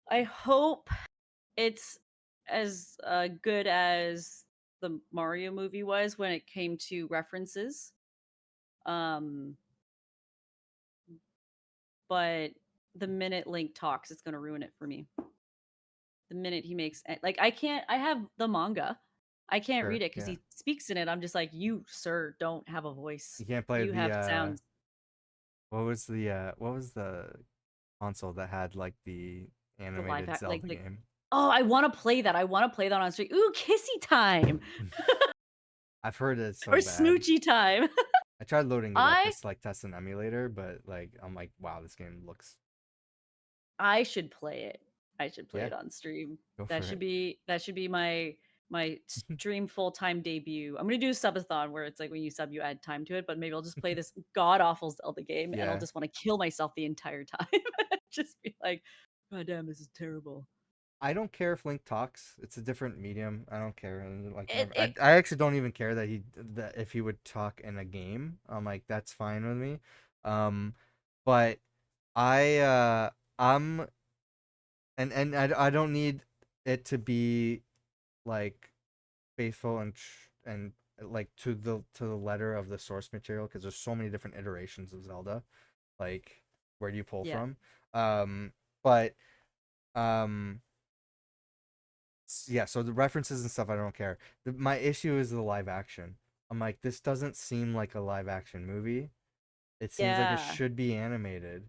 S2: I hope it's as good as the Mario movie was when it came to references. Um, but the minute Link talks, it's gonna ruin it for me. The minute he makes like I can't. I have the manga. I can't
S1: Sure,
S2: read it because
S1: yeah.
S2: he speaks in it. I'm just like, you, sir, don't have a voice.
S1: You can't play
S2: You
S1: the
S2: have sounds.
S1: what was the console that had like the
S2: The live
S1: animated
S2: act,
S1: Zelda
S2: like.
S1: game?
S2: Oh, I want to play that. I want to play that on stream. Ooh, kissy time
S1: I've heard it's
S2: or
S1: so bad.
S2: smoochy time.
S1: I tried loading it up
S2: I
S1: just to like test an emulator, but like I'm like, wow, this game looks
S2: I should play it. I should play
S1: yeah,
S2: it on stream.
S1: go for it.
S2: That should be my stream full-time debut. I'm gonna do a subathon where it's like when you sub, you add time to it, but maybe I'll just play this god awful Zelda game and I'll
S1: Yeah.
S2: just want to kill myself the entire time. Just be like, God damn, this is terrible.
S1: I don't care if Link talks. It's a different medium. I don't care. And, like
S2: It,
S1: never.
S2: it
S1: I actually don't even care that if he would talk in a game. I'm like that's fine with me. Um, but I I'm and I don't need it to be like faithful and like to the letter of the source material because there's so many different iterations of Zelda. Like where do you pull
S2: yeah.
S1: from? But um yeah, so the references and stuff I don't care. My issue is the live action. I'm like this doesn't seem like a live action movie. It seems like it
S2: Yeah.
S1: should be animated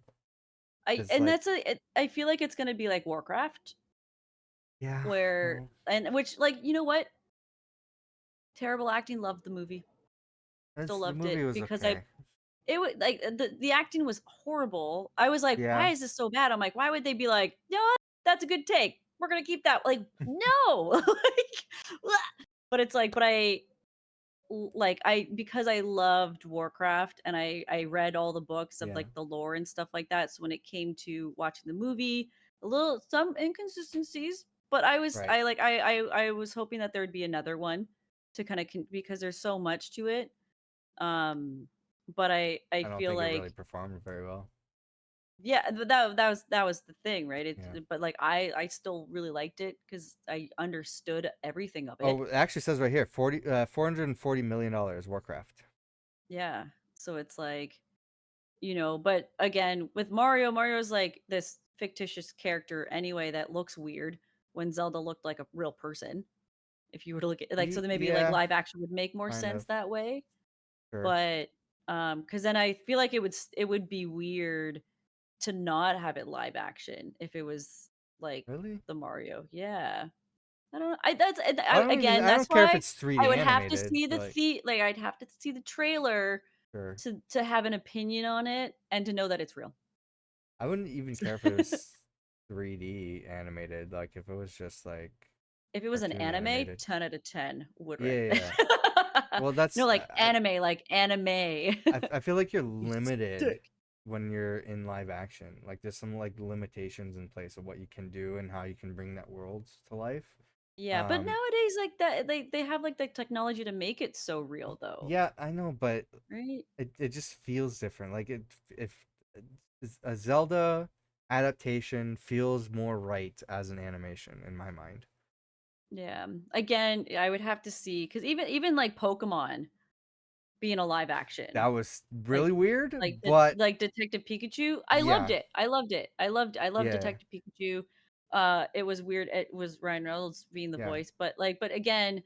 S2: I
S1: cuz
S2: and
S1: like
S2: that's I feel like it's gonna be like Warcraft,
S1: yeah,
S2: where
S1: well,
S2: and which like you know what? Terrible acting, loved the movie. Still
S1: the
S2: loved
S1: movie
S2: it
S1: was
S2: because
S1: okay.
S2: it was like, the acting was horrible. I was like, "Why
S1: Yeah.
S2: is this so bad?" I'm like, "Why would they be like, you know what? That's a good take. We're gonna keep that." Like, no! Like, but it's like, but like, I because I loved Warcraft and I read all the books of,
S1: Yeah.
S2: like, the lore and stuff like that, so when it came to watching the movie, a little some inconsistencies, but
S1: Right.
S2: I was hoping that there would be another one to kinda because there's so much to it. Um, but I
S1: I don't
S2: feel
S1: think it really
S2: like
S1: performed very well.
S2: yeah, that was the thing, right?
S1: Yeah.
S2: But like I still really liked it because I understood everything of it.
S1: Oh, it actually says right here, 440 million dollars Warcraft.
S2: Yeah. So it's like, but again, with Mario, Mario's like this fictitious character anyway that looks weird when Zelda looked like a real person. If you were to look at like so then maybe like
S1: Yeah,
S2: live action would make more
S1: kind
S2: sense
S1: of.
S2: that way.
S1: Sure.
S2: But because then I feel like it would be weird to not have it live action if it was like
S1: Really?
S2: the Mario. Yeah. I don't know. That's again,
S1: I
S2: that's
S1: don't care if
S2: why
S1: it's
S2: I
S1: 3D
S2: would have to
S1: animated,
S2: see
S1: but like
S2: like I'd have to see the trailer
S1: sure.
S2: to have an opinion on it and to know that it's real.
S1: I wouldn't even care if it was 3D animated, like if it was just like
S2: If it was an
S1: cartoon
S2: anime,
S1: animated.
S2: 10 out of 10 would
S1: Yeah,
S2: rent
S1: yeah,
S2: it.
S1: yeah. Well, that's
S2: No, like anime, like anime.
S1: I feel like you're
S2: You
S1: limited
S2: sick.
S1: when you're in live action. Like there's some like limitations in place of what you can do and how you can bring that world to life.
S2: Yeah, but
S1: Um,
S2: nowadays, like that, they have like the technology to make it so real, though,
S1: yeah, I know, but
S2: right?
S1: it just feels different. Like it if a Zelda adaptation feels more right as an animation in my mind.
S2: Yeah. Again, I would have to see because even like Pokemon being a live
S1: That
S2: action,
S1: was
S2: like
S1: really weird, but
S2: like Detective Pikachu, I loved
S1: yeah,
S2: it. I loved it. I loved
S1: yeah,
S2: Detective Pikachu. It was weird. It was Ryan Reynolds being the
S1: yeah.
S2: voice, but again,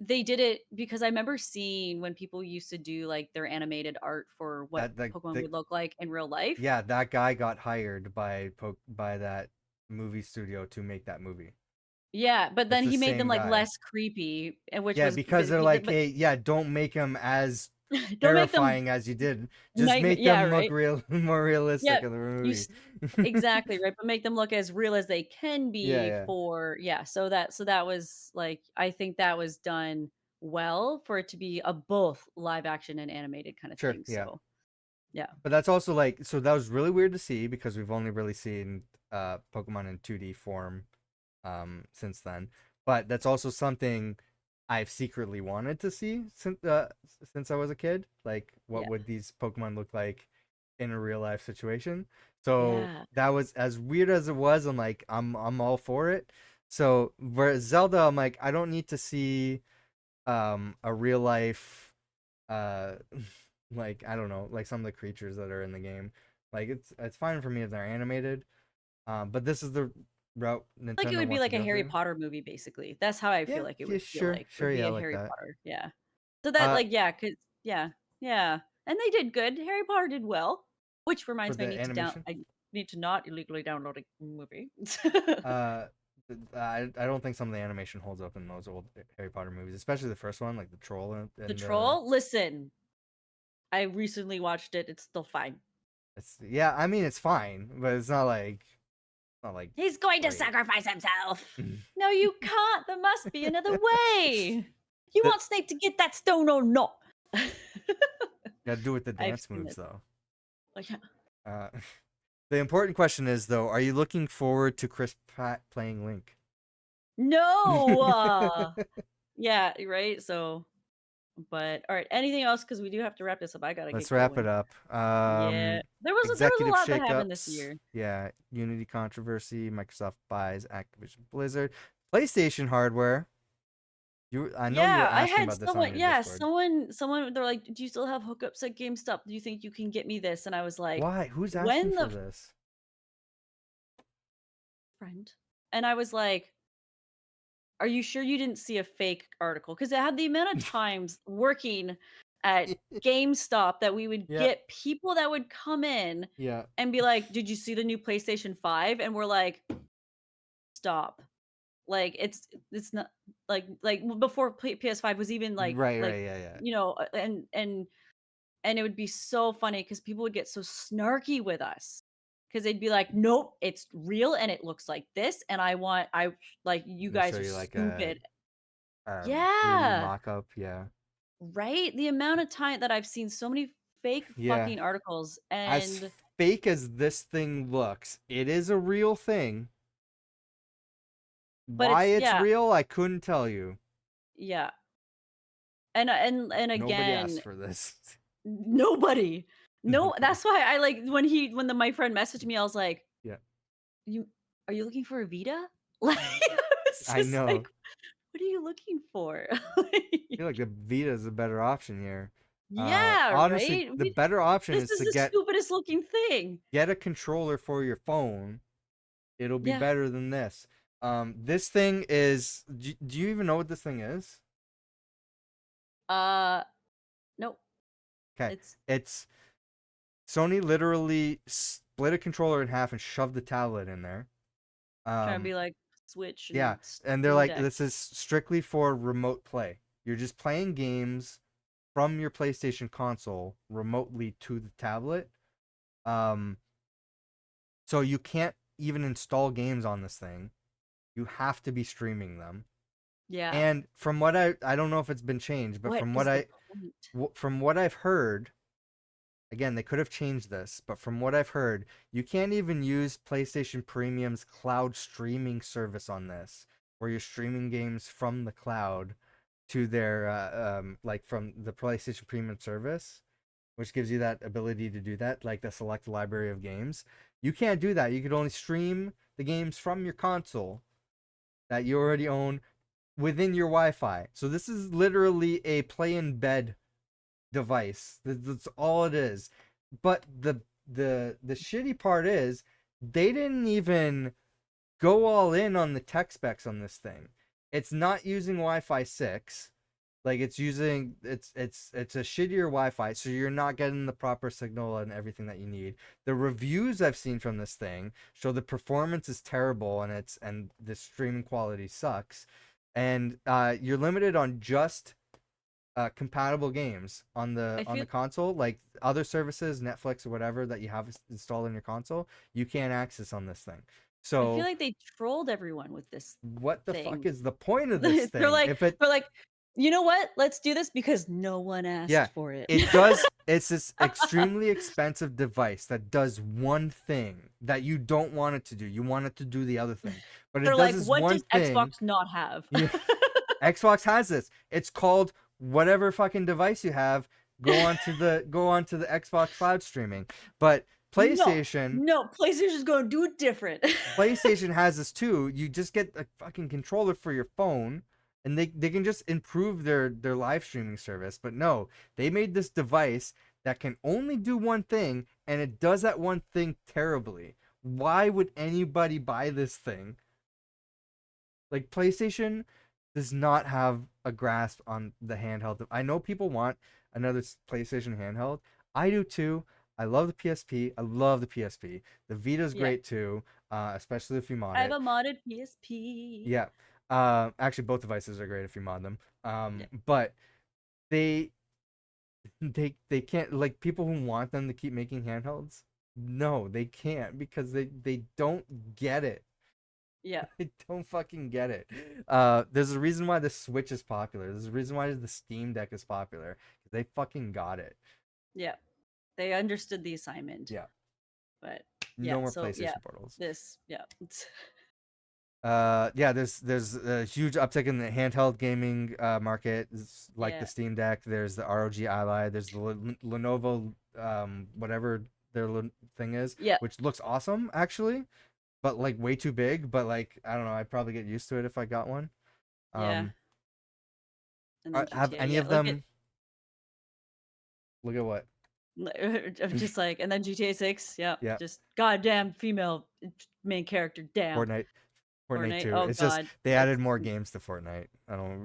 S2: they did it because I remember seeing when people used to do like their animated art for what
S1: That the,
S2: Pokemon
S1: the
S2: would look like in real life.
S1: yeah, that guy got hired by that movie studio to make that movie.
S2: Yeah, but
S1: That's
S2: then
S1: the
S2: he made them
S1: same
S2: like
S1: guy.
S2: less creepy, and which
S1: Yeah,
S2: was
S1: because they're
S2: he did,
S1: like,
S2: but
S1: hey, yeah, don't make him as
S2: don't make them
S1: terrifying as you did. Just
S2: nightmare.
S1: make
S2: Yeah,
S1: them look
S2: right.
S1: real, more
S2: Yeah,
S1: realistic in the
S2: you
S1: movie.
S2: s exactly, right, but make them look as real as they can
S1: Yeah,
S2: be
S1: yeah,
S2: for yeah, so that was, like I think that was done well for it to be a both live action and animated kinda
S1: sure,
S2: thing,
S1: yeah.
S2: so, yeah.
S1: But that's also like, so that was really weird to see because we've only really seen Pokemon in 2D form since then. But that's also something I've secretly wanted to see since I was a kid. Like, what
S2: Yeah.
S1: would these Pokemon look like in a real life situation? So
S2: Yeah.
S1: that was as weird as it was. I'm all for it. So whereas Zelda, I'm like, I don't need to see a real life uh like I don't know, like some of the creatures that are in the game. Like it's fine for me if they're animated. But this is the route
S2: Like, it
S1: Nintendo
S2: would be
S1: wants to
S2: like a
S1: go
S2: Harry
S1: through.
S2: Potter movie, basically. That's how I feel
S1: Yeah,
S2: like it
S1: yeah,
S2: would feel
S1: sure,
S2: like, would
S1: sure,
S2: be
S1: yeah, I
S2: a
S1: like
S2: Harry
S1: that.
S2: Potter, yeah. So that,
S1: Uh,
S2: like yeah, cause yeah, yeah, and they did good. Harry Potter did well, which
S1: for
S2: reminds me
S1: the animation,
S2: I need to not illegally download a movie.
S1: uh, I don't think some of the animation holds up in those old Harry Potter movies, especially the first one, like the troll
S2: The
S1: and the.
S2: Troll? Listen, I recently watched it, it's still fine.
S1: It's yeah, I mean it's fine, but it's not like
S2: He's going to
S1: great.
S2: sacrifice himself! No, you can't, there must be another way! You
S1: The
S2: want Snape to get that stone or not?
S1: gotta do with the
S2: I've
S1: dance
S2: seen
S1: moves
S2: this.
S1: though.
S2: Oh, yeah.
S1: Uh, the important question is though, are you looking forward to Chris Pratt playing Link?
S2: No! Yeah, right? So but alright, anything else? Because we do have to wrap this up, I gotta
S1: Let's
S2: get
S1: wrap it
S2: going.
S1: up.
S2: Yeah. There was a
S1: Executive
S2: lot that happened this
S1: shakeups.
S2: year.
S1: Yeah, Unity controversy. Microsoft buys Activision Blizzard. PlayStation hardware. I know you were
S2: Yeah, I
S1: asking
S2: had
S1: about this on
S2: someone
S1: your
S2: yeah,
S1: Discord.
S2: someone they're like, "Do you still have hookups at GameStop? Do you think you can get me this?" And I was like,
S1: Why? Who's asking
S2: "When
S1: for
S2: the
S1: this?
S2: friend?" And I was like, "Are you sure you didn't see a fake article?" Because it had the amount of times working at GameStop that we would
S1: Yeah,
S2: get people that would come in
S1: yeah.
S2: and be like, "Did you see the new PlayStation 5?" And we're like, "Stop." Like, it's not before PS5 was even
S1: Right, right, yeah, yeah.
S2: and it would be so funny because people would get so snarky with us because 'cause they'd be like, "Nope, it's real and it looks like this, and I like, you
S1: And they show
S2: guys are
S1: you like a
S2: stupid."
S1: 3D
S2: Yeah,
S1: mock-up. Yeah,
S2: right? The amount of time that I've seen so many fake
S1: yeah.
S2: fucking articles
S1: As
S2: and
S1: fake as this thing looks, it is a real thing.
S2: but
S1: Why
S2: it's
S1: it's
S2: yeah,
S1: real, I couldn't tell you.
S2: yeah. And
S1: Nobody asked
S2: again,
S1: for this.
S2: nobody. No,
S1: Nobody.
S2: that's why I like when my friend messaged me, I was like,
S1: Yeah,
S2: "You are you looking for a Vita?" Like, it's
S1: I
S2: just like,
S1: know.
S2: "What are you looking for?"
S1: I feel like the Vita is a better option here.
S2: Yeah,
S1: Honestly,
S2: right?
S1: the better option
S2: This
S1: is
S2: is
S1: to
S2: the stupidest looking thing.
S1: get a controller for your phone. It'll be
S2: Yeah.
S1: better than this. This thing is. Do you even know what this thing is?
S2: Uh, nope.
S1: Okay,
S2: It's
S1: it's Sony literally split a controller in half and shoved the tablet in there.
S2: trying to
S1: Um,
S2: be like Switch
S1: yeah,
S2: and
S1: and they're
S2: Steam
S1: like,
S2: Deck.
S1: this is strictly for remote play. You're just playing games from your PlayStation console remotely to the tablet. Um, so you can't even install games on this thing. You have to be streaming them.
S2: Yeah.
S1: And from what I don't know if it's been changed, but
S2: What is the point?
S1: from what I've heard, again, they could have changed this, but from what I've heard, you can't even use PlayStation Premium's cloud streaming service on this, where you're streaming games from the cloud to their like from the PlayStation Premium service, which gives you that ability to do that, like the select library of games. You can't do that. You could only stream the games from your console that you already own within your Wi-Fi. So this is literally a play in bed device. That's all it is. But the shitty part is they didn't even go all in on the tech specs on this thing. It's not using Wi-Fi 6. Like it's using it's a shittier Wi-Fi, so you're not getting the proper signal and everything that you need. The reviews I've seen from this thing show the performance is terrible and the streaming quality sucks. And you're limited on just compatible games on
S2: I
S1: the
S2: feel
S1: console, like other services, Netflix or whatever that you have installed in your console, you can't access on this thing.
S2: I feel
S1: So
S2: like they trolled everyone with this
S1: what the fuck
S2: thing.
S1: is the point of this
S2: They're
S1: thing?
S2: like
S1: If it
S2: they're like, "You know what? Let's do this because no one
S1: Yeah,
S2: asked for it."
S1: it does. It's this extremely expensive device that does one thing that you don't want it to do. You want it to do the other thing, but it
S2: They're
S1: does
S2: like,
S1: this
S2: "What
S1: one
S2: does
S1: thing.
S2: Xbox not have?"
S1: Yeah, Xbox has this. It's called whatever fucking device you have. Go onto the Xbox cloud streaming. But
S2: No,
S1: PlayStation
S2: no, PlayStation's gonna do it different.
S1: PlayStation has this too. You just get a fucking controller for your phone, and they can just improve their live streaming service. But no, they made this device that can only do one thing, and it does that one thing terribly. Why would anybody buy this thing? Like PlayStation does not have a grasp on the handheld. I know people want another PlayStation handheld. I do too. I love the PSP. I love the PSP. The Vita's
S2: Yeah.
S1: great too, especially if you mod
S2: I have
S1: it.
S2: a modded PSP.
S1: Yeah. Actually, both devices are great if you mod them.
S2: Yeah.
S1: But they they can't, like, people who want them to keep making handhelds. No, they can't because they don't get it.
S2: Yeah.
S1: I don't fucking get it. There's a reason why the Switch is popular. There's a reason why the Steam Deck is popular. They fucking got it.
S2: Yeah. They understood the assignment.
S1: Yeah.
S2: But
S1: No
S2: yeah,
S1: more
S2: so yeah,
S1: PlayStation portals.
S2: this, yeah.
S1: Yeah, there's a huge uptick in the handheld gaming market, like the
S2: Yeah.
S1: Steam Deck. There's the ROG Ally. There's the Lenovo whatever their thing is,
S2: Yeah.
S1: which looks awesome actually, but like way too big. But like I don't know, I'd probably get used to it if I got one.
S2: Yeah.
S1: Um,
S2: And then
S1: have
S2: GTA.
S1: any
S2: Yeah,
S1: of them? Look at what?
S2: I'm just like, and then GTA 6. Yeah.
S1: Yeah,
S2: Just goddamn female main character. Damn.
S1: Fortnite. Fortnite
S2: Fortnite.
S1: 2.
S2: Oh
S1: It's just
S2: god.
S1: they
S2: That's
S1: added more games to Fortnite.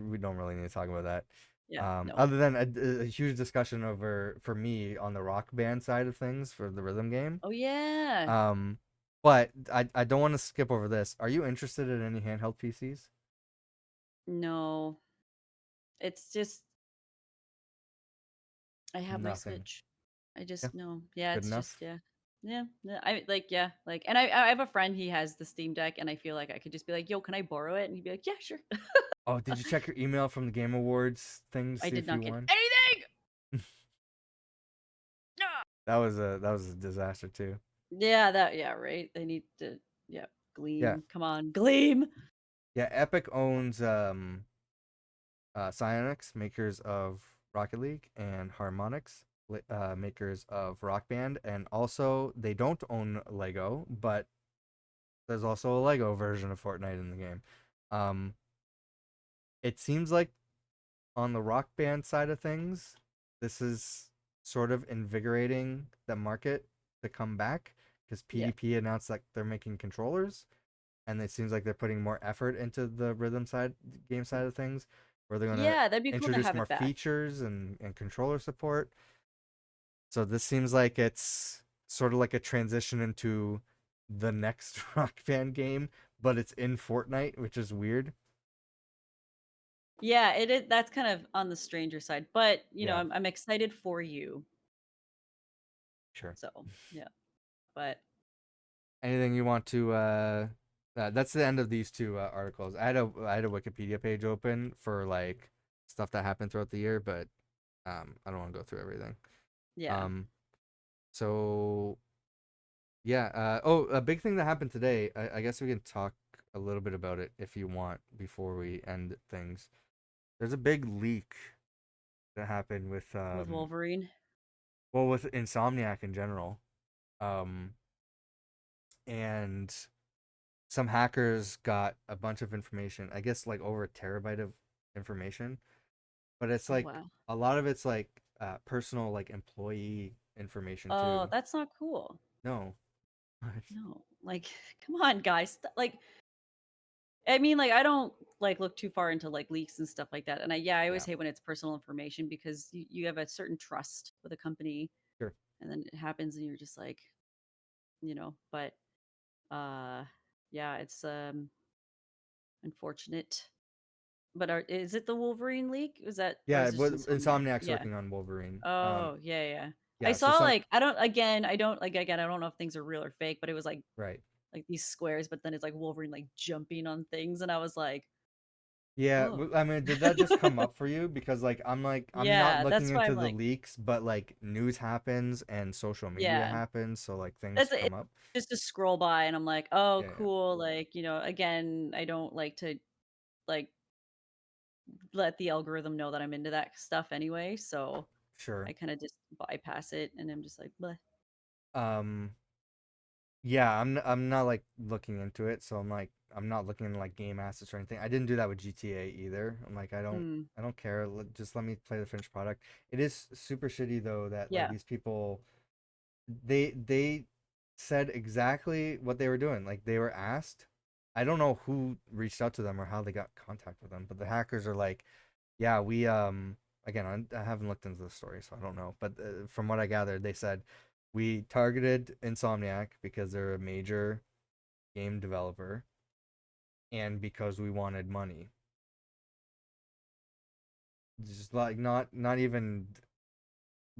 S1: We don't really need to talk about that.
S2: yeah, no.
S1: Other than a huge discussion over for me on the Rock Band side of things for the rhythm game.
S2: Oh yeah.
S1: Um, but I don't want to skip over this. Are you interested in any handheld PCs?
S2: No. It's just I have my
S1: Nothing.
S2: Switch. I
S1: Yeah,
S2: just no. Yeah,
S1: good
S2: it's just
S1: enough.
S2: yeah. Yeah, I like yeah, like and I have a friend he has the Steam Deck and I feel like I could just be like, "Yo, can I borrow it?" And he'd be like, "Yeah, sure."
S1: Oh, did you check your email from the Game Awards thing to
S2: I
S1: see
S2: did
S1: if you
S2: not get
S1: won?
S2: anything. Ah!
S1: That was a disaster too.
S2: Yeah, that yeah, right. They need to yeah,
S1: Yeah.
S2: Gleam. Come on, Gleam.
S1: Yeah, Epic owns Psyonix, makers of Rocket League, and Harmonix, makers of Rock Band, and also they don't own Lego, but there's also a Lego version of Fortnite in the game. Um, it seems like on the Rock Band side of things, this is sort of invigorating the market to come back because
S2: Yeah.
S1: PDP announced that they're making controllers, and it seems like they're putting more effort into the rhythm side, game side of things, where they're gonna
S2: Yeah, that'd be cool to
S1: introduce
S2: have
S1: more
S2: it back.
S1: features and controller support. So this seems like it's sort of like a transition into the next Rock Band game, but it's in Fortnite, which is weird.
S2: Yeah, it is that's kind of on the stranger side, but you know,
S1: Yeah,
S2: I'm excited for you.
S1: sure.
S2: So, yeah. But
S1: Anything you want to that's the end of these two articles. I had a Wikipedia page open for like stuff that happened throughout the year, but I don't want to go through everything.
S2: yeah.
S1: Um So yeah. Oh, a big thing that happened today. I guess we can talk a little bit about it if you want before we end things. There's a big leak that happened with
S2: with Wolverine.
S1: well, with Insomniac in general. Um and some hackers got a bunch of information. I guess like over a terabyte of information, but it's
S2: Oh
S1: like
S2: wow.
S1: a lot of it's like personal like employee information
S2: Oh,
S1: too.
S2: that's not cool.
S1: No.
S2: No, like, come on, guys. Like, I mean, like, I don't like look too far into like leaks and stuff like that. And yeah, I always
S1: Yeah,
S2: hate when it's personal information because you have a certain trust with a company,
S1: sure.
S2: and then it happens, and you're just like, But uh, yeah, it's unfortunate. But is it the Wolverine leak? Is that or
S1: Yeah,
S2: is it just
S1: but
S2: Insomniac?
S1: Insomniac's
S2: Yeah.
S1: working on Wolverine.
S2: Oh, yeah, yeah. I
S1: Yeah, so
S2: saw
S1: some
S2: like I don't know if things are real or fake, but it was
S1: right.
S2: like these squares, but then it's like Wolverine like jumping on things, and I was
S1: Yeah,
S2: oh.
S1: I mean, did that just come up for you? Because like I'm not
S2: Yeah,
S1: looking
S2: that's why
S1: into
S2: I'm
S1: the
S2: like,
S1: leaks, but like news happens and social media
S2: yeah.
S1: happens, so like things
S2: That's it.
S1: come up.
S2: Just to scroll by and I'm like, "Oh,
S1: Yeah, yeah,
S2: cool." Like, again, I don't like to like let the algorithm know that I'm into that stuff anyway, so
S1: sure.
S2: I kind of just bypass it and I'm just like, "Bleh."
S1: Um, yeah, I'm not like looking into it, so I'm not looking into like game assets or anything. I didn't do that with GTA either. I'm like
S2: Hmm.
S1: I don't care. Just let me play the finished product. It is super shitty though that like
S2: Yeah.
S1: these people they said exactly what they were doing. Like they were asked. I don't know who reached out to them or how they got contact with them, but the hackers are like, yeah, we again, I haven't looked into the story, so I don't know. But from what I gathered, they said we targeted Insomniac because they're a major game developer and because we wanted money. Just like not even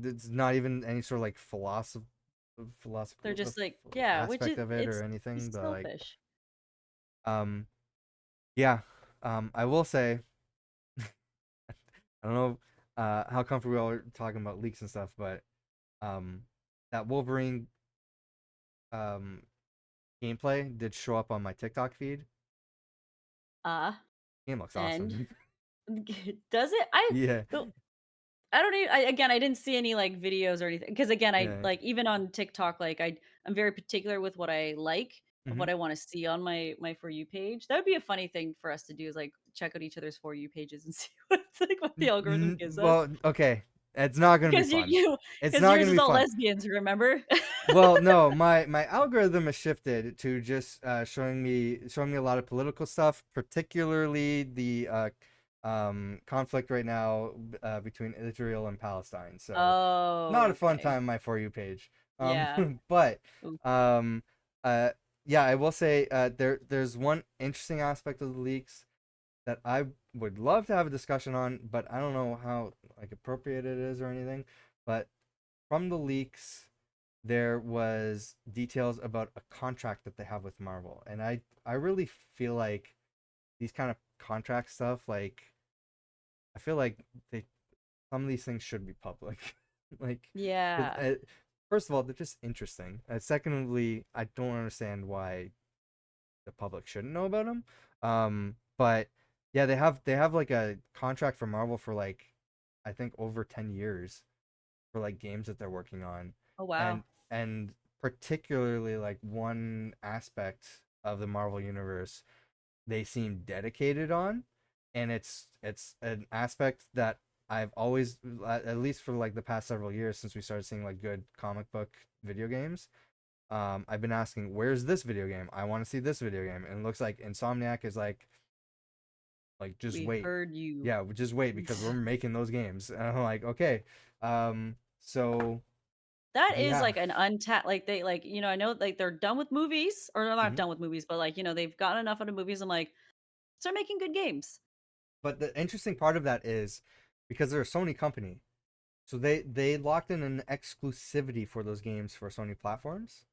S1: it's not even any sort of like
S2: They're
S1: philosophical
S2: just like, yeah, which
S1: aspect
S2: is
S1: of it or
S2: it's
S1: anything,
S2: just
S1: but like
S2: selfish.
S1: um yeah, I will say I don't know how comfortable we all are talking about leaks and stuff, but um that Wolverine um gameplay did show up on my TikTok feed.
S2: Uh,
S1: Game looks
S2: and
S1: awesome.
S2: does it?
S1: Yeah,
S2: The I don't even again, I didn't see any, like, videos or anything. Because again, I
S1: yeah.
S2: like, even on TikTok, like, I'm very particular with what I like, of
S1: Hmm.
S2: what I wanna see on my For You page. That would be a funny thing for us to do is, like, check out each other's For You pages and see what the algorithm gives us.
S1: Well, okay, it's not gonna be
S2: Because
S1: fun. It's
S2: because
S1: not
S2: yours
S1: gonna
S2: is
S1: be
S2: all
S1: fun.
S2: lesbians, remember?
S1: Well, no, my algorithm has shifted to just showing me a lot of political stuff, particularly the conflict right now between Israel and Palestine. So,
S2: Oh,
S1: not a fun
S2: okay.
S1: time on my For You page.
S2: Yeah.
S1: But
S2: Ooh,
S1: um, uh, yeah, I will say there's one interesting aspect of the leaks that I would love to have a discussion on, but I don't know how like appropriate it is or anything. But from the leaks there was details about a contract that they have with Marvel, and I really feel like these kind of contract stuff, like I feel like they some of these things should be public, like 'cause,
S2: yeah.
S1: first of all they're just interesting. Secondly, I don't understand why the public shouldn't know about them. But yeah, they have like a contract for Marvel for like I think over 10 years for like games that they're working on,
S2: Oh, wow.
S1: and and particularly like one aspect of the Marvel universe they seem dedicated on, and it's an aspect that I've always at least for like the past several years since we started seeing like good comic book video games. I've been asking, where's this video game? I want to see this video game, and it looks like Insomniac is like just
S2: We
S1: wait,
S2: heard you.
S1: yeah, just wait because we're making those games, and I'm like, okay, so
S2: That is
S1: yeah.
S2: like an untapped like, they like, I know, like, they're done with movies, or they're not
S1: Mhm.
S2: done with movies, but, like, they've gotten enough out of movies. I'm like, start making good games.
S1: But the interesting part of that is because they're a Sony company, so they locked in an exclusivity for those games for Sony platforms.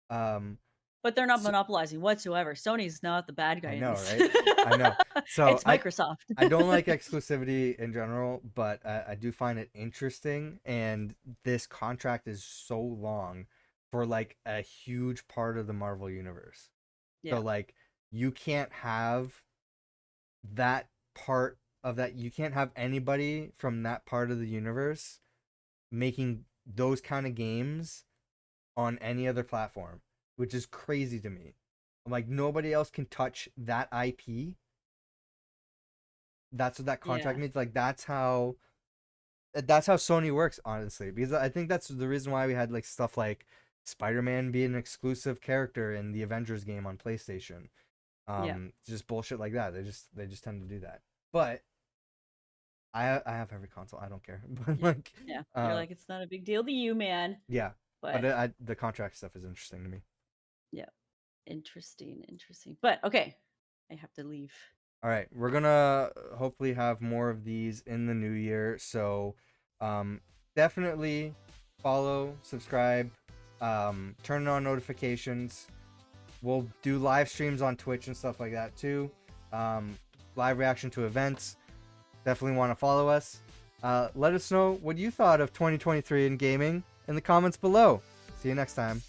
S1: Um,
S2: But they're not
S1: So,
S2: monopolizing whatsoever. Sony's not the bad guy
S1: I
S2: in
S1: know,
S2: this.
S1: right? I know. So
S2: It's Microsoft.
S1: I don't like exclusivity in general, but I do find it interesting. And this contract is so long for like a huge part of the Marvel universe. So
S2: Yeah.
S1: like you can't have that part of that. You can't have anybody from that part of the universe making those kind of games on any other platform, which is crazy to me. Like nobody else can touch that IP. That's what that contract
S2: Yeah.
S1: means. Like that's how Sony works, honestly. Because I think that's the reason why we had like stuff like Spider-Man be an exclusive character in the Avengers game on PlayStation.
S2: Yeah.
S1: Just bullshit like that. They just tend to do that. But I have every console. I don't care. But
S2: Yeah.
S1: like,
S2: Yeah. You're
S1: uh,
S2: like, it's not a big deal to you, man.
S1: yeah. But
S2: But
S1: the contract stuff is interesting to me.
S2: yeah. Interesting. Interesting. But okay. I have to leave.
S1: All right, we're gonna hopefully have more of these in the new year. So, um, definitely follow, subscribe, turn on notifications. We'll do live streams on Twitch and stuff like that too. Um, Live reaction to events. Definitely want to follow us. Let us know what you thought of 2023 in gaming in the comments below. See you next time.